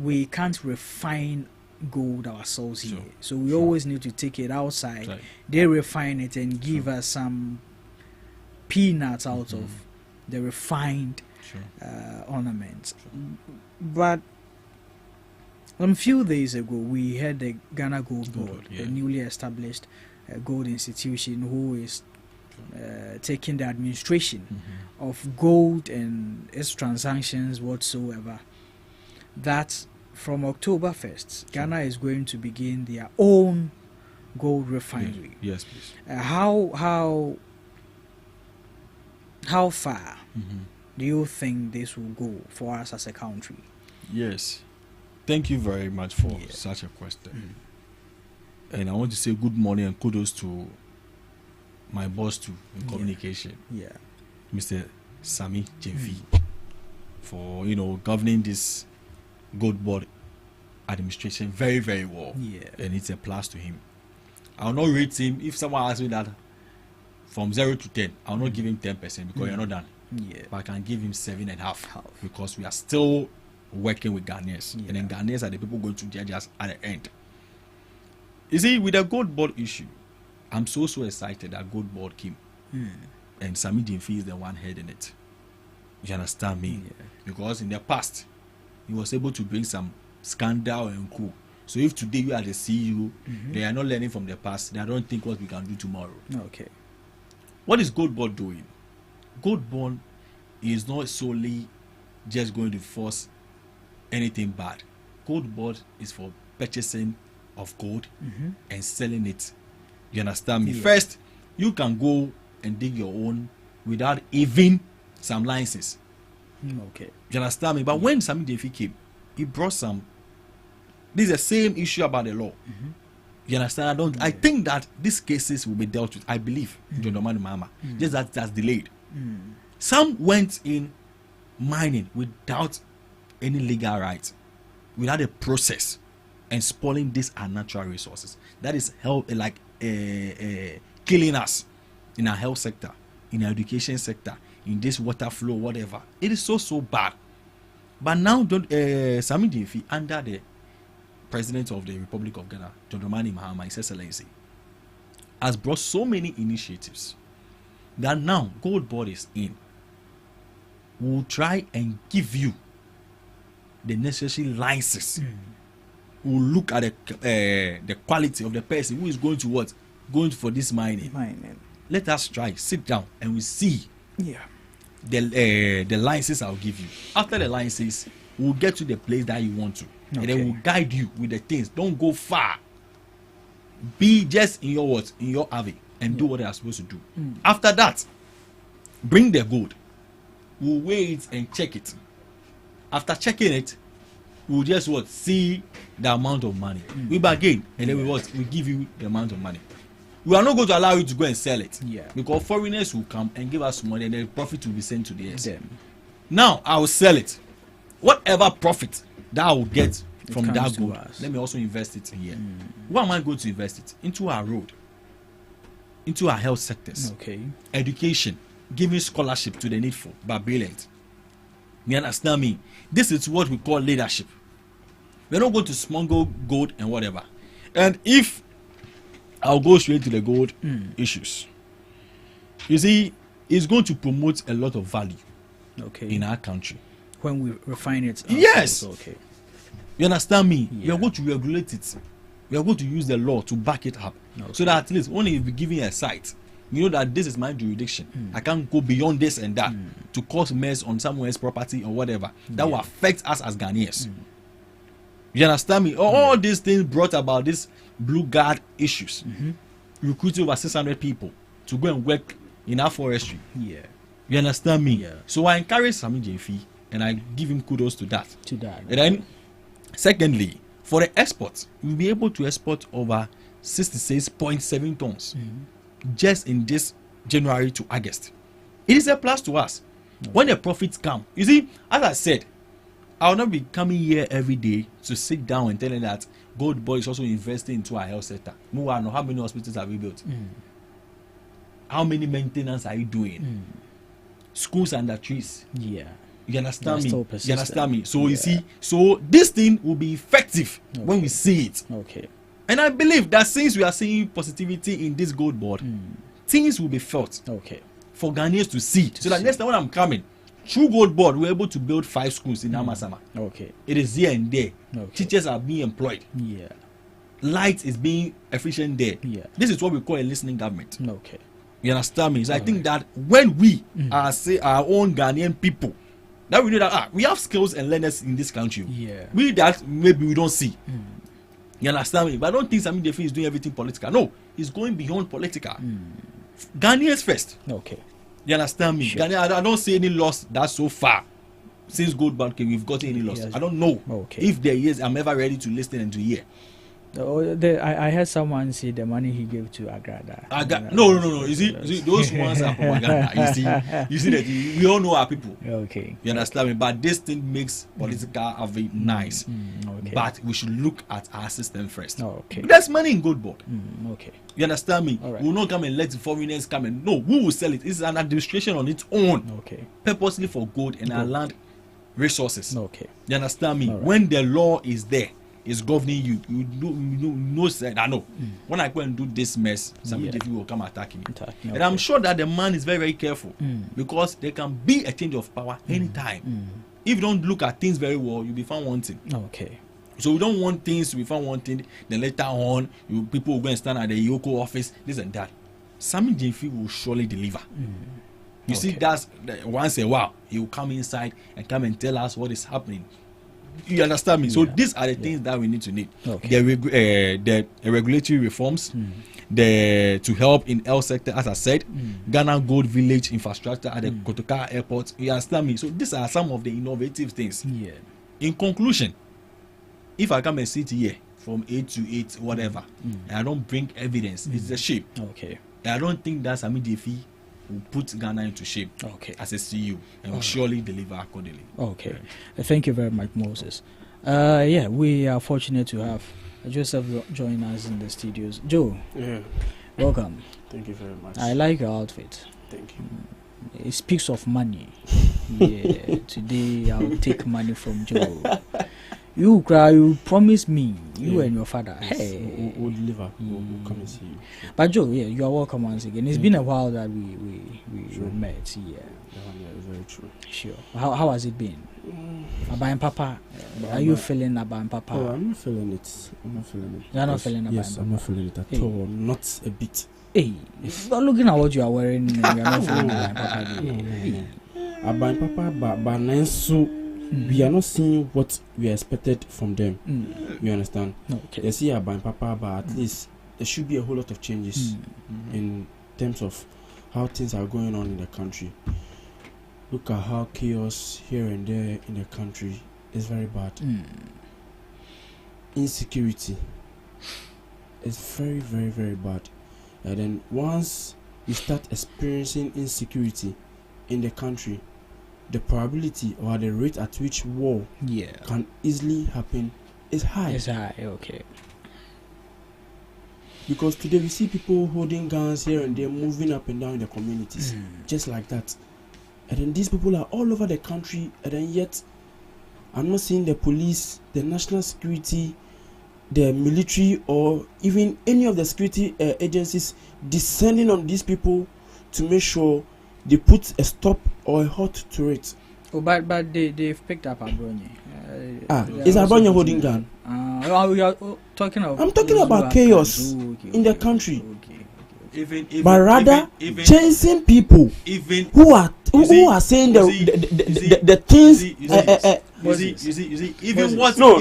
we can't refine gold ourselves here. So we always need to take it outside. Right. They refine it and give us some peanuts out of the refined ornaments. But a few days ago, we had the Ghana Gold Board, the newly established gold institution, who is taking the administration of gold and its transactions whatsoever. That from October 1st, Ghana is going to begin their own gold refinery. Yes, please. How far do you think this will go for us as a country? Yes. Thank you very much for such a question. And I want to say good morning and kudos to my boss too in communication. Mr. Sami Jemfi, for governing this gold board administration very, very well. And it's a plus to him. I'll not rate him if someone asks me that from 0 to 10. I'll not give him 10% because you're not done. But I can give him 7.5 because we are still working with Ghanaians, and then Ghanaians are the people going to judge us at the end. You see, with the gold board issue, I'm so excited that gold board came, and Sami Jemfi is the one heading it. You understand me? Because in the past, he was able to bring some scandal and coup. So if today you are the CEO, they are not learning from the past. They don't think what we can do tomorrow. Okay. What is gold board doing? Gold board is not solely just going to force anything bad. Gold board is for purchasing of gold and selling it. You understand me? First, you can go and dig your own without even some licenses. Okay. You understand me? But when Sami Jemfi came, he brought some. This is the same issue about the law. You understand? I think that these cases will be dealt with. I believe John Domani Mahama. Just that's delayed. Some went in mining without any legal right, without a process, and spoiling these are natural resources. That is killing us in our health sector, in our education sector, in this water flow, whatever. It is so bad. But now, Sami Jemfi, under the President of the Republic of Ghana, John Dramani Mahama, His Excellency, has brought so many initiatives that now gold board is in. Will try and give you the necessary license. We'll look at the quality of the person who is going to what? Going for this mining. Let us try, sit down, and we see the license I'll give you. After the license, we'll get to the place that you want to. And then we'll guide you with the things. Don't go far. Be just in your what? In your Ave, and do what they are supposed to do. After that, bring the gold. We'll weigh it and check it. After checking it, we'll just what? See the amount of money. We bargain, and then we what? We give you the amount of money. We are not going to allow you to go and sell it. Because foreigners will come and give us money, and the profit will be sent to the SM. Now I will sell it. Whatever profit that I will get from that gold, let me also invest it in here. Where am I going to invest it? Into our road, into our health sectors, education, giving scholarship to the needful, but brilliant. You understand me? This is what we call leadership. We're not going to smuggle gold and whatever. And if I'll go straight to the gold issues, you see, it's going to promote a lot of value in our country. When we refine it. Yes. You understand me? We are going to regulate it. We are going to use the law to back it up. So that at least when you be giving a site, you know that this is my jurisdiction. I can't go beyond this and that to cause mess on someone's property or whatever. That will affect us as Ghanaians. You understand me? All these things brought about this blue guard issues. Recruiting over 600 people to go and work in our forestry. Yeah. You understand me? Yeah. So I encourage Sami Jefi and I give him kudos to that. And then, secondly, for the exports, we'll be able to export over 66.7 tons just in this January to August. It is a plus to us. When the profits come, you see, as I said, I will not be coming here every day to sit down and telling that Gold Boy is also investing into our health sector. No, I know how many hospitals have we built? How many maintenance are you doing? Schools under trees. Yeah. You understand me? You understand me? So you see, so this thing will be effective when we see it. Okay. And I believe that since we are seeing positivity in this gold board, things will be felt. Okay. For Ghanaians to see. So that next time when I'm coming, through gold board, we're able to build 5 schools in Amasama. Okay. It is here and there. Okay. Teachers are being employed. Yeah. Light is being efficient there. Yeah. This is what we call a listening government. Okay. You understand me? So I think that when we are say our own Ghanaian people, that we know that we have skills and learners in this country. Yeah. We that maybe we don't see. You understand me? But I don't think Sami Jefi is doing everything political. No, he's going beyond political. Ghanaians first. Okay. You understand me? Sure. I don't see any loss that so far since Gold Bank came. We've gotten any loss. Yes. I don't know. Okay. If there is, I'm ever ready to listen and to hear. I heard someone say the money he gave to Agrada. No. You see, those ones are propaganda. You see that we all know our people. Okay. You understand me? But this thing makes political very nice. Okay. But we should look at our system first. Okay. There's money in Gold Board. Okay. You understand me? All right. We will not come and let the foreigners come and no, we will sell it. It's an administration on its own. Okay. Purposely for gold and our land resources. Okay. You understand me? All right. When the law is there, is governing you. You know said I know. When I go and do this mess, somebody will come attack me. And I'm sure that the man is very, very careful because there can be a change of power anytime. If you don't look at things very well, you'll be found wanting. Okay. So we don't want things to be found wanting. Then later on, people will go and stand at the Yoko office, this and that. Sami Jefi will surely deliver. You see, that's once a while he will come inside and come and tell us what is happening. You understand me? So these are the things that we need to need. Okay. The regulatory reforms, to help in health sector, as I said, Ghana Gold Village infrastructure at the Kotoka Airport. You understand me? So these are some of the innovative things. Yeah. In conclusion, if I come and sit here from 8 to 8, whatever, and I don't bring evidence, it's a shame. Okay. And I don't think that Sami Jefi will put Ghana into shape as a CEO and will surely deliver accordingly. Okay. Thank you very much, Moses. Yeah, we are fortunate to have Joseph join us in the studios. Joe, welcome. Thank you very much. I like your outfit. Thank you. It speaks of money. Yeah, today I'll take money from Joe. You cry, you promise me, you and your father. Yes, Hey, we'll deliver. We'll come and see you. But Joe, yeah, you are welcome once again. It's been a while that we met. Yeah, very true. Sure. How has it been? Abayan Papa, are you feeling Abayan Papa? Oh, I'm not feeling it. You're not feeling Abayan Yes, Papa? I'm not feeling it at all. Not a bit. Hey, but looking at what you are wearing, you're not feeling Abayan Papa. No. Abayan Papa, but Nansu. We are not seeing what we expected from them. You understand? Okay. They see Abayan Papa, but at least there should be a whole lot of changes in terms of how things are going on in the country. Look at how chaos here and there in the country is very bad. Insecurity is very, very, very bad. And then once you start experiencing insecurity in the country, the probability or the rate at which war can easily happen is high. It's high, okay. Because today we see people holding guns here and there, moving up and down in the communities, just like that. And then these people are all over the country, and then yet I'm not seeing the police, the national security, the military, or even any of the security agencies descending on these people to make sure they put a stop or a halt to it. Oh, but they've picked up Abronye. Is Abronye holding gun? We are talking about. I'm talking about chaos in the country. Even, but rather chasing people who are saying the things You see, even Moses. what? No.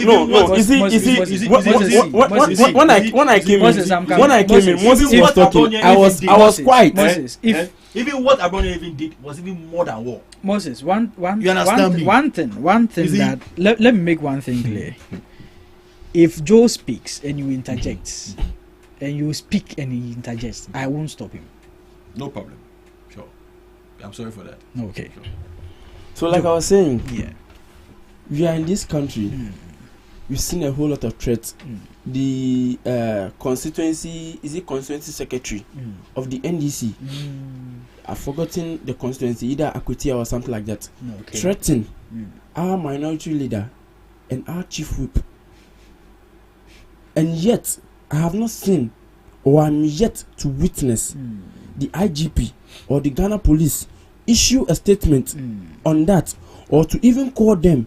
When I came in, Moses was talking. I was quiet. Moses, even what Abrone even did was even more than war. Moses, You understand me? one thing that let me make one thing clear. If Joe speaks and you interject, and you speak and he interjects, I won't stop him. No problem. Sure. I'm sorry for that. Okay. Sure. So, like I was saying, we are in this country. We've seen a whole lot of threats. The constituency secretary of the NDC. I've forgotten the constituency, either Akutia or something like that. Threaten our minority leader and our chief whip. And yet, I have not seen or I'm yet to witness the IGP or the Ghana police issue a statement on that, or to even call them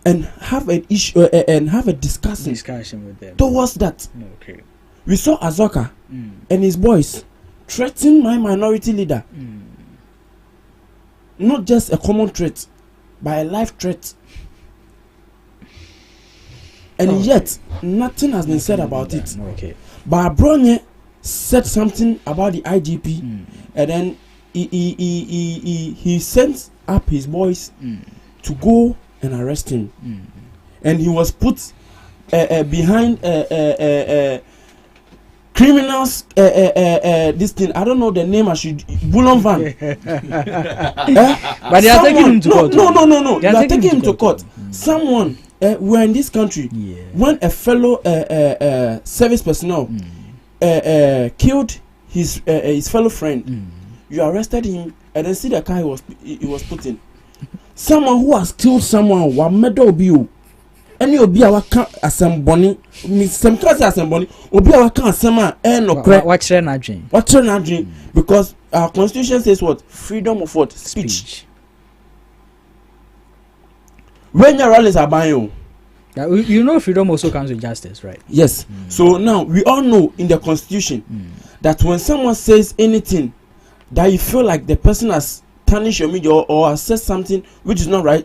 and have an issue and have a discussion with them towards that. Okay. We saw Azoka and his boys threaten my minority leader. Not just a common threat, but a life threat. And yet, nothing has been said about it. Okay. But Bronye said something about the IGP, and then he sent up his boys to go and arrest him. And he was put behind criminals. This thing, I don't know the name. I should Bulon Van. But they are taking him to court. No. They are taking him to court. Someone. We're in this country. When a fellow service personnel killed his fellow friend, you arrested him and then see the car he was put in. Someone who has killed someone, wa medal biu. Any obi a waka asemboni, some class asemboni, obi a waka asema no cre. Watch na dream. Because our constitution says what? Freedom of what? Speech. When your rallies are buying, you know, freedom also comes with justice, right? Yes. So now we all know in the constitution that when someone says anything that you feel like the person has tarnished your media or has said something which is not right,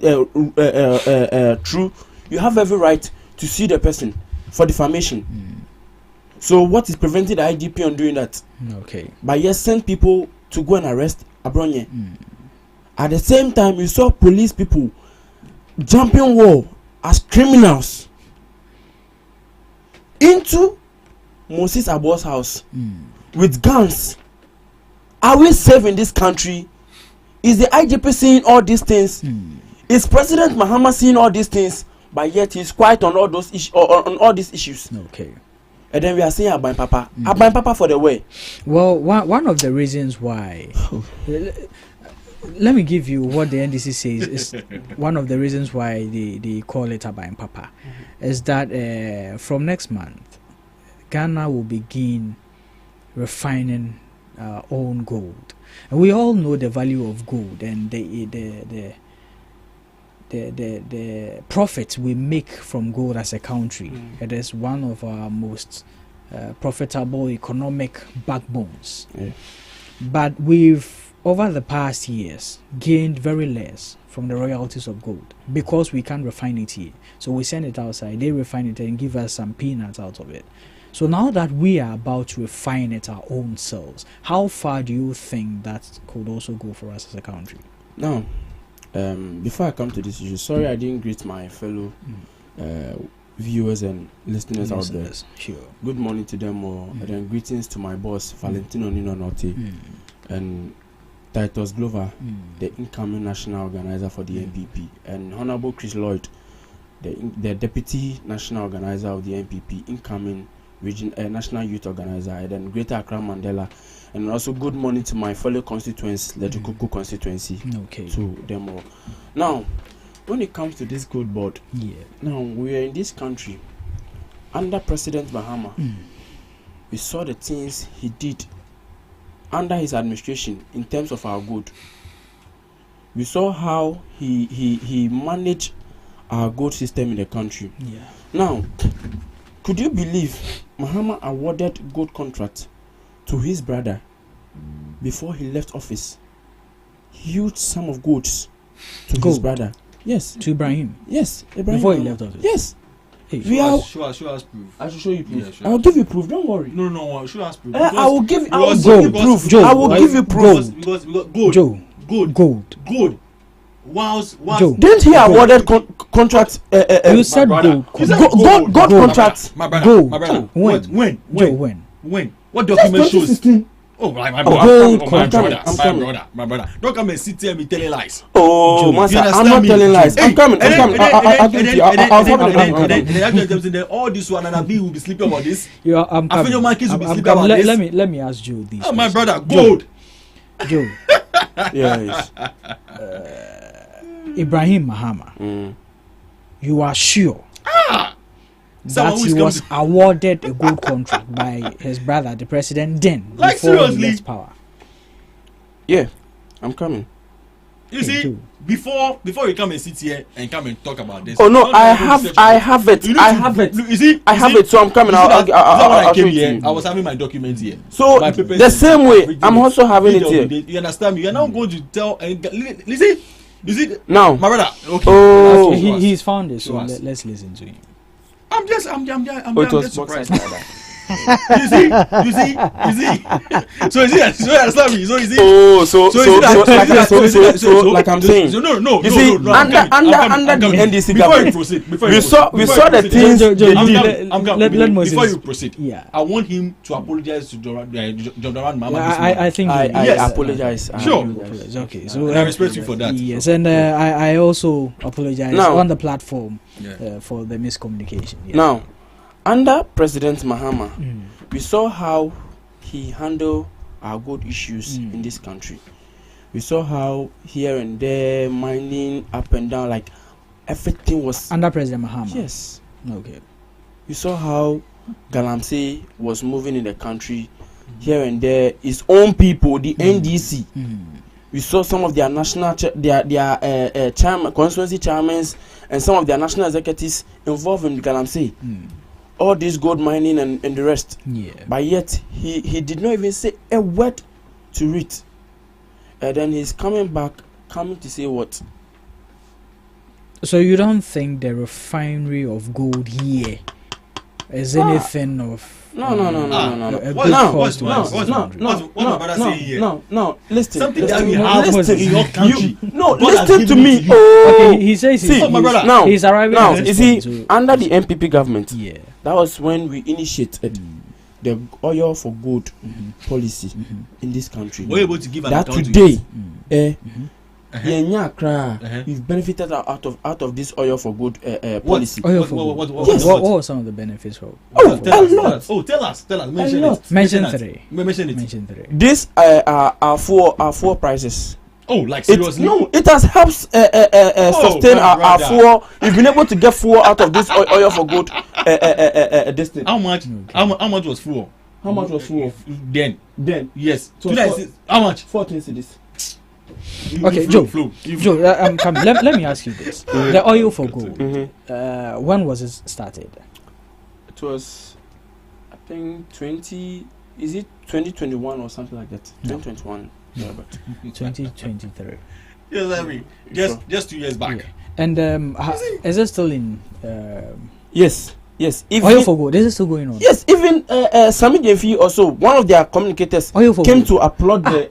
true, you have every right to sue the person for defamation. So what is preventing the IGP on doing that? Okay. But yes, send people to go and arrest Abronye. At the same time, you saw police people jumping wall as criminals into Moses Abo's house with guns. Are we safe in this country? Is the IGP seeing all these things? Is President Mahama seeing all these things? But yet he's quiet on all those on all these issues. Okay. And then we are saying Aban Papa. Aban Papa for the way. Well, one of the reasons why. Let me give you what the NDC says is one of the reasons why they call it Aban Papa is that from next month, Ghana will begin refining our own gold, and we all know the value of gold and the profits we make from gold as a country. It is one of our most profitable economic backbones. But we've over the past years gained very less from the royalties of gold because we can't refine it here. So we send it outside, they refine it and give us some peanuts out of it. So now that we are about to refine it our own selves, how far do you think that could also go for us as a country? Now, before I come to this issue, sorry I didn't greet my fellow viewers and listeners out there. Sure. Good morning to them all, and then greetings to my boss Valentino Nino Notti and Titus Glover, the incoming national organizer for the NPP, and Honorable Chris Lloyd, the deputy national organizer of the NPP, incoming national youth organizer, and then Greater Accra Mandela. And also good morning to my fellow constituents, the Tukuku constituency. Okay. To them all. Now, when it comes to this gold board, now we are in this country under President Mahama. We saw the things he did under his administration in terms of our gold. We saw how he managed our gold system in the country. Now, could you believe Mahama awarded gold contract to his brother before he left office? huge sum of goods to his brother. Yes. To Ibrahim. Yes. Ibrahim Before he left office. Yes. Hey, show us proof. I should show you proof. Yeah, sure. I will give you proof. Don't worry. No. Show us proof. I will give you proof. Joe, I will give you proof. Because gold. Joe. Gold. Once. Didn't he awarded contract? You said gold. Gold contract. My brother. Gold. My brother. When? Joe, when? What document shows? Oh, my brother. Don't come and sit here and be telling lies. Oh, master, I'm not telling lies. I'm coming. I'll give it to you. I'll Then all this one and Abi will be sleeping about this. I'm I feel your man kids will be sleeping about this. Let me ask Joe this. Oh, my brother, gold. Joe. Yes. Ibrahim Mahama. You are sure that he was awarded a gold contract by his brother, the president, then like before seriously? he left power? Yeah, I'm coming. You see, before you come and sit here and come and talk about this. Oh no, I have it. I have it. You see, I have it. So I'm coming. I'll came here. I was having my documents here. So the same way, I'm also having it here. You understand me? You're not going to tell. Listen, you see now, my brother. Okay. Oh, he's found it. So let's listen to him. I'm just surprised. You see. So you understand me? So you see. So like I'm saying. No. You see, under the NDC government, we saw the things. Before you proceed, yeah, I want him to apologize to John Mahama. I think I apologize. Sure. Okay, so I respect you for that. Yes, and I also apologize on the platform for the miscommunication. Yeah. Now, under President Mahama, we saw how he handled our gold issues in this country. We saw how here and there, mining up and down, like everything was under President Mahama. Yes. Okay. We saw how Galamsey was moving in the country here and there. His own people, the NDC. We saw some of their national, constituency chairmen, and some of their national executives involved in Galamsey. All this gold mining and the rest. Yeah. But yet he did not even say a word to it. And then he's coming to say what? So you don't think the refinery of gold here is anything of No. Listen. Something that we have in your country. Listen to me. Okay, he says he's arriving now. You see, under the MPP government, yeah, that was when we initiated the oil for gold policy in this country. We're able to give that today. We've benefited out of this oil for good policy. What were some of the benefits? Tell us. Mention three. These are four prices. Oh, like seriously? No, it has helped sustain our fuel. We've been able to get fuel out of this oil for good distance. How much? How much was fuel? How much was fuel? Then yes. Today, how much? 14 cedis. Okay, Joe. Let me ask you this: the oil for gold. When was it started? It was, I think, 2021 or something like that. 2021. Yeah, but 2023. Yes, I mean, just 2 years back. Yeah. And is it still in? Yes. Oil for gold. Is it still going on? Yes. Even Sami Jefi also, one of their communicators, came to applaud the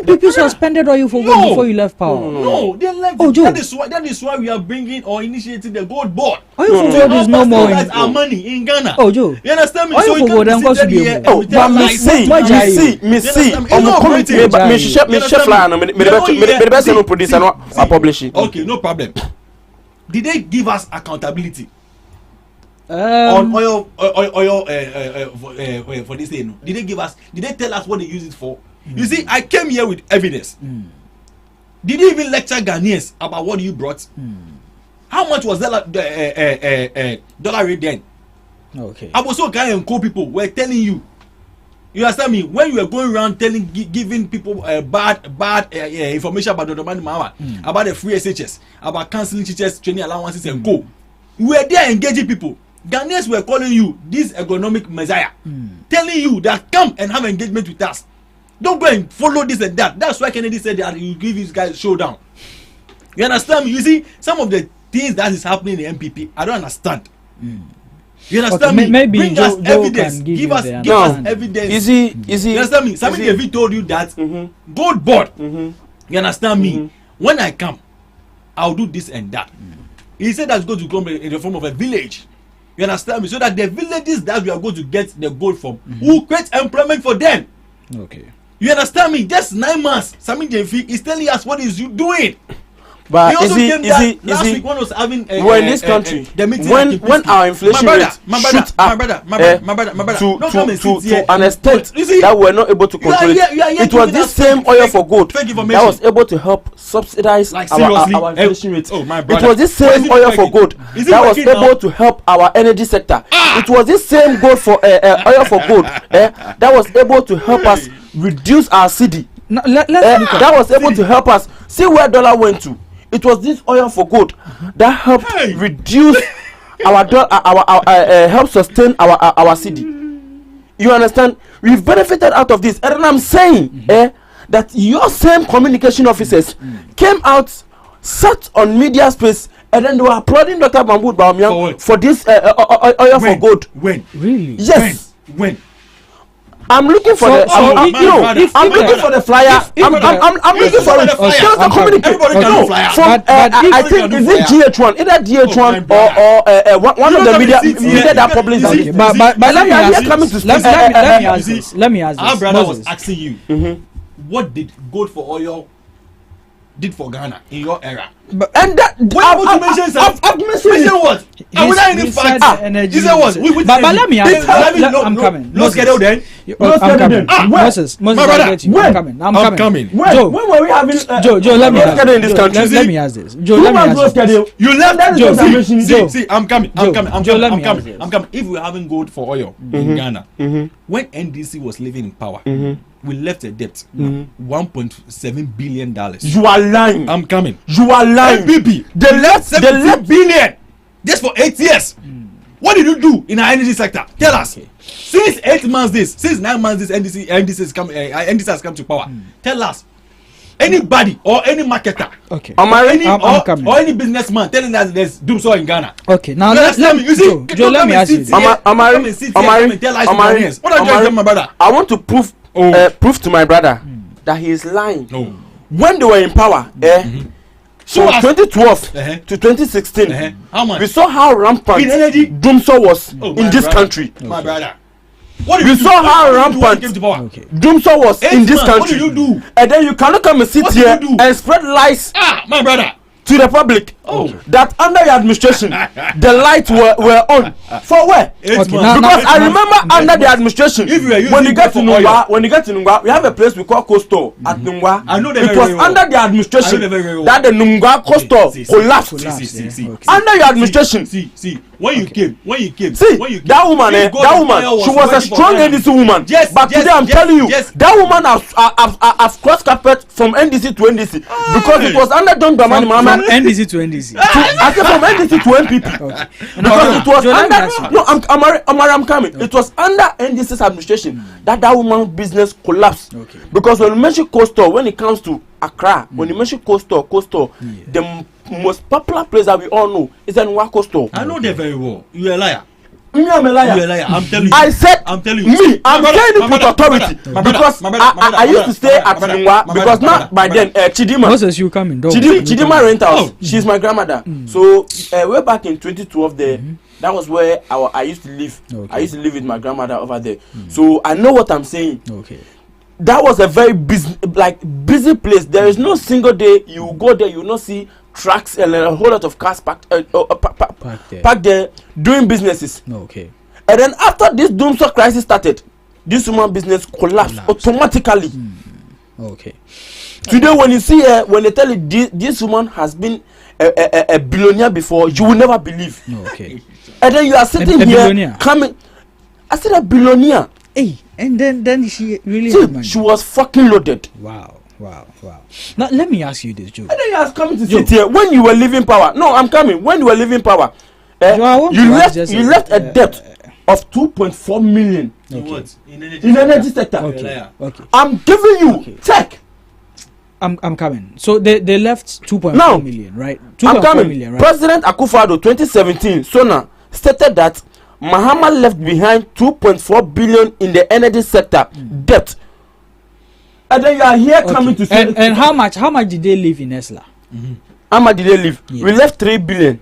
NPP suspended oil for gold before you left power. No, they left. Oh, Joe. That is why we are bringing or initiating the gold board. Oil for gold is no more. That's our money in Ghana. Oh, Joe. You understand me? Oil for gold then cost you here. Oh, but me see. Okay, no problem. Did they give us accountability on oil for this thing? Did they give us? Did they tell us what they use it for? You see, I came here with evidence. Did you even lecture Ghanaians about what you brought? How much was that dollar rate then? Okay. I was so kind and cool people were telling you. You understand me? When you were going around giving people bad information about Dr. Mahama, about the free SHS, about cancelling teachers training allowances and co, we were there engaging people. Ghanaians were calling you this economic messiah, telling you that come and have engagement with us. Don't go and follow this and that. That's why Kennedy said that he give these guys showdown. You understand me? You see, some of the things that is happening in the MPP, I don't understand. You understand me? Maybe bring Joe, us evidence. can Give us evidence. Is he? You understand me? Sami Devi told you that gold board. You understand me? When I come, I'll do this and that. He said that's going to come in the form of a village. You understand me? So that the villages that we are going to get the gold from will create employment for them. Okay. You understand me? Just 9 months. Sami Devi is telling us what is you doing. But he also came there last week when was having we're in this country the meeting when our inflation rate shoots up to an extent that we're not able to control it was this same oil for gold that was able to help subsidize our inflation rate. It was this same oil for gold that was able to help our energy sector. It was this same gold for oil for gold that was able to help us reduce our CD. That was able to help us see where dollar went to. It was this oil for gold that helped reduce our help sustain our CD. You understand? We've benefited out of this, and then I'm saying that your same communication officers came out, sat on media space, and then they were applauding Dr. Mahmoud Bawumia for this oil for gold. When? Really? Yes. When? I'm looking for I'm looking for the flyer. I'm looking for it. I think is it GH1, either GH1 or one of the media that published it. But let me ask this. Our brother was asking you, what did gold for oil did for Ghana in your era? But and that I've mentioned what? He said what? But let me ask. I'm coming. No schedule then. I'm coming. Moses, I'm coming. When were we having Joe? Let me ask. Let me ask this. Joe, let me ask this. You left Joe. See, I'm coming. Joe, let me ask this. I'm coming. If we're having gold for oil in Ghana, when NDC was living in power, we left a debt $1.7 billion. You are lying. I'm coming. You are lying. MPP, they left 70 billion just for 8 years. What did you do in our energy sector? Tell us. Since 8 months this, since 9 months this, NDC has come to power. Tell us. Anybody or any marketer, or any businessman telling us there's doomsday in Ghana. Okay, now let me ask you this. What are you telling my brother? I want to prove to my brother that he is lying. When they were in power, from 2012 to 2016, how much? We saw how rampant doomsday was in this country. My brother. We saw how rampant doomsday was in this country. What did you do? And then you cannot come and sit here and spread lies my brother, to the public that under your administration the lights were on. For where? Because I remember under the administration when you get to Nungwa, we have a place we call Coastal at Nungwa. I know it was under the administration that the Nungwa Coastal collapsed. Under your administration. See, when you came, that woman, she was a strong NDC woman. But today I'm telling you, that woman has crossed carpet from NDC to NDC because it was under John Dramani Mahama. From NDC to NDC. I said from NDC to NPP. Because it was under I'm coming. It was under NDC's administration that woman business collapsed. Because when you mention Coastal, when it comes to Accra, when you mention Coastal, the most popular place that we all know is Nwa Coastal. I know that very well. You're a liar. Me, I'm a liar. You're a liar. I'm telling you. I said, I'm telling you. Me, I'm saying it with authority. Because I used to stay at Nwa because not by then Chidima. Moses, you coming? Chidima Rentals. She's my grandmother. So way back in 2012 there. That was where I used to live. I used to live with my grandmother over there. So I know what I'm saying. That was a very busy place. There is no single day you go there, you will not see trucks and a whole lot of cars parked there doing businesses. And then after this doomsday crisis started, this woman business collapsed automatically. Today when you see her, when they tell you this woman has been a billionaire before, you will never believe. And then you are sitting here coming. I said a billionaire. Hey, and then she really had money. She was fucking loaded. Wow. Now let me ask you this, Joe. And then you are coming to sit here when you were leaving power. No, I'm coming. When you were leaving power, you left a debt of 2.4 million What? In energy sector. Okay. I'm giving you check. I'm coming. So they left 2.4 now, million, right? I'm coming. Million, right? President Akufo-Addo 2017 Sona stated that Mahama left behind 2.4 billion in the energy sector debt. And then you are here coming to say and how much did they leave in Esla? How much did they leave? Yeah. We left 3 billion.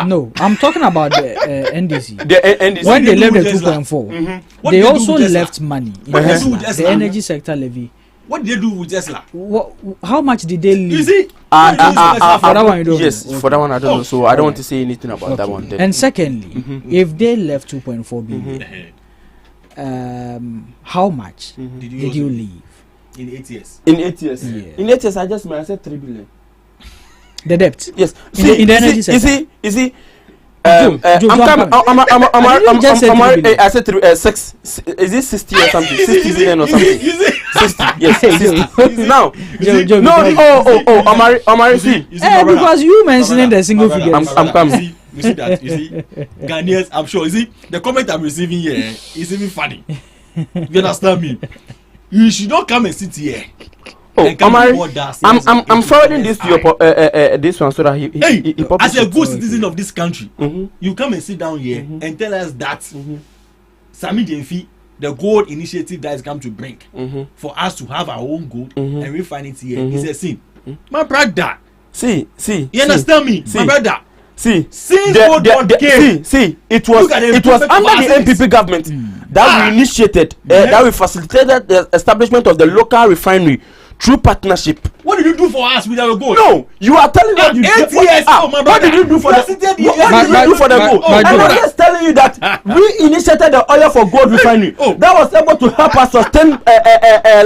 No, I'm talking about the NDC. The NDC. When they left the 2.4, they also left money in Esla, the energy sector levy. What did they do with Tesla? How much did they leave? You see? For that one, you don't yes, know. for that one I don't know. So I don't want to say anything about that one. Then. And secondly, if they left 2.4 billion, how much did you leave? In 8 years. In 8 years. Yeah. In 8 years, I said 3 billion. The debt. Yes. In the energy sector. You see. I'm coming. I said 6. Is it 60 or something? 60 billion or something? 60. Yes. 60. Now. No. Amari. See. Because you mentioning the single figure. I'm coming. You see that? You see, Ghanaians. I'm sure. You see, the comment I'm receiving here is even funny. You understand me? You should not come and sit here. Amari, I'm forwarding this to your this one so that he as a good citizen of this country, you come and sit down here and tell us that Sami Jenfi, the gold initiative that has come to bring for us to have our own gold and refine it here is a sin. My brother, see, you understand me, my brother. Since gold came, it was under the NPP government that we initiated, that we facilitated the establishment of the local refinery through partnership. What did you do for us with our gold? No, you are telling me what you did. What did you do for the gold? I was just telling you that we initiated the oil for gold refinery. That was able to help us sustain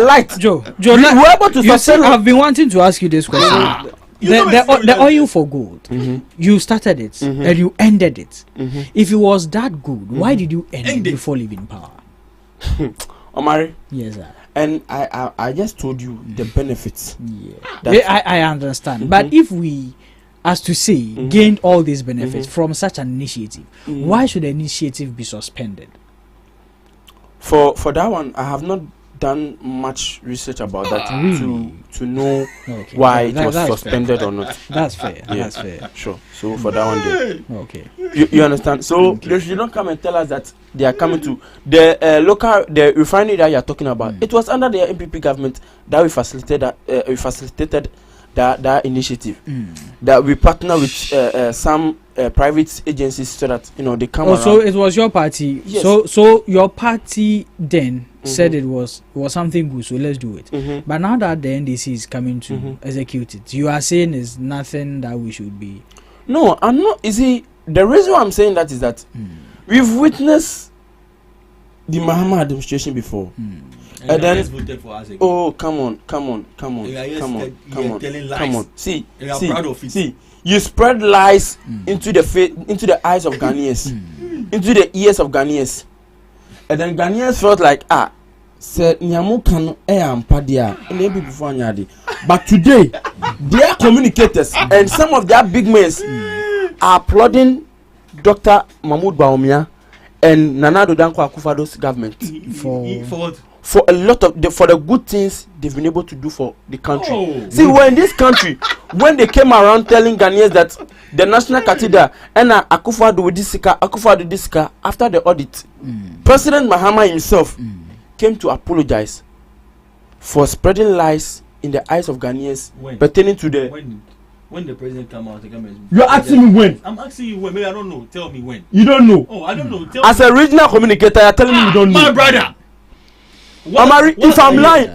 light. Joe, we were able to sustain. I've been wanting to ask you this question. The oil for gold, you started it and you ended it. If it was that good, why did you end it before leaving power? Omari. Yes, sir. And I just told you the benefits. Yeah, I understand. But if we, as to say, gained all these benefits from such an initiative, why should the initiative be suspended? For that one, I have not done much research about that to know why it was suspended or not. That's fair. That's fair. Sure. So for that one, there. Okay. You understand? So they should not come and tell us that they are coming to the refinery that you are talking about. It was under the NPP government that we facilitated that initiative. That we partner with some private agencies so that they come around. So it was your party. Yes. So your party then said it was something good, so let's do it. But now that the NDC is coming to execute it, you are saying it's nothing that we should be. No, I'm not. You see, the reason why I'm saying that is that we've witnessed the Mahama administration before. And then voted for us again. Oh, come on. See, you spread lies into the eyes of Ghanaians, into the ears of Ghanaians, and then Ghanaians felt like said Nyamu can padia and maybe before Nyadi. But today, their communicators and some of their big men are applauding Dr. Mahmoud Bawumia and Nana Addo Dankwa Akufo-Addo's government for a lot of for the good things they've been able to do for the country. See, we're in this country when they came around telling Ghanaians that the National Cathedral and Akufo-Addo with this Akufo-Addo this after the audit, President Mahama himself came to apologize for spreading lies in the eyes of Ghanaians pertaining to the. When the president come out, you're asking me when? I'm asking you when. Maybe I don't know. Tell me when. You don't know. Oh, I don't know. As a regional communicator, you're telling me you don't know. My brother. Amari, if I'm lying,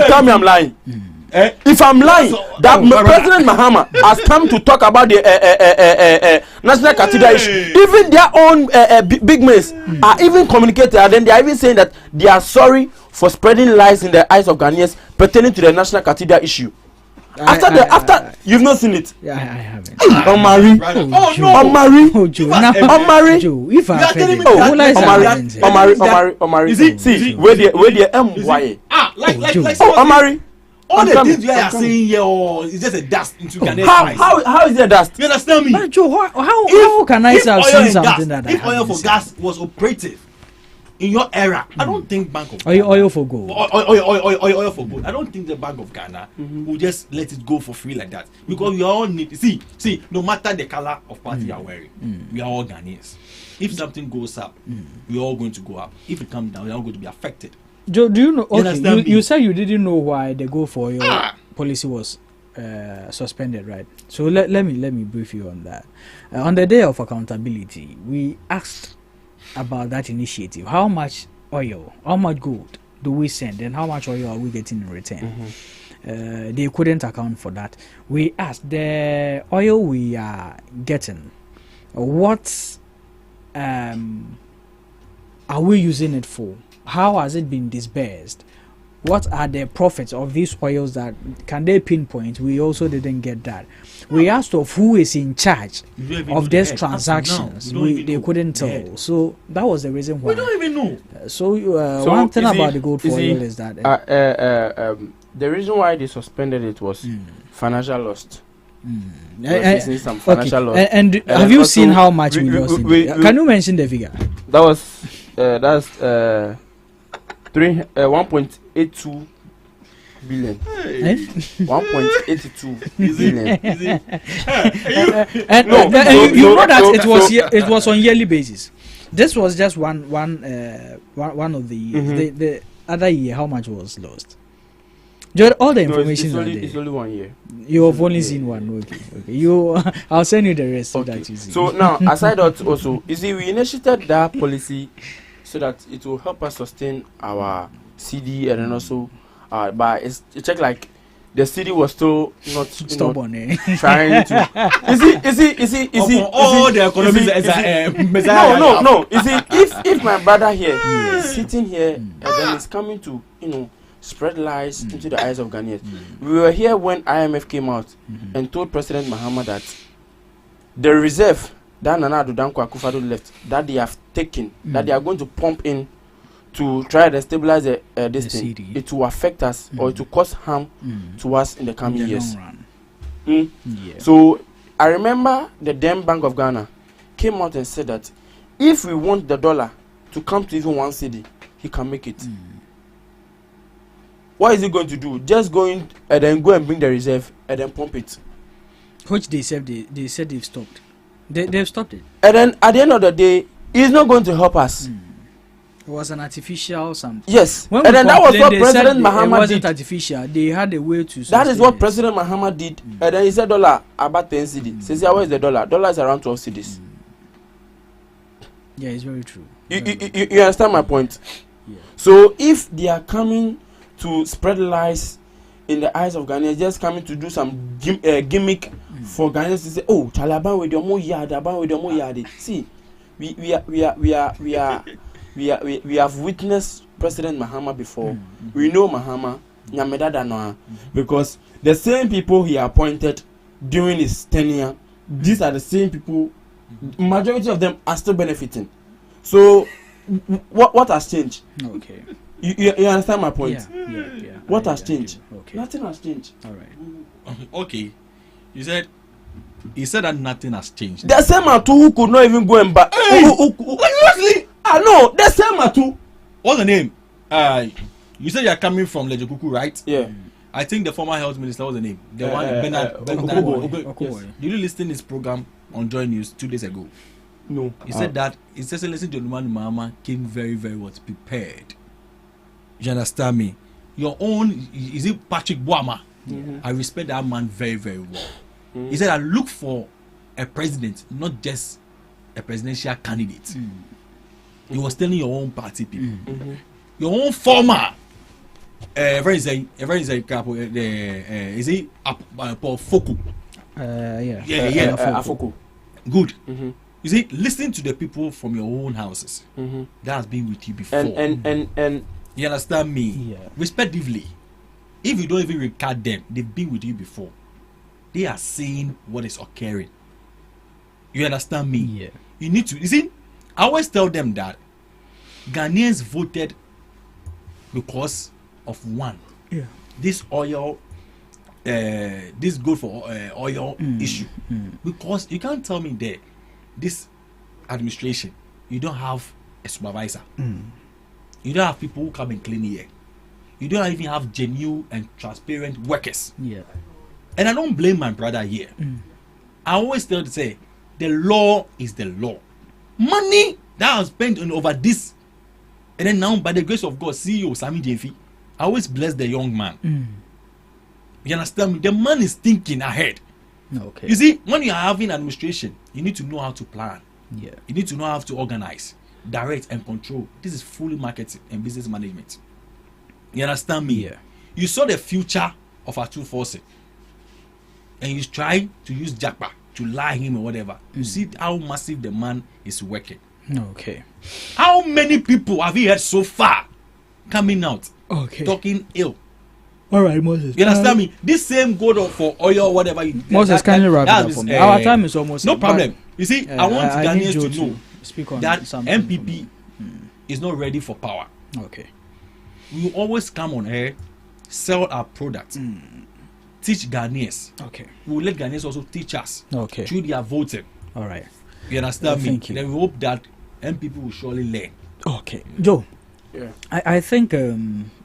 tell me I'm lying. If I'm lying, that President Mahama has come to talk about the National Cathedral issue. Even their own big men are even communicating, and then they are even saying that they are sorry for spreading lies in the eyes of Ghanaians pertaining to the National Cathedral issue. After you've not seen it. Yeah, I haven't. Omari. Omari. See, where the MY. Omari. All the things you are saying here is just a dust into Ghanaians. How is there dust? You understand me? But Joe, how can I have seen something that if oil for gas was operative, in your era, I don't think Bank of oil for gold. Oil for gold. I don't think the Bank of Ghana will just let it go for free like that, because we all need. See, no matter the color of party you are wearing, we are all Ghanaians. If something goes up, we're all going to go up. If it comes down, we're all going to be affected. Joe, do you know? You Okay, understand me? you said you didn't know why the go for oil policy was suspended, right? So let me brief you on that. On the day of accountability, we asked about that initiative. How much oil, how much gold do we send, and how much oil are we getting in return? They couldn't account for that. We asked the oil we are getting, what are we using it for? How has it been disbursed? What are the profits of these oils that can they pinpoint? We also didn't get that. We asked of who is in charge of these transactions. They couldn't tell. So that was the reason why. We don't even know. So one thing about the gold for oil is that the reason why they suspended it was financial loss. Some financial loss. And have you seen how much we lost? Can you mention the figure? That was that's 1.82 billion. 1.82 billion. You know that it was on yearly basis. This was just one of the years. The other year, how much was lost? All the information it's only 1 year. You have only seen one. Okay. I'll send you the rest. Okay. That you see. So now, aside that, also, you see, we initiated that policy so that it will help us sustain our CD, and then also, but it's check like the CD was still not stubborn. Trying to. Is he? All the economies No. You see, if my brother here is sitting here and then is coming to spread lies into the eyes of Ghanaians. We were here when IMF came out and told President Mahama that the reserve that Nana Addo Dankwa Akufo-Addo left, that they have taken, that they are going to pump in to try to stabilize this thing, it will affect us or it will cause harm to us in the coming years. Yeah. So I remember the then Bank of Ghana came out and said that if we want the dollar to come to even 1 cedi, he can make it. What is he going to do? Just going and then go and bring the reserve and then pump it. Which they said they've stopped. They've stopped it. And then at the end of the day, it's not going to help us. It was an artificial something. Yes. And then that was what President Mahama did. It wasn't artificial. They had a way to. That is what President Mahama did. And then he said dollar about 10 cedi. Says, where is the dollar? Dollar is around 12 cedis. Yeah, it's very true. You understand my point? Yeah. So if they are coming to spread lies in the eyes of Ghanaians, just coming to do some gimmick for Ghanaians to say, "Oh, Taliban with your more yard, Taliban with your more yard." See, we have witnessed President Mahama before. We know Mahama, because the same people he appointed during his tenure, these are the same people. Majority of them are still benefiting. So, what has changed? Okay. You understand my point? Yeah. What has changed? Okay. Nothing has changed. All right. Okay. He said that nothing has changed. The same Matu who could not even go and buy. Exactly. I know. The same Matu. What's the name? You said you are coming from Lejokuku, right? Yeah. I think the former health minister, what's the name? The one Bernard. Yes. Did you listen to his program on Joy News 2 days ago? No. He said that his Excellency John Mahama came very, very well prepared. You understand me? Your own, is it Patrick Boama? I respect that man very, very well. He said, I look for a president, not just a presidential candidate. He was telling your own party people. Your own former, is it Paul Foku? Afoko. Good. You see, listen to the people from your own houses. That has been with you before. And you understand me? Yeah. Respectively, if you don't even regard them, they've been with you before. They are saying what is occurring. You understand me? Yeah. You need to. You see, I always tell them that Ghanaians voted because of one. Yeah. This oil, this gold for oil issue. Because you can't tell me that this administration, you don't have a supervisor. You don't have people who come and clean here. You don't even have genuine and transparent workers. Yeah. And I don't blame my brother here. I always tell to say, the law is the law. Money that was spent on over this, and then now by the grace of God, CEO Sami Jefi, I always bless the young man. You understand me? The man is thinking ahead. Okay. You see, when you are having administration, you need to know how to plan. Yeah. You need to know how to organize, direct, and control. This is fully marketing and business management. You understand me? Yeah. You saw the future of our two forces, and you try to use Jackpa to lie him or whatever. You see how massive the man is working. Okay. How many people have you heard so far coming out talking ill? All right, Moses. You understand me? This same gold for oil or whatever. Moses, can you wrap it up for me? Our time is almost no up, problem. You see, I want Ghanaians need to know speak on that something MPP is not ready for power. Okay. We will always come on air, sell our products, teach Ghanaians. Okay. We will let Ghanaians also teach us. Okay. Through their voting. All right. You understand me? Thank you. Then we hope that MPP will surely learn. Okay. Joe. Yeah. I think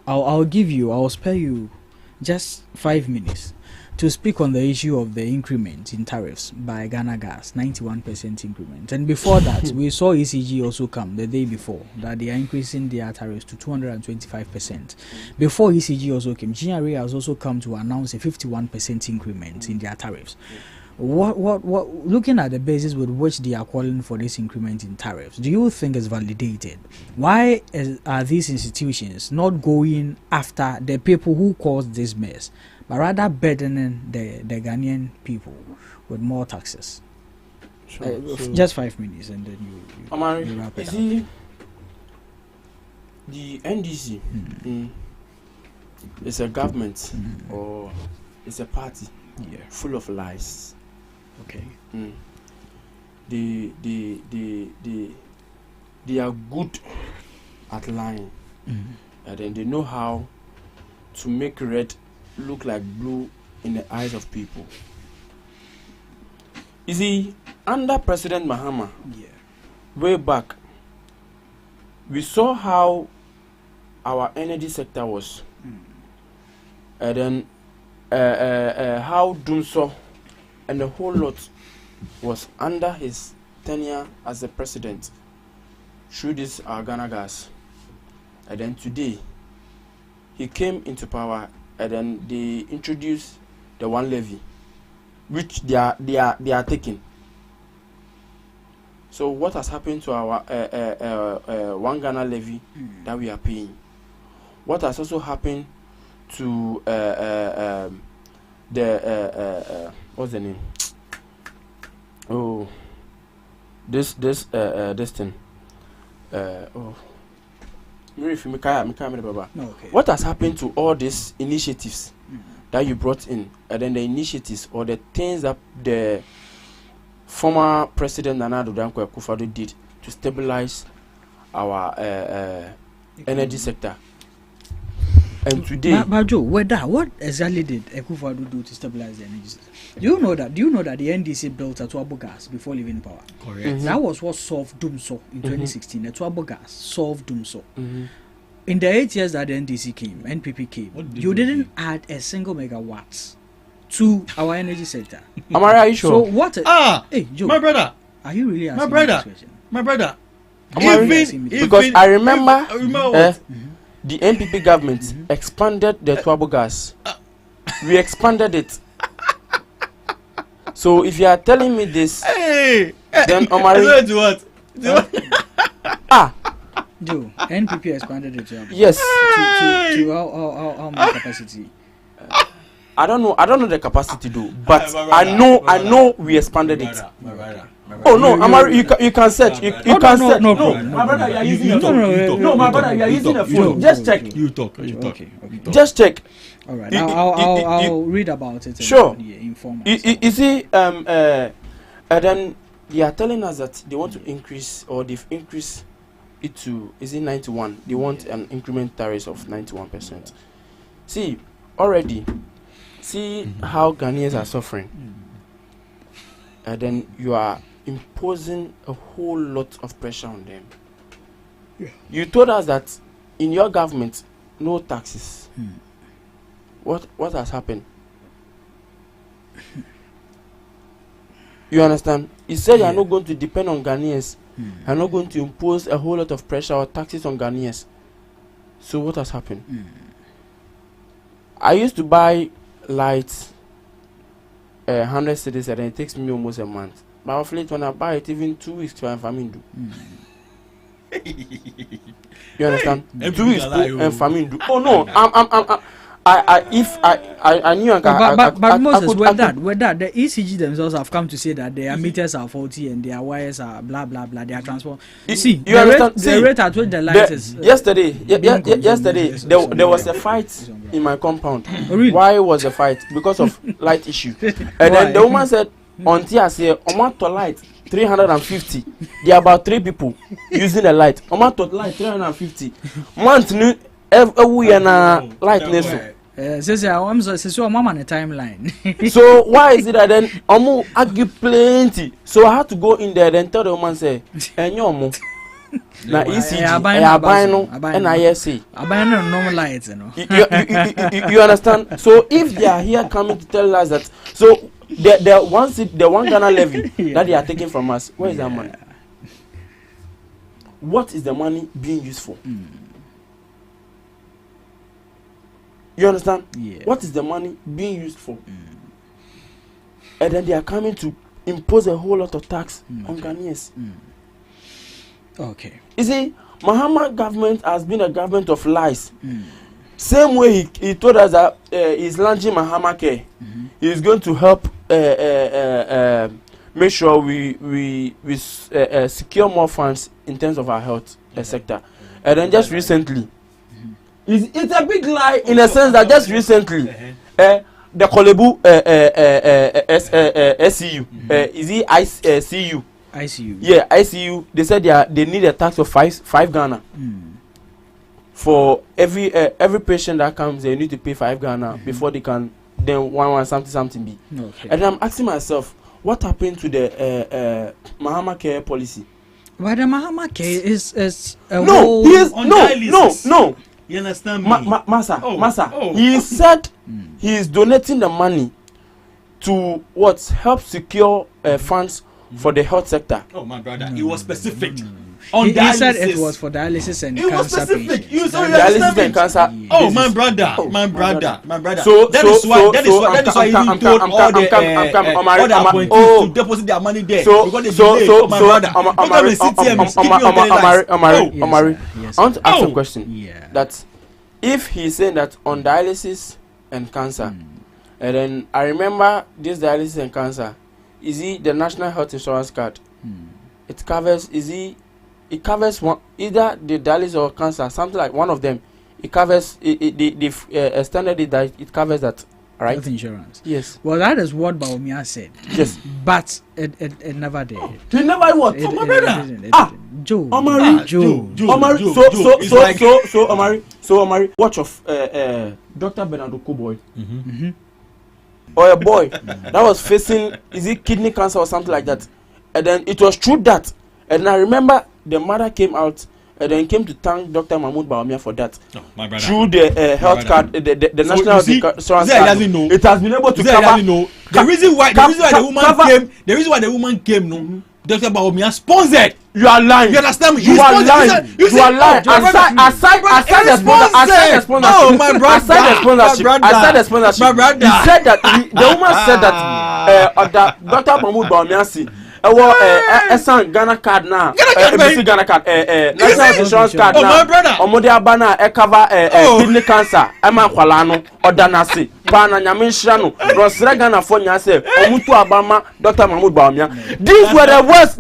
I'll spare you just 5 minutes to speak on the issue of the increment in tariffs by Ghana Gas, 91% increment. And before that, we saw ECG also come the day before that they are increasing their tariffs to 225%. Before ECG also came, GRA has also come to announce a 51% increment in their tariffs. What looking at the basis with which they are calling for this increment in tariffs, do you think is validated? Why are these institutions not going after the people who caused this mess, but rather burdening the Ghanaian people with more taxes? Sure. Just 5 minutes and then you wrap it is up. he the NDC is a government or it's a party full of lies. Okay. They are good at lying, and then they know how to make red look like blue in the eyes of people. You see, under President Mahama, way back, we saw how our energy sector was, and then how Dumso and the whole lot was under his tenure as the president through this Ghana Gas. And then today, he came into power, and then they introduced the one levy, which they are taking. So what has happened to our one Ghana levy that we are paying? What has also happened to what's the name? Oh, this thing. What has happened to all these initiatives that you brought in, and then the initiatives or the things that the former President Nana Addo Dankwa Akufo-Addo did to stabilize our energy sector? And today, but Joe, what exactly did Akufo-Addo do to stabilize the energy sector? Do you know that the NDC built a Tuabo gas before leaving power? Correct. That was what solved Dumso in 2016. The Tuabo gas solved Dumso. In the 8 years that the NDC came, NPP came, you didn't add a single megawatt to our energy sector. Amara, are you sure? So what? Hey, Joe, my brother. Are you really asking My brother. this question? My brother. Because I remember the NPP government expanded the Tuabo gas. We expanded it. So if you are telling me this, then Omari, what? Joe, NPP expanded it to yes. To how much capacity? I don't know the capacity though, but I know we expanded it. My brother. Oh no, Amari, you can search. You can search. No problem. My brother, you are using a talk, phone. you talk, No, you my talk, brother, you are you using a talk, phone. you Just talk. check. You talk. Okay. Just check. All right. I'll read about it. Sure. Inform You see, and then they are telling us that they want to increase, or they've increased it to, is it 91? They want an increment tariff of 91%. See, already, how Ghanaians are suffering. And then you are imposing a whole lot of pressure on them. You told us that in your government, no taxes. What has happened? You understand? He said you are not going to depend on Ghanaians. You are not going to impose a whole lot of pressure or taxes on Ghanaians. So what has happened? I used to buy lights 100 cedis and it takes me almost a month. But of late, when I buy it, even 2 weeks to famine do. You understand? 2 weeks and famine do. Oh no, I knew but Moses, could, with that, the ECG themselves have come to say that their meters are faulty and their wires are blah blah blah. They are transformed. See, you understand? The rate at which the light is. Yesterday, there was a fight in my compound. Really? Why was a fight? Because of light issue. And then the woman said, "Until I say, Oma to light 350. There are about 3 people using the light. Oma to light 350. Month new every year na light neso." So I'm on a timeline. So why is it that then Omo argue plenty? So I had to go in there and tell the woman say, "Enyomo." Na ECG, I buy no, and I say, I buy no normal lights, you know. You understand? So if they are here coming to tell us that, so the one Ghana levy that they are taking from us, where is that money? What is the money being used for? You understand? Yeah. What is the money being used for? And then they are coming to impose a whole lot of tax on Ghanaians. Okay. You see, Mahama government has been a government of lies. Same way he told us that he's launching Mahama Care. He's going to help make sure we secure more funds in terms of our health sector. And then just recently, it's a big lie in a sense that just recently, the Kolebu SCU, is it ICU? ICU. Yeah, ICU. They said they need a tax of 5 Ghana. For every patient that comes, they need to pay 5 Ghana before they can then one something be. Okay. And I'm asking myself, what happened to the Mahama Care policy? Well, the Mahama Care is a no, he is no. You understand me? Masa. He said he is donating the money to help secure funds for the health sector. Oh my brother, it was specific. He said it was for dialysis and cancer patients. You saw dialysis and cancer. Oh my brother. So that is why he even told all the appointees to deposit their money there. Because they delayed. My brother. Omari, I want to ask a question. That if he's saying that on dialysis and cancer, and then I remember this dialysis and cancer, is it the National Health Insurance Card? It covers, it covers one, either the dialysis or cancer, something like one of them. It covers, the standard is that it covers that, right? Health insurance. Yes. Well, that is what Baumia said. Yes. But it never did. It never what? It Didn't. Joe. Omari. Joe. So Omari, watch of Dr. Bernardo Koboy. Or a boy that was facing, is it kidney cancer or something like that? And then it was true that. And I remember the mother came out and then came to thank Dr. Mahmoud Baumia for that. My brother. Through the health card, the National Health Insurance Card. It has been able to cover. The reason why the woman came, no, Dr. Baumia sponsored. You are lying. You understand me? You are lying. You are lying. Aside the sponsorship. Oh my brother. Aside the sponsorship. My brother. He said that the woman said that Dr. Mahmoud Baumia Esan Ghana card now. Ghana card. National Insurance card now. Omode abana cover kidney cancer. Ema kwalano odanase. Pana nyamenhia no. Rosre Ghana for nya say omutu abama Dr. Mahmoud Baumia. These were the words.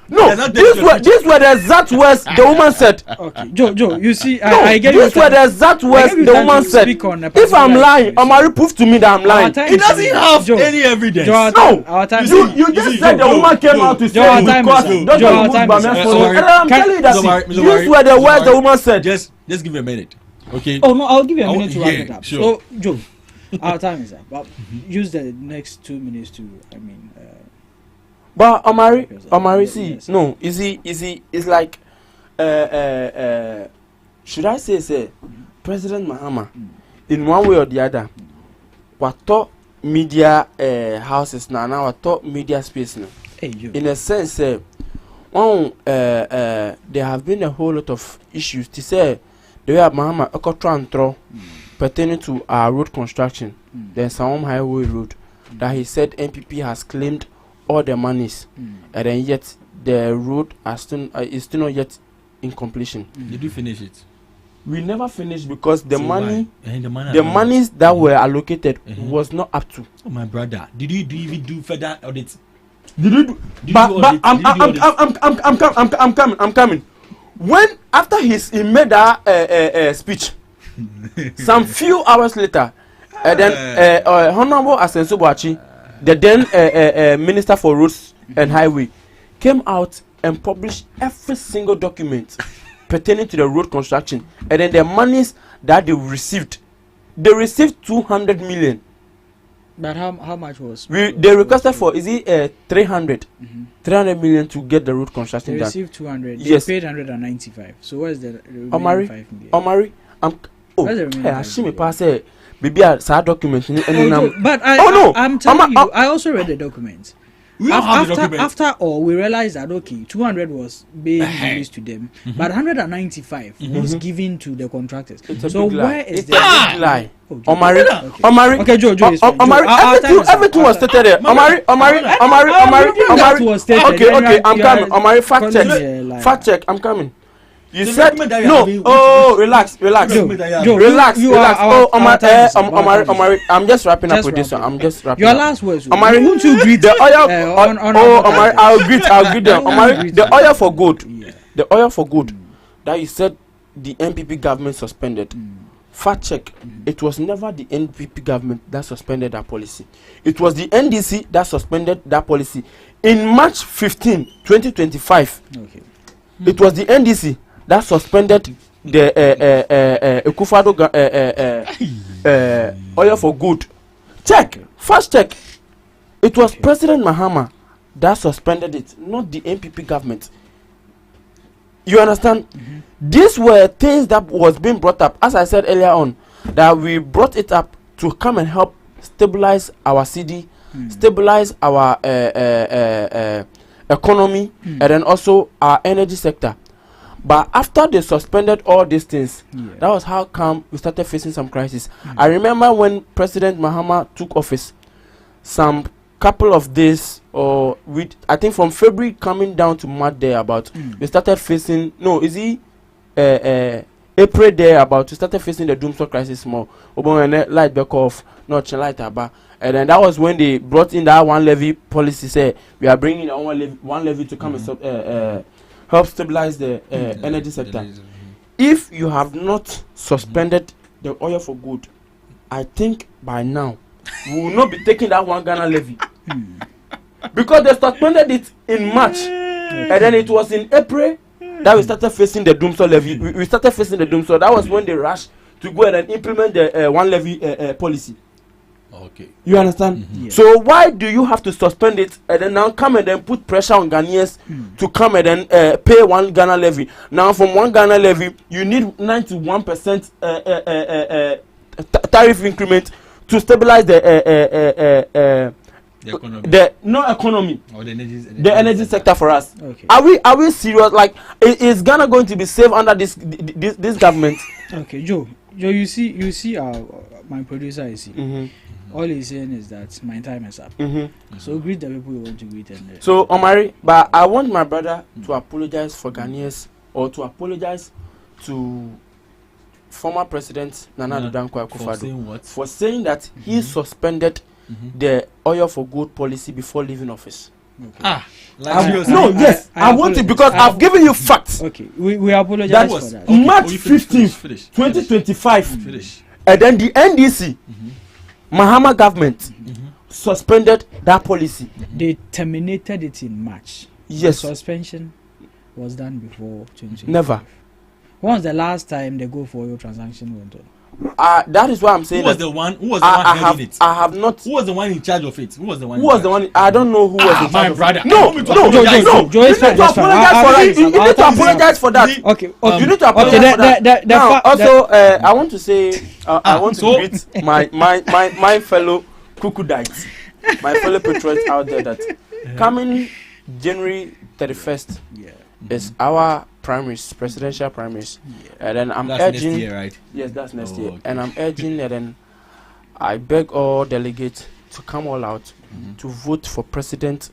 These were the exact words the woman said. Okay, Joe, you see, I get these were the exact words the woman said. If I'm lying, Omari prove to me that I'm lying. He doesn't have any evidence. No, you just said the woman came out to say because Dr. Mahmoud Baumia. I'm telling you that these were the words the woman said. Just give me a minute, okay? Oh no, I'll give you a minute to wrap it up. Sure. So, Joe, our time is up. But use the next 2 minutes to, But Omari, see, no, it's like should I say President Mahama, in one way or the other, what top media houses now what top media space now. In a sense, there have been a whole lot of issues to say the way Mahama Ekotro pertaining to our road construction, the Sawam Highway Road, that he said NPP has claimed all the monies, and then yet the road is still not yet in completion. Did you finish it? We never finished because the So money, why? the monies that were allocated was not up to. Oh my brother, did you even do further audits? Did you do? But I'm coming. When after he made that speech, some few hours later, then Honorable Asenso Boachi, the then Minister for Roads and Highway, came out and published every single document pertaining to the road construction, and then the monies that they received 200 million. But how much was? They requested for 300 million to get the road construction they done. Received 200. Yes. They paid 195. So where's the remaining 5 million? Omari, I see me pass it. Maybe I saw document. But I'm telling you, I also read the document. After all, we realized that 200 was being released to them, but 195 was given to the contractors. So where is the lie? Omari. Okay, Joe. Omari, everything was stated there. Omari. Okay, I'm coming. Omari, fact check. I'm coming. You said no. Oh, relax. Joe, Relax. Oh, Omari, I'm just wrapping up with this one. I'm just wrapping. Your last words. Omari, won't you greet the oil? Omari, I'll greet them. Omari, the oil for good. The oil for good that you said the NPP government suspended. Fact check. It was never the NPP government that suspended that policy. It was the NDC that suspended that policy in March 15, 2025. Okay. It was the NDC that suspended the Ekufado oil for good. First check. It was President Mahama that suspended it, not the NPP government. You understand? These were things that was being brought up, as I said earlier on, that we brought it up to come and help stabilize our city, stabilize our economy, and then also our energy sector. But after they suspended all these things, that was how come we started facing some crisis. I remember when President Mahama took office, some couple of days, or I think from February coming down to March there about, we started facing, April there about, we started facing the doomsday crisis more. Light back off, not light about. And then that was when they brought in that one levy policy, say we are bringing one levy to come and help stabilize the energy sector. If you have not suspended the oil for good, I think by now we will not be taking that one Ghana levy. Because they suspended it in March, and then it was in April that we started facing the doomsday levy. We started facing the doomsday. That was when they rushed to go ahead and implement the one levy policy. Okay. You understand? So why do you have to suspend it and then now come and then put pressure on Ghanaians to come and then pay one Ghana levy? Now from one Ghana levy, you need 91% tariff increment to stabilize the economy. Or the energy sector for us. Okay. Are we serious? Like, is Ghana going to be safe under this government? Okay, Joe, you see my producer is here. All he's saying is that my time is up. So greet the people you want to greet. So Omari, but I want my brother to apologize for Ghanaians, or to apologize to former President Nana Addo Dankwa Akufo-Addo for saying that he suspended the oil for good policy before leaving office. Okay. I want it because I've given you facts. Okay, we apologize for that. March 15th, 2025, and then the NDC, Mahama government, suspended that policy. They terminated it in March. Yes. The suspension was done before 2025. Never. When was the last time the go for oil transaction went on? That is why I'm saying Who was that the one? Who was the one heading it? I have not. Who was the one in charge of it? Who was the one? Who was the one? I don't know who was in charge. My of brother. it. No, You no, need to apologize for that. You need to apologize for that. Okay. You need to apologize for that. Now, also, I want to say, I want to greet my fellow Kukudites, my fellow patriots out there that coming January 31st is our primaries, presidential primaries, and then I'm That's urging. next year, right? Yes, that's next year, Okay. and I'm urging, and then I beg all delegates to come all out to vote for President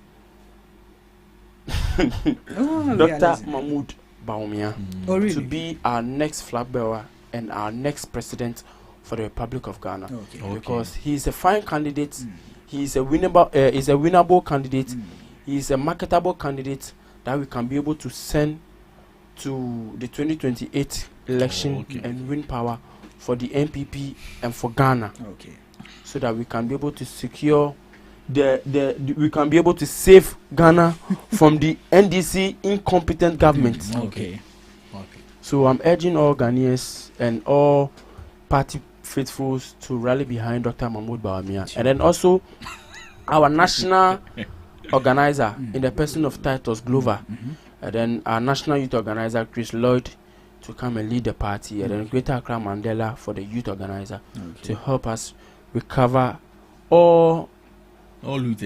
Dr. Mahmoud Bawumia Oh, really? to be our next flag bearer and our next president for the Republic of Ghana. Okay. Because he is a fine candidate, he is a winnable candidate, he is a marketable candidate that we can be able to send to the 2028 election and win power for the NPP and for Ghana. Okay. So that we can be able to secure we can be able to save Ghana from the NDC incompetent government. Okay. So I'm urging all Ghanaians and all party faithfuls to rally behind Dr. Mahmoud Bawumia. And then also our national organizer in the person of Titus Glover. And then our national youth organizer Chris Lloyd to come and lead the party. And then Greater Accra Mandela for the youth organizer to help us recover all losses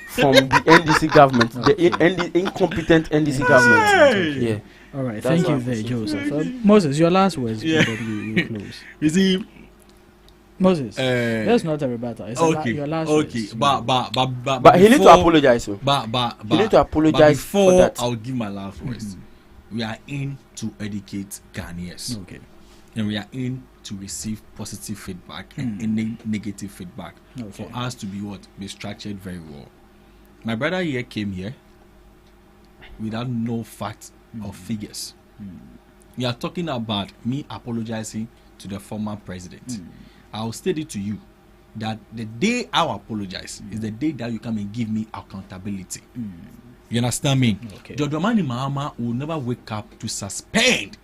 from the NDC government, the incompetent NDC government. Yeah. All right. That's Thank you what very, I'm Joseph. Moses, your last words. Yeah. Before we close. You see, Moses, that's not a rebuttal. It's your last words. But he need to apologize. He need to apologize before for that. I'll give my last words. We are in to educate Ghanaians. Okay. And we are in to receive positive feedback and any negative feedback for us to be structured very well. My brother here came here without no facts or figures. We are talking about me apologizing to the former president. I'll state it to you that the day I'll apologize is the day that you come and give me accountability. You understand me? Okay. Jodwamani Mahama will never wake up to suspend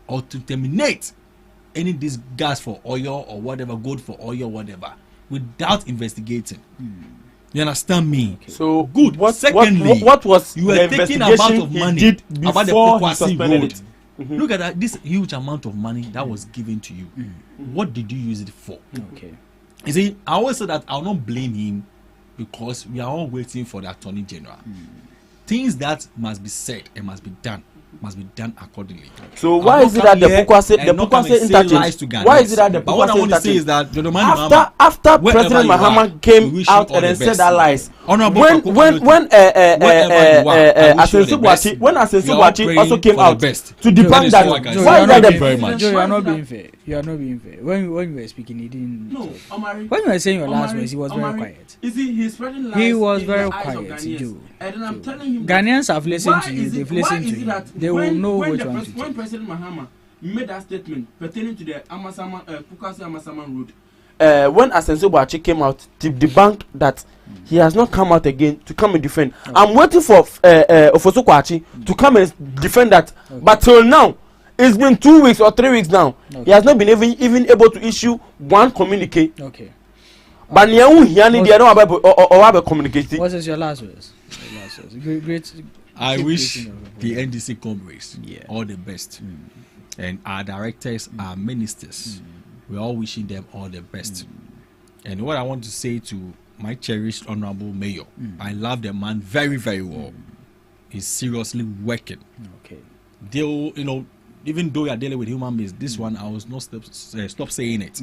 or to terminate any of these gas for oil or whatever, gold for oil or whatever, without investigating. You understand me? Okay. So good. Secondly, what was you were taking amount of money about the Pokwasi road. Look at that, this huge amount of money that was given to you. What did you use it for? Okay. You see, I always say that I'll not blame him because we are all waiting for the Attorney General. Things that must be said and must be done accordingly. So why is it that the Pokwasi interchange? Why is it that the But what I Pokwasi want to say is that after President Mahama came out and said that lies, when Asensu Boachi also came out to debunk that, why is that the Joe, you are not being fair. You are not being fair. When you were speaking, he didn't. No, when you were saying your last words, he was very quiet. He's spreading lies. He was in very the eyes of quiet, Ghanaians. Joe. And then I'm telling him Ghanaians have listened to you. They've listened to you. They will know which one to take. When President Mahama made that statement pertaining to the Pokwasi Amasaman road, when Asensu Boachi came out to debunk that he has not come out again to come and defend. I'm waiting for Ofosu Kwachi to come and defend that. But till now, it's been 2 weeks or 3 weeks now. He has not been even able to issue one communique. Okay. But they don't communicate. What is your last words? Great. I wish the NDC comrades all the best. And our directors, our ministers, we're all wishing them all the best. And what I want to say to my cherished honorable mayor, I love the man very, very well. He's seriously working. Okay. They'll, even though you're dealing with human beings, this one I was not stop saying it.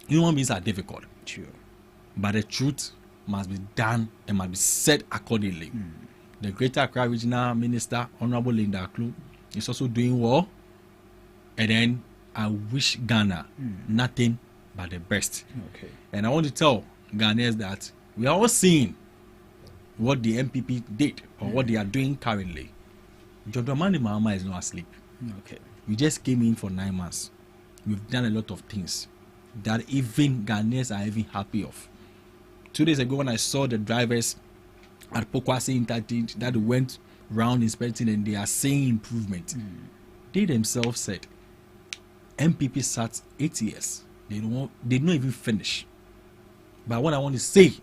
Human beings are difficult. Sure. But the truth must be done and must be said accordingly. The Greater Accra Regional Minister, Honorable Linda Aklu, is also doing well. And then I wish Ghana nothing but the best. Okay. And I want to tell Ghanaians that we are all seeing what the MPP did or what they are doing currently. John Dramani Mahama is not asleep. Okay. We just came in for 9 months. We've done a lot of things that even Ghanaians are even happy of. 2 days ago when I saw the drivers at Pokwasi Interchange that went round inspecting and they are seeing improvement. they themselves said MPP sat 8 years. They did not even finish. But what I want to say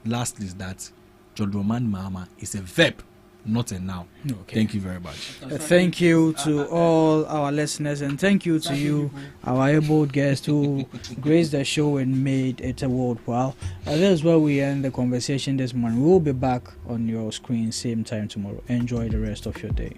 lastly is that Jodroman Mama is a verb, not a noun. Okay. Thank you very much. Thank you to all our listeners, and thank you to you, our able guest who graced the show and made it a worthwhile. That is where we end the conversation this morning. We will be back on your screen same time tomorrow. Enjoy the rest of your day.